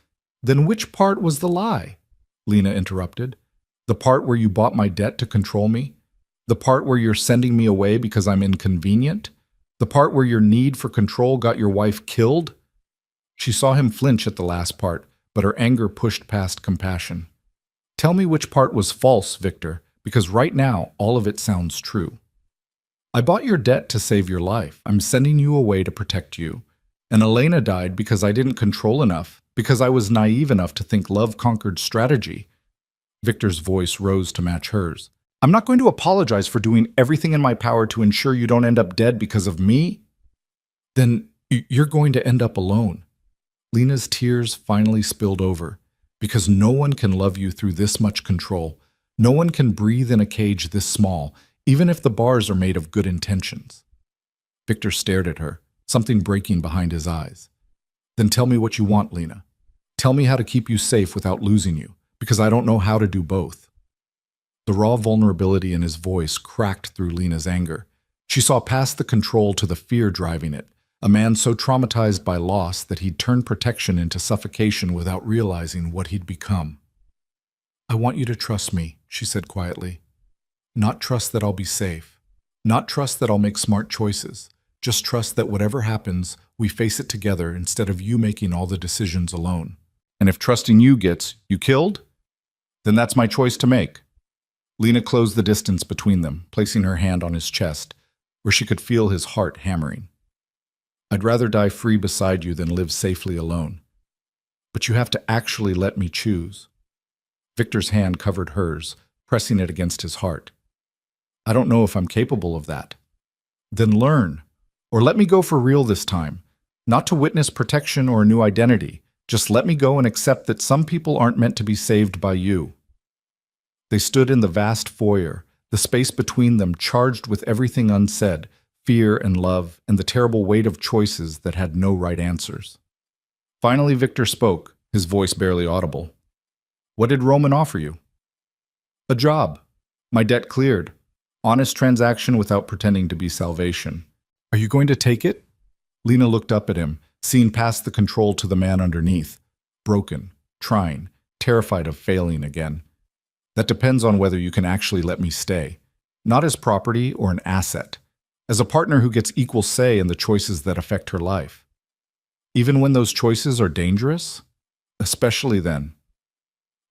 Then which part was the lie? Lena interrupted. The part where you bought my debt to control me? The part where you're sending me away because I'm inconvenient? The part where your need for control got your wife killed? She saw him flinch at the last part, but her anger pushed past compassion. Tell me which part was false, Victor, because right now all of it sounds true. I bought your debt to save your life. I'm sending you away to protect you. And Elena died because I didn't control enough, because I was naive enough to think love conquered strategy. Victor's voice rose to match hers. I'm not going to apologize for doing everything in my power to ensure you don't end up dead because of me. Then you're going to end up alone. Lena's tears finally spilled over, because no one can love you through this much control. No one can breathe in a cage this small, even if the bars are made of good intentions. Victor stared at her, something breaking behind his eyes. Then tell me what you want, Lena. Tell me how to keep you safe without losing you, because I don't know how to do both. The raw vulnerability in his voice cracked through Lena's anger. She saw past the control to the fear driving it, a man so traumatized by loss that he'd turned protection into suffocation without realizing what he'd become. I want you to trust me, she said quietly. Not trust that I'll be safe. Not trust that I'll make smart choices. Just trust that whatever happens, we face it together instead of you making all the decisions alone. And if trusting you gets you killed, then that's my choice to make. Lena closed the distance between them, placing her hand on his chest, where she could feel his heart hammering. I'd rather die free beside you than live safely alone. But you have to actually let me choose. Victor's hand covered hers, pressing it against his heart. I don't know if I'm capable of that. Then learn, or let me go for real this time, not to witness protection or a new identity. Just let me go and accept that some people aren't meant to be saved by you. They stood in the vast foyer, the space between them charged with everything unsaid, fear and love, and the terrible weight of choices that had no right answers. Finally, Victor spoke, his voice barely audible. What did Roman offer you? A job. My debt cleared. Honest transaction without pretending to be salvation. Are you going to take it? Lena looked up at him, seeing past the control to the man underneath. Broken, trying, terrified of failing again. That depends on whether you can actually let me stay. Not as property or an asset. As a partner who gets equal say in the choices that affect her life. Even when those choices are dangerous? Especially then.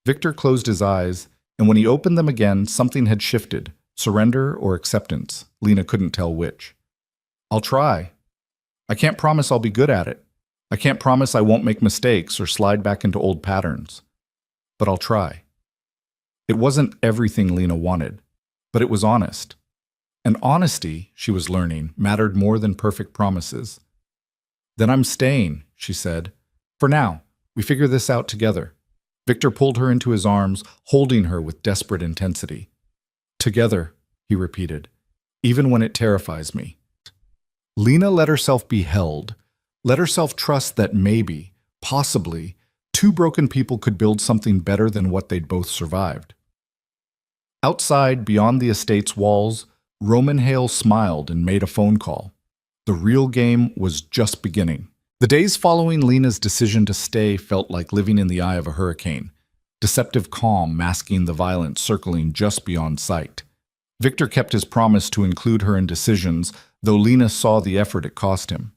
Victor closed his eyes, and when he opened them again, something had shifted. Surrender or acceptance. Lena couldn't tell which. I'll try. I can't promise I'll be good at it. I can't promise I won't make mistakes or slide back into old patterns. But I'll try. It wasn't everything Lena wanted, but it was honest. And honesty, she was learning, mattered more than perfect promises. Then I'm staying, she said. For now, we figure this out together. Victor pulled her into his arms, holding her with desperate intensity. Together, he repeated, even when it terrifies me. Lena let herself be held, let herself trust that maybe, possibly, two broken people could build something better than what they'd both survived. Outside, beyond the estate's walls, Roman Hale smiled and made a phone call. The real game was just beginning. The days following Lena's decision to stay felt like living in the eye of a hurricane, deceptive calm masking the violence circling just beyond sight. Victor kept his promise to include her in decisions, though Lena saw the effort it cost him.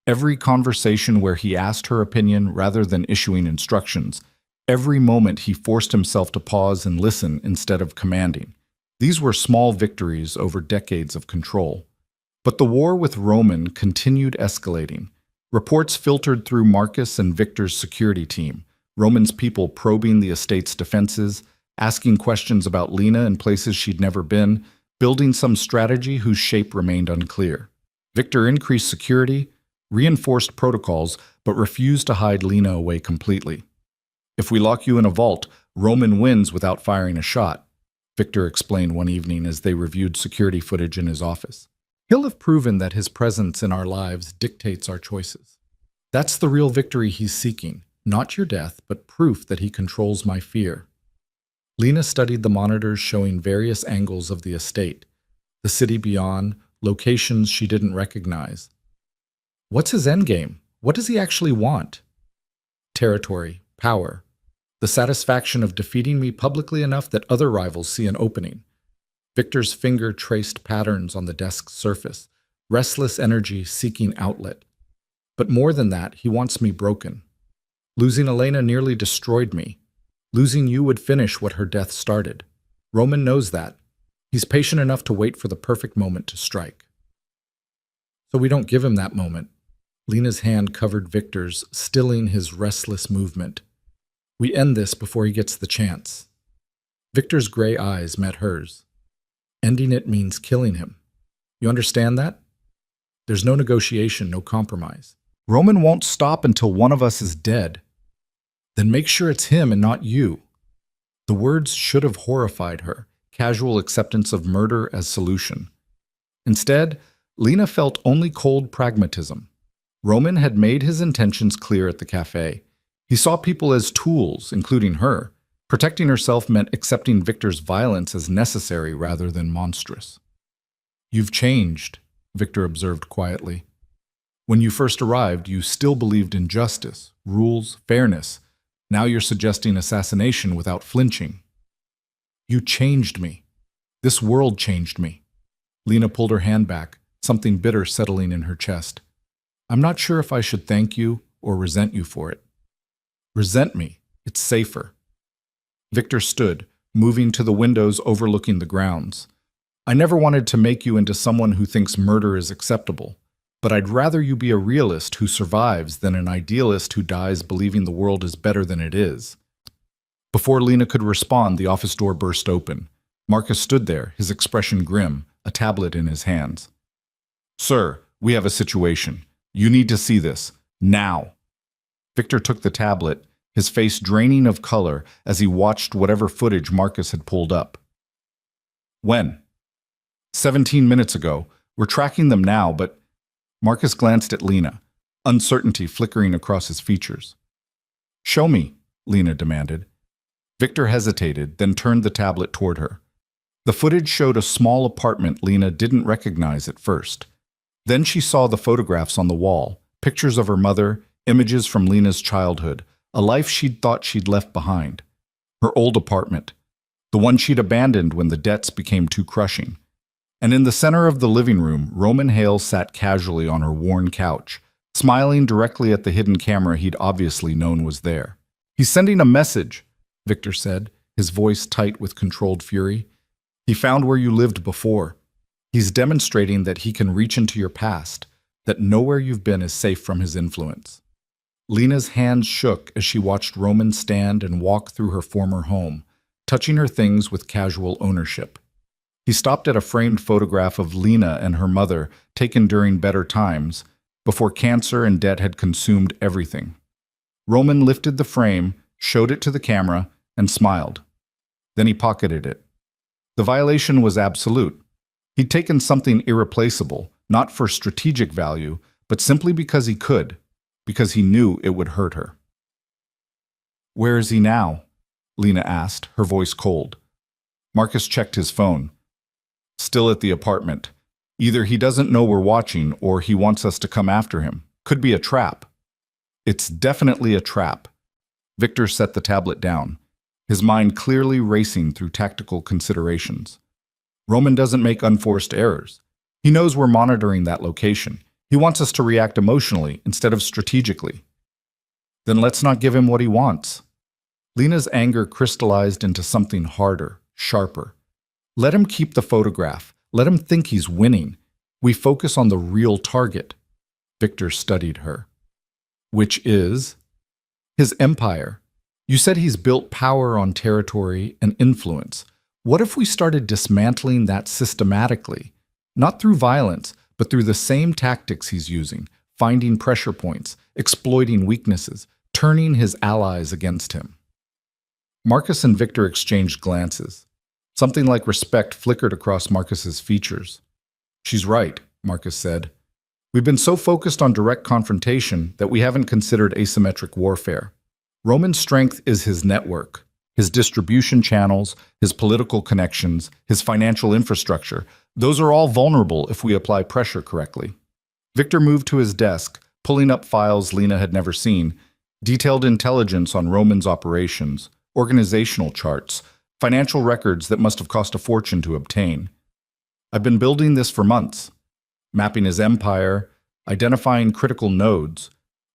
Every conversation where he asked her opinion rather than issuing instructions, every moment he forced himself to pause and listen instead of commanding. These were small victories over decades of control. But the war with Roman continued escalating. Reports filtered through Marcus and Victor's security team, Roman's people probing the estate's defenses, asking questions about Lena in places she'd never been, building some strategy whose shape remained unclear. Victor increased security, reinforced protocols, but refused to hide Lena away completely. If we lock you in a vault, Roman wins without firing a shot, Victor explained one evening as they reviewed security footage in his office. He'll have proven that his presence in our lives dictates our choices. That's the real victory he's seeking, not your death, but proof that he controls my fear. Lena studied the monitors showing various angles of the estate, the city beyond, locations she didn't recognize. What's his endgame? What does he actually want? Territory, power, the satisfaction of defeating me publicly enough that other rivals see an opening. Victor's finger traced patterns on the desk's surface, restless energy seeking outlet. But more than that, he wants me broken. Losing Elena nearly destroyed me. Losing you would finish what her death started. Roman knows that. He's patient enough to wait for the perfect moment to strike. So we don't give him that moment. Lena's hand covered Victor's, stilling his restless movement. We end this before he gets the chance. Victor's gray eyes met hers. Ending it means killing him. You understand that? There's no negotiation, no compromise. Roman won't stop until one of us is dead. Then make sure it's him and not you. The words should have horrified her, casual acceptance of murder as solution. Instead, Lena felt only cold pragmatism. Roman had made his intentions clear at the cafe. He saw people as tools, including her. Protecting herself meant accepting Victor's violence as necessary rather than monstrous. You've changed, Victor observed quietly. When you first arrived, you still believed in justice, rules, fairness. Now you're suggesting assassination without flinching. You changed me. This world changed me. Lena pulled her hand back, something bitter settling in her chest. I'm not sure if I should thank you or resent you for it. Resent me. It's safer. Victor stood, moving to the windows overlooking the grounds. I never wanted to make you into someone who thinks murder is acceptable, but I'd rather you be a realist who survives than an idealist who dies believing the world is better than it is. Before Lena could respond, the office door burst open. Marcus stood there, his expression grim, a tablet in his hands. Sir, we have a situation. You need to see this. Now. Victor took the tablet, his face draining of color as he watched whatever footage Marcus had pulled up. When? 17 minutes ago. We're tracking them now, but... Marcus glanced at Lena, uncertainty flickering across his features. Show me, Lena demanded. Victor hesitated, then turned the tablet toward her. The footage showed a small apartment Lena didn't recognize at first. Then she saw the photographs on the wall, pictures of her mother, images from Lena's childhood, a life she'd thought she'd left behind. Her old apartment, the one she'd abandoned when the debts became too crushing. And in the center of the living room, Roman Hale sat casually on her worn couch, smiling directly at the hidden camera he'd obviously known was there. He's sending a message, Victor said, his voice tight with controlled fury. He found where you lived before. He's demonstrating that he can reach into your past, that nowhere you've been is safe from his influence. Lena's hands shook as she watched Roman stand and walk through her former home, touching her things with casual ownership. He stopped at a framed photograph of Lena and her mother, taken during better times, before cancer and debt had consumed everything. Roman lifted the frame, showed it to the camera, and smiled. Then he pocketed it. The violation was absolute. He'd taken something irreplaceable, not for strategic value, but simply because he could, because he knew it would hurt her. Where is he now? Lena asked, her voice cold. Marcus checked his phone. Still at the apartment. Either he doesn't know we're watching or he wants us to come after him. Could be a trap. It's definitely a trap. Victor set the tablet down, his mind clearly racing through tactical considerations. Roman doesn't make unforced errors. He knows we're monitoring that location. He wants us to react emotionally instead of strategically. Then let's not give him what he wants. Lena's anger crystallized into something harder, sharper. Let him keep the photograph. Let him think he's winning. We focus on the real target. Victor studied her. Which is? His empire. You said he's built power on territory and influence. What if we started dismantling that systematically? Not through violence, but through the same tactics he's using. finding pressure points, exploiting weaknesses, turning his allies against him. Marcus and Victor exchanged glances. Something like respect flickered across Marcus's features. "She's right," Marcus said. "We've been so focused on direct confrontation that we haven't considered asymmetric warfare. Roman's strength is his network, his distribution channels, his political connections, his financial infrastructure. Those are all vulnerable if we apply pressure correctly." Victor moved to his desk, pulling up files Lena had never seen, detailed intelligence on Roman's operations, organizational charts, financial records that must have cost a fortune to obtain. "I've been building this for months, mapping his empire, identifying critical nodes,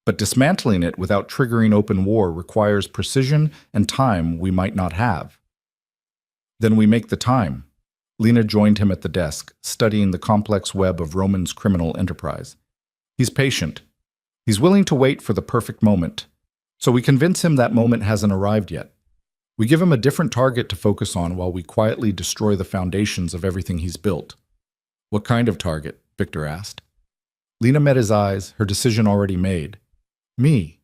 but dismantling it without triggering open war requires precision and time we might not have." "Then we make the time." Lena joined him at the desk, studying the complex web of Roman's criminal enterprise. "He's patient. He's willing to wait for the perfect moment. So we convince him that moment hasn't arrived yet. We give him a different target to focus on while we quietly destroy the foundations of everything he's built." "What kind of target?" Victor asked. Lena met his eyes, her decision already made. "Me.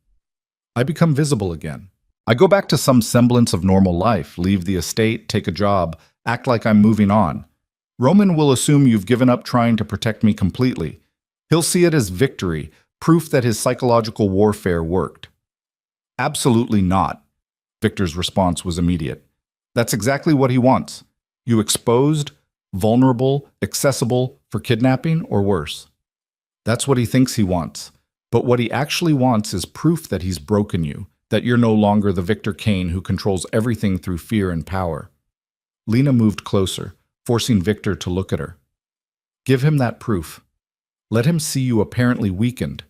I become visible again. I go back to some semblance of normal life, leave the estate, take a job, act like I'm moving on. Roman will assume you've given up trying to protect me completely. He'll see it as victory, proof that his psychological warfare worked." "Absolutely not." Victor's response was immediate. "That's exactly what he wants. You exposed, vulnerable, accessible for kidnapping or worse. That's what he thinks he wants. But what he actually wants is proof that he's broken you, that you're no longer the Victor Kane who controls everything through fear and power." Lena moved closer, forcing Victor to look at her. "Give him that proof. Let him see you apparently weakened.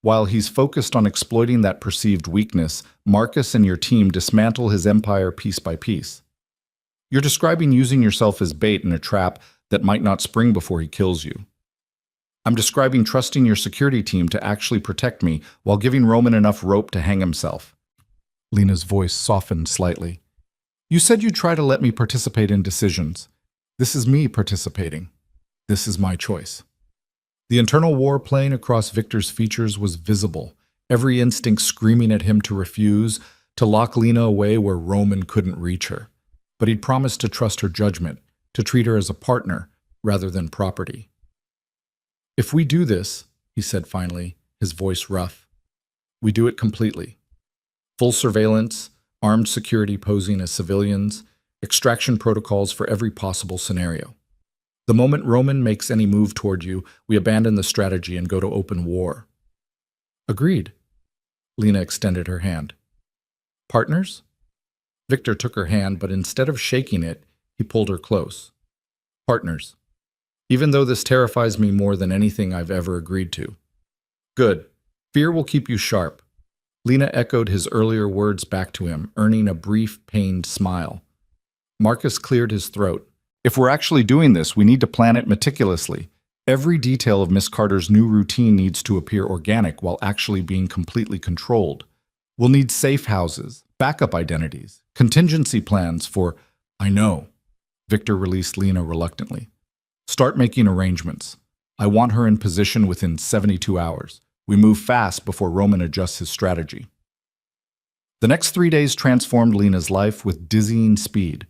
While he's focused on exploiting that perceived weakness, Marcus and your team dismantle his empire piece by piece. You're describing using yourself as bait in a trap that might not spring before he kills you. I'm describing trusting your security team to actually protect me while giving Roman enough rope to hang himself." Lena's voice softened slightly. "You said you'd try to let me participate in decisions. This is me participating. This is my choice." The internal war playing across Victor's features was visible, every instinct screaming at him to refuse, to lock Lena away where Roman couldn't reach her. But he'd promised to trust her judgment, to treat her as a partner rather than property. "If we do this," he said finally, his voice rough, "we do it completely. Full surveillance, armed security posing as civilians, extraction protocols for every possible scenario. The moment Roman makes any move toward you, we abandon the strategy and go to open war." "Agreed." Lena extended her hand. "Partners?" Victor took her hand, but instead of shaking it, he pulled her close. "Partners. Even though this terrifies me more than anything I've ever agreed to." "Good. Fear will keep you sharp." Lena echoed his earlier words back to him, earning a brief, pained smile. Marcus cleared his throat. "If we're actually doing this, we need to plan it meticulously. Every detail of Miss Carter's new routine needs to appear organic while actually being completely controlled. We'll need safe houses, backup identities, contingency plans for—" "I know." Victor released Lena reluctantly. "Start making arrangements. I want her in position within 72 hours. We move fast before Roman adjusts his strategy." The next 3 days transformed Lena's life with dizzying speed.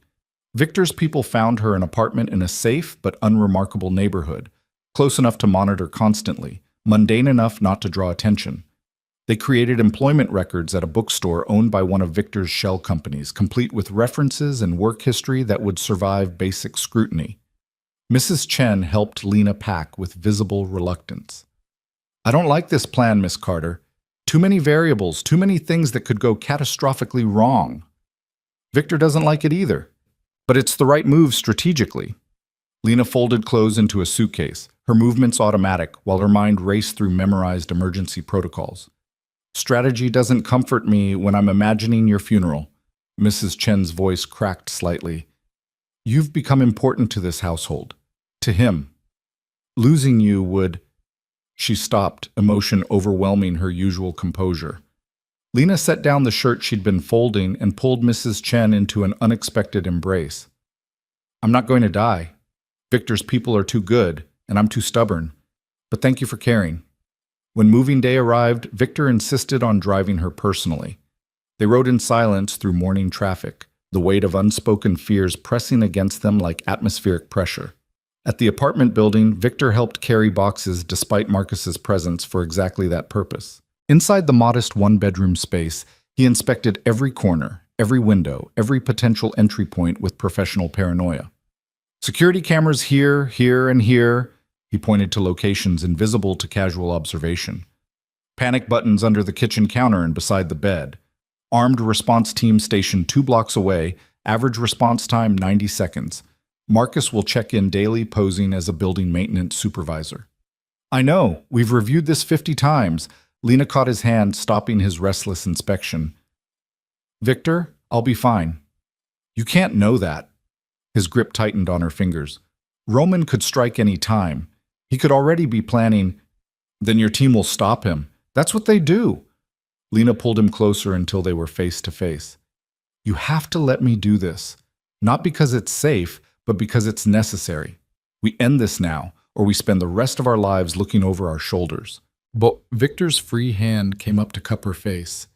Victor's people found her an apartment in a safe but unremarkable neighborhood, close enough to monitor constantly, mundane enough not to draw attention. They created employment records at a bookstore owned by one of Victor's shell companies, complete with references and work history that would survive basic scrutiny. Mrs. Chen helped Lena pack with visible reluctance. "I don't like this plan, Miss Carter. Too many variables, too many things that could go catastrophically wrong." "Victor doesn't like it either. But it's the right move strategically." Lena folded clothes into a suitcase, her movements automatic, while her mind raced through memorized emergency protocols. "Strategy doesn't comfort me when I'm imagining your funeral." Mrs. Chen's voice cracked slightly. "You've become important to this household. To him. Losing you would—" She stopped, emotion overwhelming her usual composure. Lena set down the shirt she'd been folding and pulled Mrs. Chen into an unexpected embrace. "I'm not going to die. Victor's people are too good, and I'm too stubborn. But thank you for caring." When moving day arrived, Victor insisted on driving her personally. They rode in silence through morning traffic, the weight of unspoken fears pressing against them like atmospheric pressure. At the apartment building, Victor helped carry boxes despite Marcus's presence for exactly that purpose. Inside the modest one-bedroom space, he inspected every corner, every window, every potential entry point with professional paranoia. Security cameras here, here, and here. He pointed to locations invisible to casual observation. Panic buttons under the kitchen counter and beside the bed. Armed response team stationed 2 blocks away, average response time 90 seconds. Marcus will check in daily, posing as a building maintenance supervisor. I know, we've reviewed this 50 times. Lena caught his hand, stopping his restless inspection. Victor, I'll be fine. You can't know that. His grip tightened on her fingers. Roman could strike any time. He could already be planning. Then your team will stop him. That's what they do. Lena pulled him closer until they were face to face. You have to let me do this. Not because it's safe, but because it's necessary. We end this now, or we spend the rest of our lives looking over our shoulders. But Victor's free hand came up to cup her face.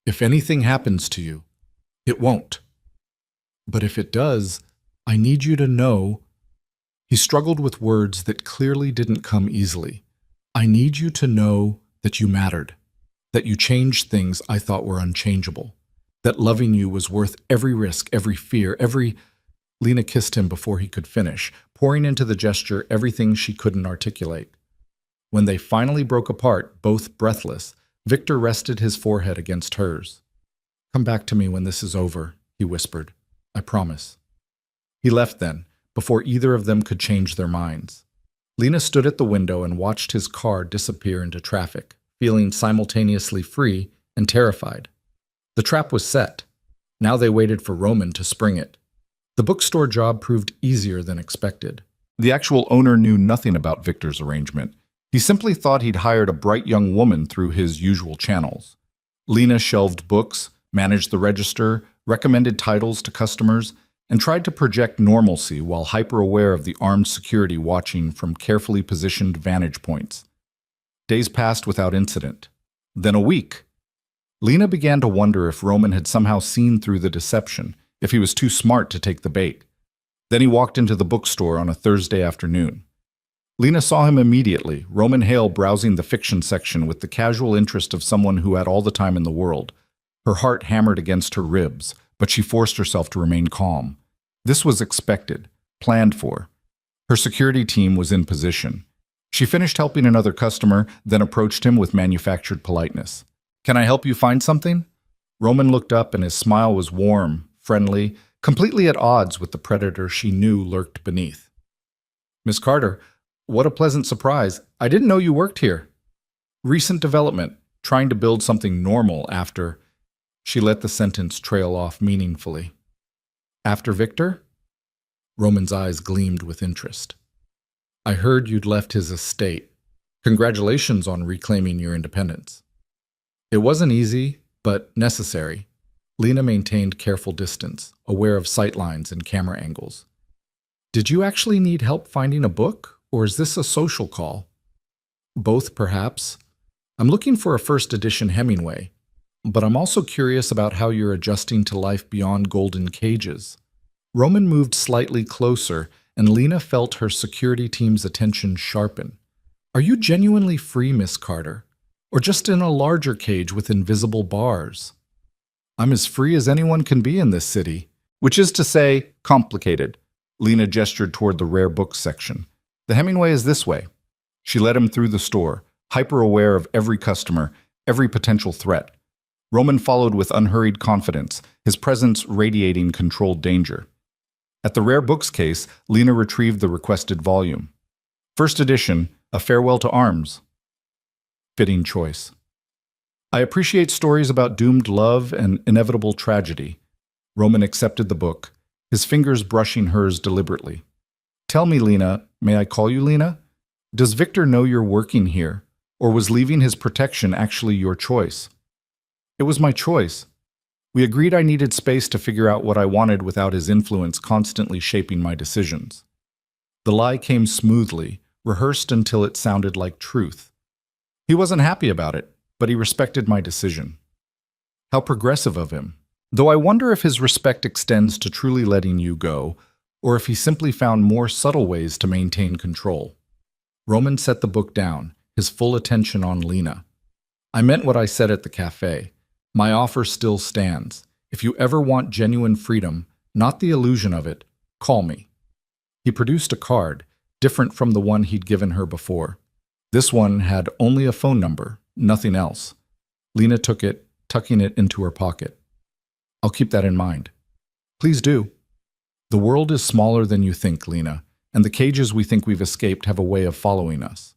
If anything happens to you, it won't. But if it does, I need you to know. He struggled with words that clearly didn't come easily. I need you to know that you mattered, that you changed things I thought were unchangeable, that loving you was worth every risk, every fear, every... Lena kissed him before he could finish, pouring into the gesture everything she couldn't articulate. When they finally broke apart, both breathless, Victor rested his forehead against hers. Come back to me when this is over, he whispered. I promise. He left then, before either of them could change their minds. Lena stood at the window and watched his car disappear into traffic, feeling simultaneously free and terrified. The trap was set. Now they waited for Roman to spring it. The bookstore job proved easier than expected. The actual owner knew nothing about Victor's arrangement. He simply thought he'd hired a bright young woman through his usual channels. Lena shelved books, managed the register, recommended titles to customers, and tried to project normalcy while hyper-aware of the armed security watching from carefully positioned vantage points. Days passed without incident. Then a week. Lena began to wonder if Roman had somehow seen through the deception, if he was too smart to take the bait. Then he walked into the bookstore on a Thursday afternoon. Lena saw him immediately, Roman Hale browsing the fiction section with the casual interest of someone who had all the time in the world. Her heart hammered against her ribs, but she forced herself to remain calm. This was expected, planned for. Her security team was in position. She finished helping another customer, then approached him with manufactured politeness. Can I help you find something? Roman looked up and his smile was warm, friendly, completely at odds with the predator she knew lurked beneath. Miss Carter, what a pleasant surprise. I didn't know you worked here. Recent development, trying to build something normal after... She let the sentence trail off meaningfully. After Victor? Roman's eyes gleamed with interest. I heard you'd left his estate. Congratulations on reclaiming your independence. It wasn't easy, but necessary. Lena maintained careful distance, aware of sightlines and camera angles. Did you actually need help finding a book, or is this a social call? Both, perhaps. I'm looking for a first edition Hemingway, but I'm also curious about how you're adjusting to life beyond golden cages. Roman moved slightly closer, and Lena felt her security team's attention sharpen. Are you genuinely free, Miss Carter? Or just in a larger cage with invisible bars? I'm as free as anyone can be in this city. Which is to say, complicated. Lena gestured toward the rare books section. The Hemingway is this way. She led him through the store, hyper-aware of every customer, every potential threat. Roman followed with unhurried confidence, his presence radiating controlled danger. At the rare books case, Lena retrieved the requested volume. First edition, A Farewell to Arms. Fitting choice. I appreciate stories about doomed love and inevitable tragedy. Roman accepted the book, his fingers brushing hers deliberately. Tell me, Lena, may I call you Lena? Does Victor know you're working here, or was leaving his protection actually your choice? It was my choice. We agreed I needed space to figure out what I wanted without his influence constantly shaping my decisions. The lie came smoothly, rehearsed until it sounded like truth. He wasn't happy about it, but he respected my decision. How progressive of him. Though I wonder if his respect extends to truly letting you go, or if he simply found more subtle ways to maintain control. Roman set the book down, his full attention on Lena. I meant what I said at the cafe. My offer still stands. If you ever want genuine freedom, not the illusion of it, call me. He produced a card, different from the one he'd given her before. This one had only a phone number, nothing else. Lena took it, tucking it into her pocket. I'll keep that in mind. Please do. The world is smaller than you think, Lena, and the cages we think we've escaped have a way of following us.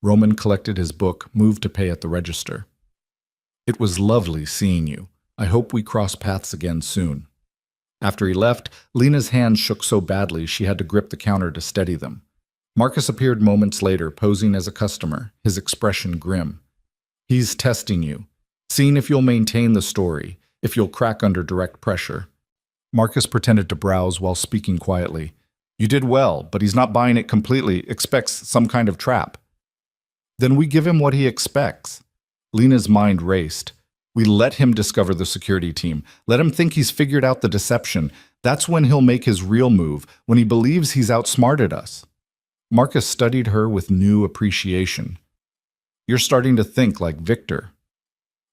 Roman collected his book, moved to pay at the register. It was lovely seeing you. I hope we cross paths again soon. After he left, Lena's hands shook so badly she had to grip the counter to steady them. Marcus appeared moments later, posing as a customer, his expression grim. He's testing you, seeing if you'll maintain the story, if you'll crack under direct pressure. Marcus pretended to browse while speaking quietly. You did well, but he's not buying it completely, expects some kind of trap. Then we give him what he expects. Lena's mind raced. We let him discover the security team. Let him think he's figured out the deception. That's when he'll make his real move, when he believes he's outsmarted us. Marcus studied her with new appreciation. You're starting to think like Victor.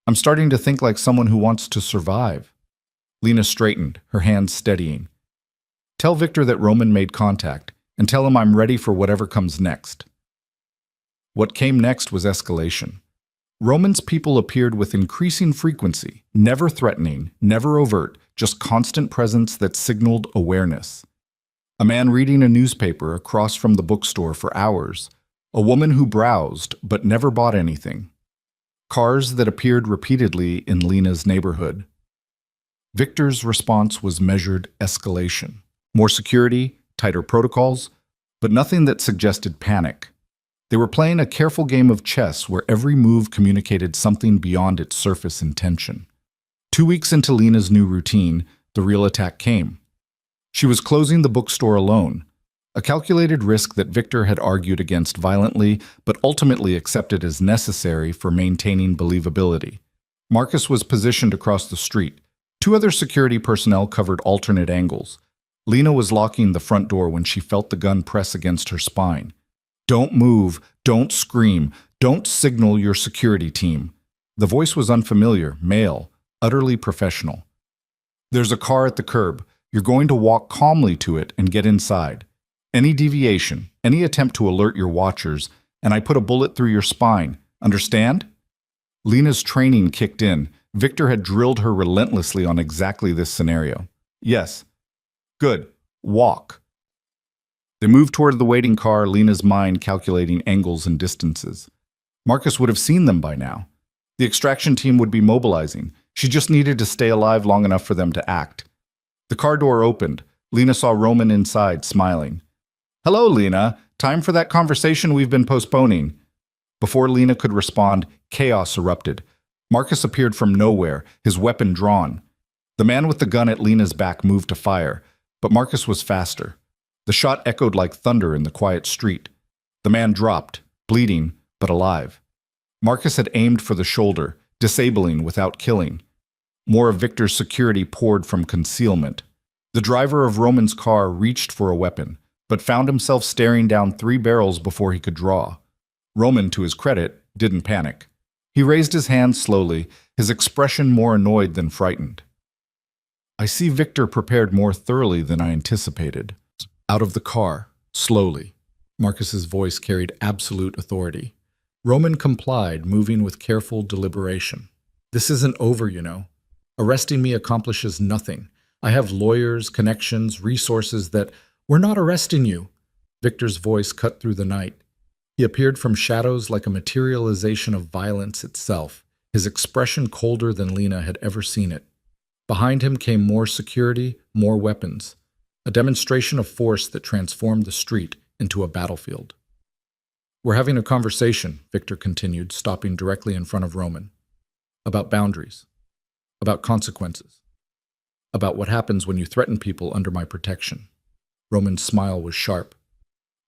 I'm starting to think like someone who wants to survive. Lena straightened, her hands steadying. Tell Victor that Roman made contact, and tell him I'm ready for whatever comes next. What came next was escalation. Roman's people appeared with increasing frequency, never threatening, never overt, just constant presence that signaled awareness. A man reading a newspaper across from the bookstore for hours. A woman who browsed but never bought anything. Cars that appeared repeatedly in Lena's neighborhood. Victor's response was measured escalation. More security, tighter protocols, but nothing that suggested panic. They were playing a careful game of chess where every move communicated something beyond its surface intention. 2 weeks into Lena's new routine, the real attack came. She was closing the bookstore alone, a calculated risk that Victor had argued against violently but ultimately accepted as necessary for maintaining believability. Marcus was positioned across the street. 2 other security personnel covered alternate angles. Lena was locking the front door when she felt the gun press against her spine. Don't move, don't scream, don't signal your security team. The voice was unfamiliar, male, utterly professional. There's a car at the curb. You're going to walk calmly to it and get inside. Any deviation, any attempt to alert your watchers, and I put a bullet through your spine. Understand? Lena's training kicked in. Victor had drilled her relentlessly on exactly this scenario. Yes. Good. Walk. They moved toward the waiting car, Lena's mind calculating angles and distances. Marcus would have seen them by now. The extraction team would be mobilizing. She just needed to stay alive long enough for them to act. The car door opened. Lena saw Roman inside, smiling. Hello, Lena. Time for that conversation we've been postponing. Before Lena could respond, chaos erupted. Marcus appeared from nowhere, his weapon drawn. The man with the gun at Lena's back moved to fire, but Marcus was faster. The shot echoed like thunder in the quiet street. The man dropped, bleeding, but alive. Marcus had aimed for the shoulder, disabling without killing. More of Victor's security poured from concealment. The driver of Roman's car reached for a weapon, but found himself staring down 3 barrels before he could draw. Roman, to his credit, didn't panic. He raised his hand slowly, his expression more annoyed than frightened. I see Victor prepared more thoroughly than I anticipated. Out of the car, slowly. Marcus's voice carried absolute authority. Roman complied, moving with careful deliberation. This isn't over, you know. Arresting me accomplishes nothing. I have lawyers, connections, resources that... We're not arresting you. Victor's voice cut through the night. He appeared from shadows like a materialization of violence itself, his expression colder than Lena had ever seen it. Behind him came more security, more weapons. A demonstration of force that transformed the street into a battlefield. We're having a conversation, Victor continued, stopping directly in front of Roman. About boundaries. About consequences. About what happens when you threaten people under my protection. Roman's smile was sharp.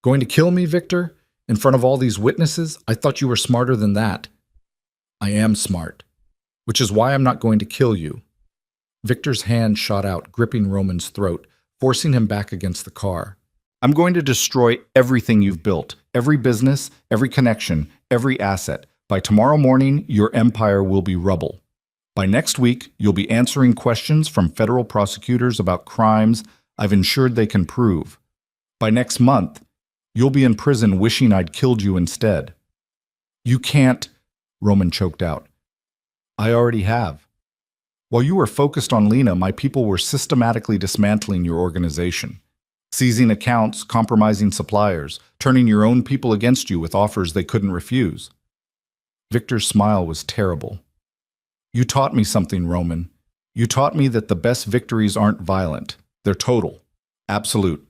Going to kill me, Victor? In front of all these witnesses? I thought you were smarter than that. I am smart, which is why I'm not going to kill you. Victor's hand shot out, gripping Roman's throat, forcing him back against the car. I'm going to destroy everything you've built, every business, every connection, every asset. By tomorrow morning, your empire will be rubble. By next week, you'll be answering questions from federal prosecutors about crimes I've ensured they can prove. By next month, you'll be in prison wishing I'd killed you instead. You can't, Roman choked out. I already have. While you were focused on Lena, my people were systematically dismantling your organization, seizing accounts, compromising suppliers, turning your own people against you with offers they couldn't refuse. Victor's smile was terrible. You taught me something, Roman. You taught me that the best victories aren't violent. They're total, absolute.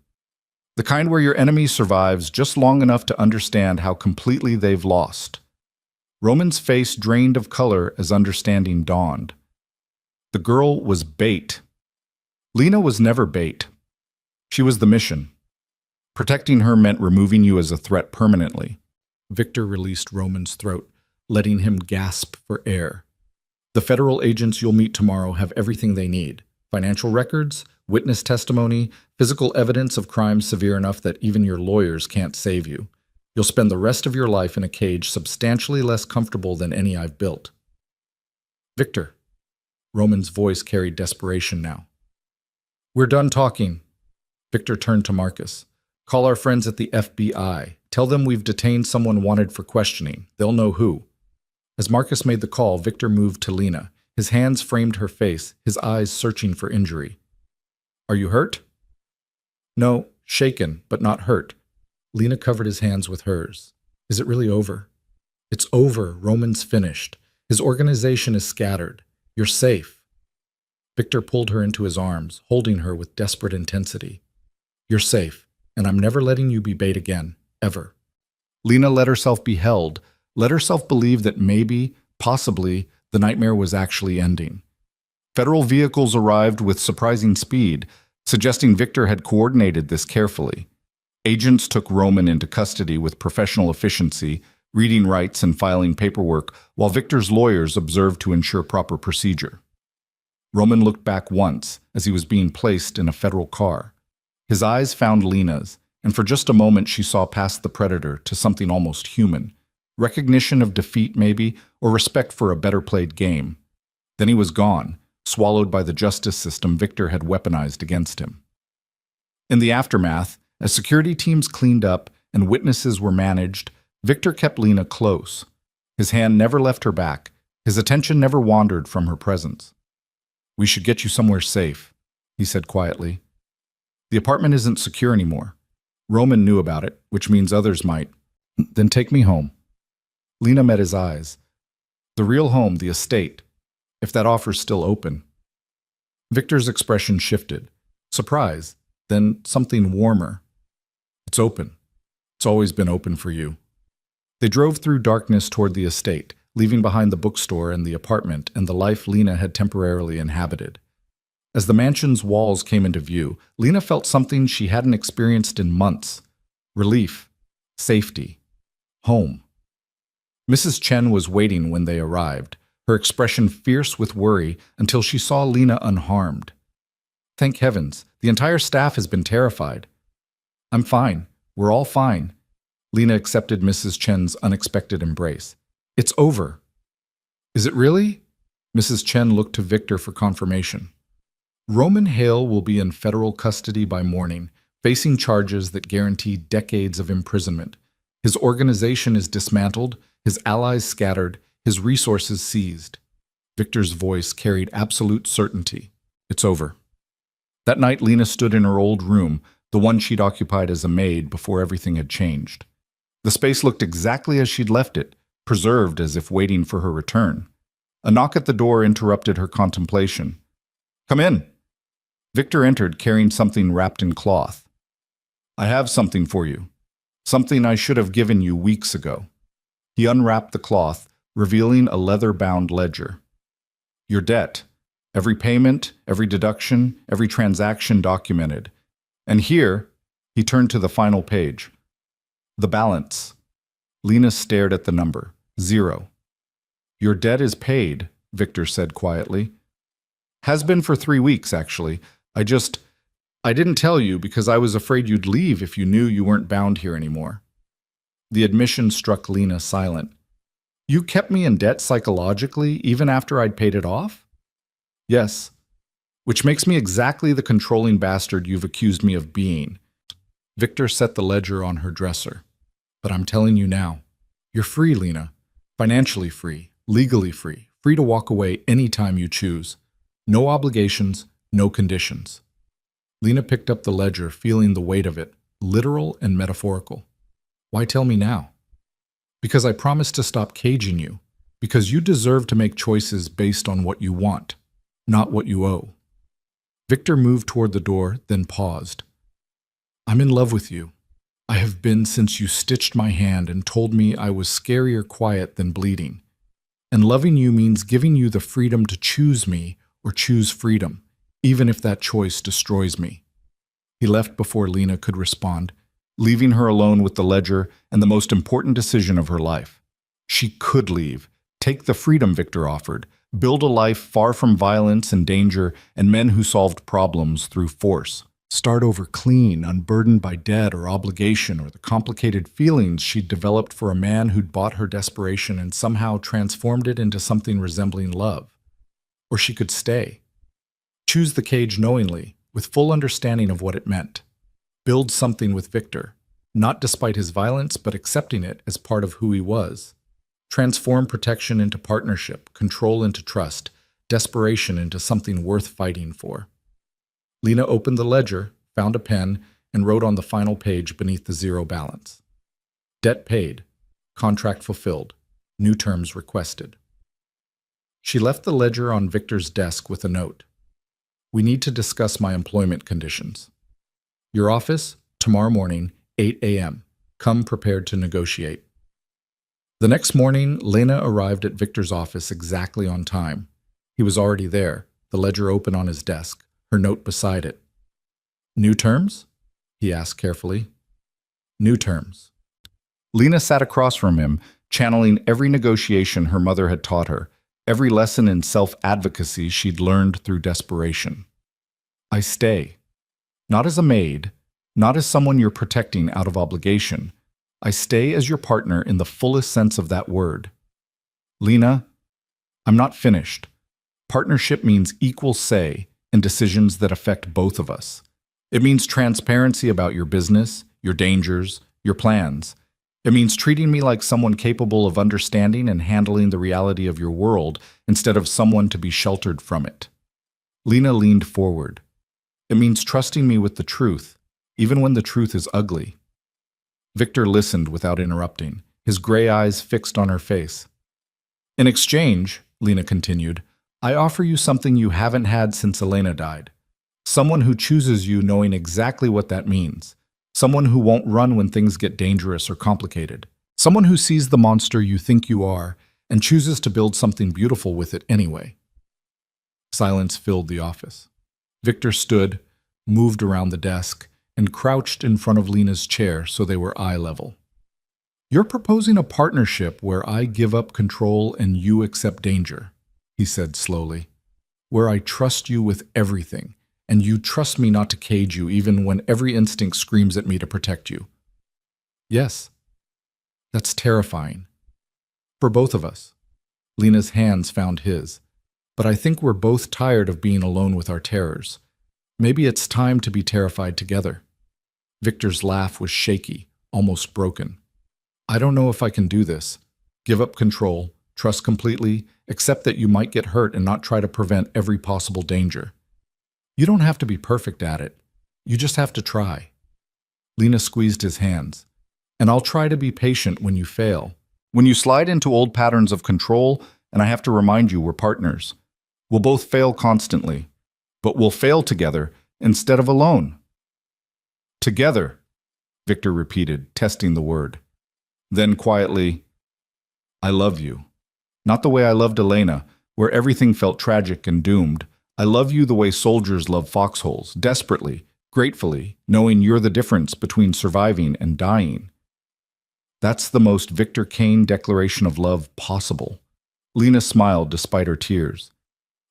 The kind where your enemy survives just long enough to understand how completely they've lost. Roman's face drained of color as understanding dawned. The girl was bait. Lena was never bait. She was the mission. Protecting her meant removing you as a threat permanently. Victor released Roman's throat, letting him gasp for air. The federal agents you'll meet tomorrow have everything they need. Financial records, witness testimony, physical evidence of crimes severe enough that even your lawyers can't save you. You'll spend the rest of your life in a cage substantially less comfortable than any I've built. Victor. Roman's voice carried desperation now. We're done talking. Victor turned to Marcus. Call our friends at the FBI. Tell them we've detained someone wanted for questioning. They'll know who. As Marcus made the call, Victor moved to Lena. His hands framed her face, his eyes searching for injury. Are you hurt? No, shaken, but not hurt. Lena covered his hands with hers. Is it really over? It's over. Roman's finished. His organization is scattered. You're safe. Victor pulled her into his arms, holding her with desperate intensity. You're safe, and I'm never letting you be bait again, ever. Lena let herself be held, let herself believe that maybe, possibly, the nightmare was actually ending. Federal vehicles arrived with surprising speed, suggesting Victor had coordinated this carefully. Agents took Roman into custody with professional efficiency, reading rights and filing paperwork, while Victor's lawyers observed to ensure proper procedure. Roman looked back once as he was being placed in a federal car. His eyes found Lena's, and for just a moment she saw past the predator to something almost human. Recognition of defeat, maybe, or respect for a better-played game. Then he was gone, swallowed by the justice system Victor had weaponized against him. In the aftermath, as security teams cleaned up and witnesses were managed, Victor kept Lena close. His hand never left her back. His attention never wandered from her presence. We should get you somewhere safe, he said quietly. The apartment isn't secure anymore. Roman knew about it, which means others might. Then take me home. Lena met his eyes. The real home, the estate, if that offer's still open. Victor's expression shifted. Surprise, then something warmer. It's open. It's always been open for you. They drove through darkness toward the estate, leaving behind the bookstore and the apartment and the life Lena had temporarily inhabited. As the mansion's walls came into view, Lena felt something she hadn't experienced in months. Relief, safety, home. Mrs. Chen was waiting when they arrived, her expression fierce with worry until she saw Lena unharmed. Thank heavens, the entire staff has been terrified. I'm fine. We're all fine. Lena accepted Mrs. Chen's unexpected embrace. It's over. Is it really? Mrs. Chen looked to Victor for confirmation. Roman Hale will be in federal custody by morning, facing charges that guarantee decades of imprisonment. His organization is dismantled, his allies scattered, his resources seized. Victor's voice carried absolute certainty. It's over. That night, Lena stood in her old room, the one she'd occupied as a maid before everything had changed. The space looked exactly as she'd left it, preserved as if waiting for her return. A knock at the door interrupted her contemplation. Come in. Victor entered carrying something wrapped in cloth. I have something for you. Something I should have given you weeks ago. He unwrapped the cloth, revealing a leather-bound ledger. Your debt. Every payment, every deduction, every transaction documented. And here, he turned to the final page. The balance. Lena stared at the number. 0. Your debt is paid, Victor said quietly. Has been for 3 weeks, actually. I didn't tell you because I was afraid you'd leave if you knew you weren't bound here anymore. The admission struck Lena silent. You kept me in debt psychologically even after I'd paid it off? Yes. Which makes me exactly the controlling bastard you've accused me of being. Victor set the ledger on her dresser. But I'm telling you now, you're free, Lena. Financially free, legally free, free to walk away any time you choose. No obligations, no conditions. Lena picked up the ledger, feeling the weight of it, literal and metaphorical. Why tell me now? Because I promised to stop caging you. Because you deserve to make choices based on what you want, not what you owe. Victor moved toward the door, then paused. I'm in love with you. I have been since you stitched my hand and told me I was scarier quiet than bleeding. And loving you means giving you the freedom to choose me or choose freedom, even if that choice destroys me. He left before Lena could respond, leaving her alone with the ledger and the most important decision of her life. She could leave, take the freedom Victor offered, build a life far from violence and danger and men who solved problems through force. Start over clean, unburdened by debt or obligation or the complicated feelings she'd developed for a man who'd bought her desperation and somehow transformed it into something resembling love. Or she could stay. Choose the cage knowingly, with full understanding of what it meant. Build something with Victor, not despite his violence, but accepting it as part of who he was. Transform protection into partnership, control into trust, desperation into something worth fighting for. Lena opened the ledger, found a pen, and wrote on the final page beneath the 0 balance. Debt paid. Contract fulfilled. New terms requested. She left the ledger on Victor's desk with a note. We need to discuss my employment conditions. Your office, tomorrow morning, 8 a.m. Come prepared to negotiate. The next morning, Lena arrived at Victor's office exactly on time. He was already there, the ledger open on his desk, her note beside it. New terms? He asked carefully. New terms. Lena sat across from him, channeling every negotiation her mother had taught her, every lesson in self-advocacy she'd learned through desperation. I stay. Not as a maid, not as someone you're protecting out of obligation. I stay as your partner in the fullest sense of that word. Lena, I'm not finished. Partnership means equal say in decisions that affect both of us. It means transparency about your business, your dangers, your plans. It means treating me like someone capable of understanding and handling the reality of your world instead of someone to be sheltered from it. Lena leaned forward. It means trusting me with the truth, even when the truth is ugly. Victor listened without interrupting, his gray eyes fixed on her face. In exchange, Lena continued, I offer you something you haven't had since Elena died. Someone who chooses you knowing exactly what that means. Someone who won't run when things get dangerous or complicated. Someone who sees the monster you think you are and chooses to build something beautiful with it anyway. Silence filled the office. Victor stood, moved around the desk, and crouched in front of Lena's chair so they were eye level. You're proposing a partnership where I give up control and you accept danger, he said slowly. Where I trust you with everything, and you trust me not to cage you even when every instinct screams at me to protect you. Yes, that's terrifying. For both of us. Lena's hands found his. But I think we're both tired of being alone with our terrors. Maybe it's time to be terrified together. Victor's laugh was shaky, almost broken. I don't know if I can do this. Give up control, trust completely, accept that you might get hurt and not try to prevent every possible danger. You don't have to be perfect at it. You just have to try. Lena squeezed his hands. And I'll try to be patient when you fail. When you slide into old patterns of control, and I have to remind you we're partners. We'll both fail constantly, but we'll fail together instead of alone. Together, Victor repeated, testing the word. Then quietly, I love you. Not the way I loved Elena, where everything felt tragic and doomed. I love you the way soldiers love foxholes, desperately, gratefully, knowing you're the difference between surviving and dying. That's the most Victor Kane declaration of love possible. Lena smiled despite her tears.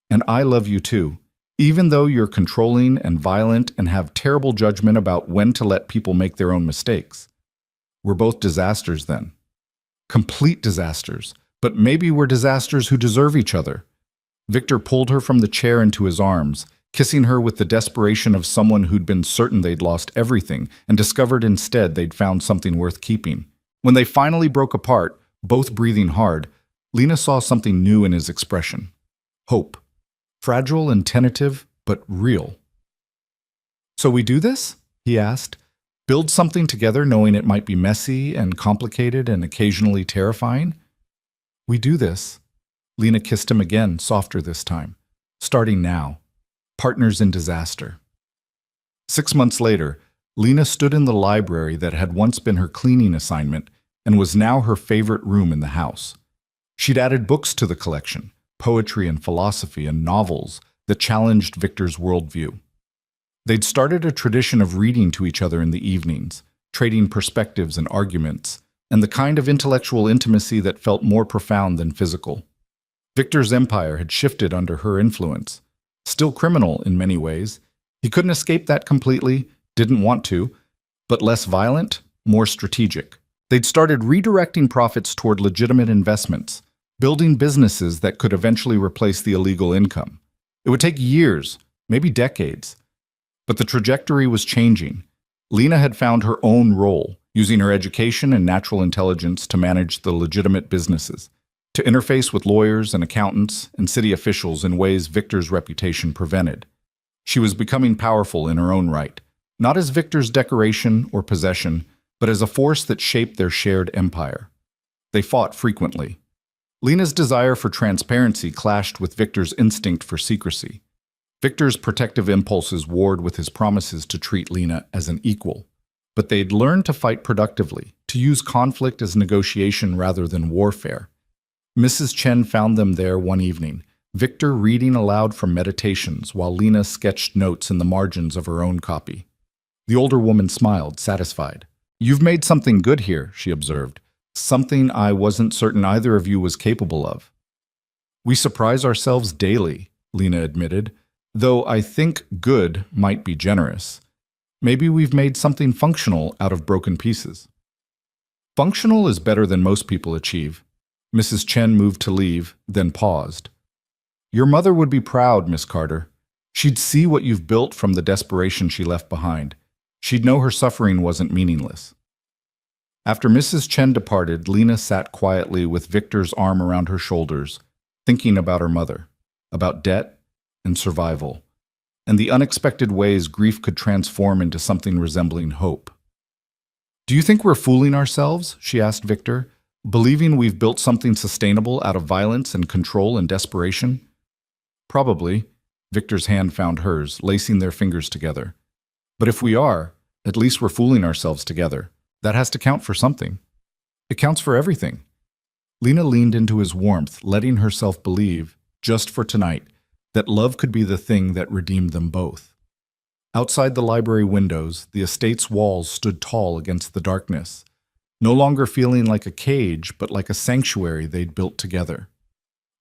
And I love you too, even though you're controlling and violent and have terrible judgment about when to let people make their own mistakes. We're both disasters then. Complete disasters, but maybe we're disasters who deserve each other. Victor pulled her from the chair into his arms, kissing her with the desperation of someone who'd been certain they'd lost everything and discovered instead they'd found something worth keeping. When they finally broke apart, both breathing hard, Lena saw something new in his expression. Hope. Fragile and tentative, but real. So we do this? He asked. Build something together knowing it might be messy and complicated and occasionally terrifying? We do this. Lena kissed him again, softer this time. Starting now. Partners in disaster. 6 months later, Lena stood in the library that had once been her cleaning assignment and was now her favorite room in the house. She'd added books to the collection, poetry and philosophy and novels that challenged Victor's worldview. They'd started a tradition of reading to each other in the evenings, trading perspectives and arguments, and the kind of intellectual intimacy that felt more profound than physical. Victor's empire had shifted under her influence. Still criminal in many ways. He couldn't escape that completely, didn't want to, but less violent, more strategic. They'd started redirecting profits toward legitimate investments, building businesses that could eventually replace the illegal income. It would take years, maybe decades. But the trajectory was changing. Lena had found her own role, using her education and natural intelligence to manage the legitimate businesses, to interface with lawyers and accountants and city officials in ways Victor's reputation prevented. She was becoming powerful in her own right, not as Victor's decoration or possession, but as a force that shaped their shared empire. They fought frequently. Lena's desire for transparency clashed with Victor's instinct for secrecy. Victor's protective impulses warred with his promises to treat Lena as an equal. But they'd learned to fight productively, to use conflict as negotiation rather than warfare. Mrs. Chen found them there one evening, Victor reading aloud from meditations while Lena sketched notes in the margins of her own copy. The older woman smiled, satisfied. "You've made something good here," she observed. "Something I wasn't certain either of you was capable of." "We surprise ourselves daily," Lena admitted, "though I think good might be generous. Maybe we've made something functional out of broken pieces." "Functional is better than most people achieve." Mrs. Chen moved to leave, then paused. "Your mother would be proud, Miss Carter. She'd see what you've built from the desperation she left behind. She'd know her suffering wasn't meaningless." After Mrs. Chen departed, Lena sat quietly with Victor's arm around her shoulders, thinking about her mother, about debt and survival, and the unexpected ways grief could transform into something resembling hope. "Do you think we're fooling ourselves?" she asked Victor, "believing we've built something sustainable out of violence and control and desperation?" "Probably." Victor's hand found hers, lacing their fingers together. "But if we are, at least we're fooling ourselves together. That has to count for something. It counts for everything." Lena leaned into his warmth, letting herself believe, just for tonight, that love could be the thing that redeemed them both. Outside the library windows, the estate's walls stood tall against the darkness, no longer feeling like a cage, but like a sanctuary they'd built together.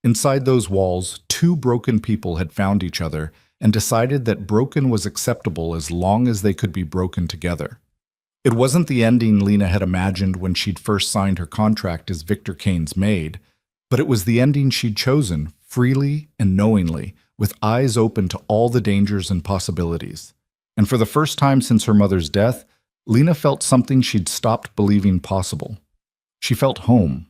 Inside those walls, two broken people had found each other and decided that broken was acceptable as long as they could be broken together. It wasn't the ending Lena had imagined when she'd first signed her contract as Victor Kane's maid, but it was the ending she'd chosen, freely and knowingly, with eyes open to all the dangers and possibilities. And for the first time since her mother's death, Lena felt something she'd stopped believing possible. She felt home.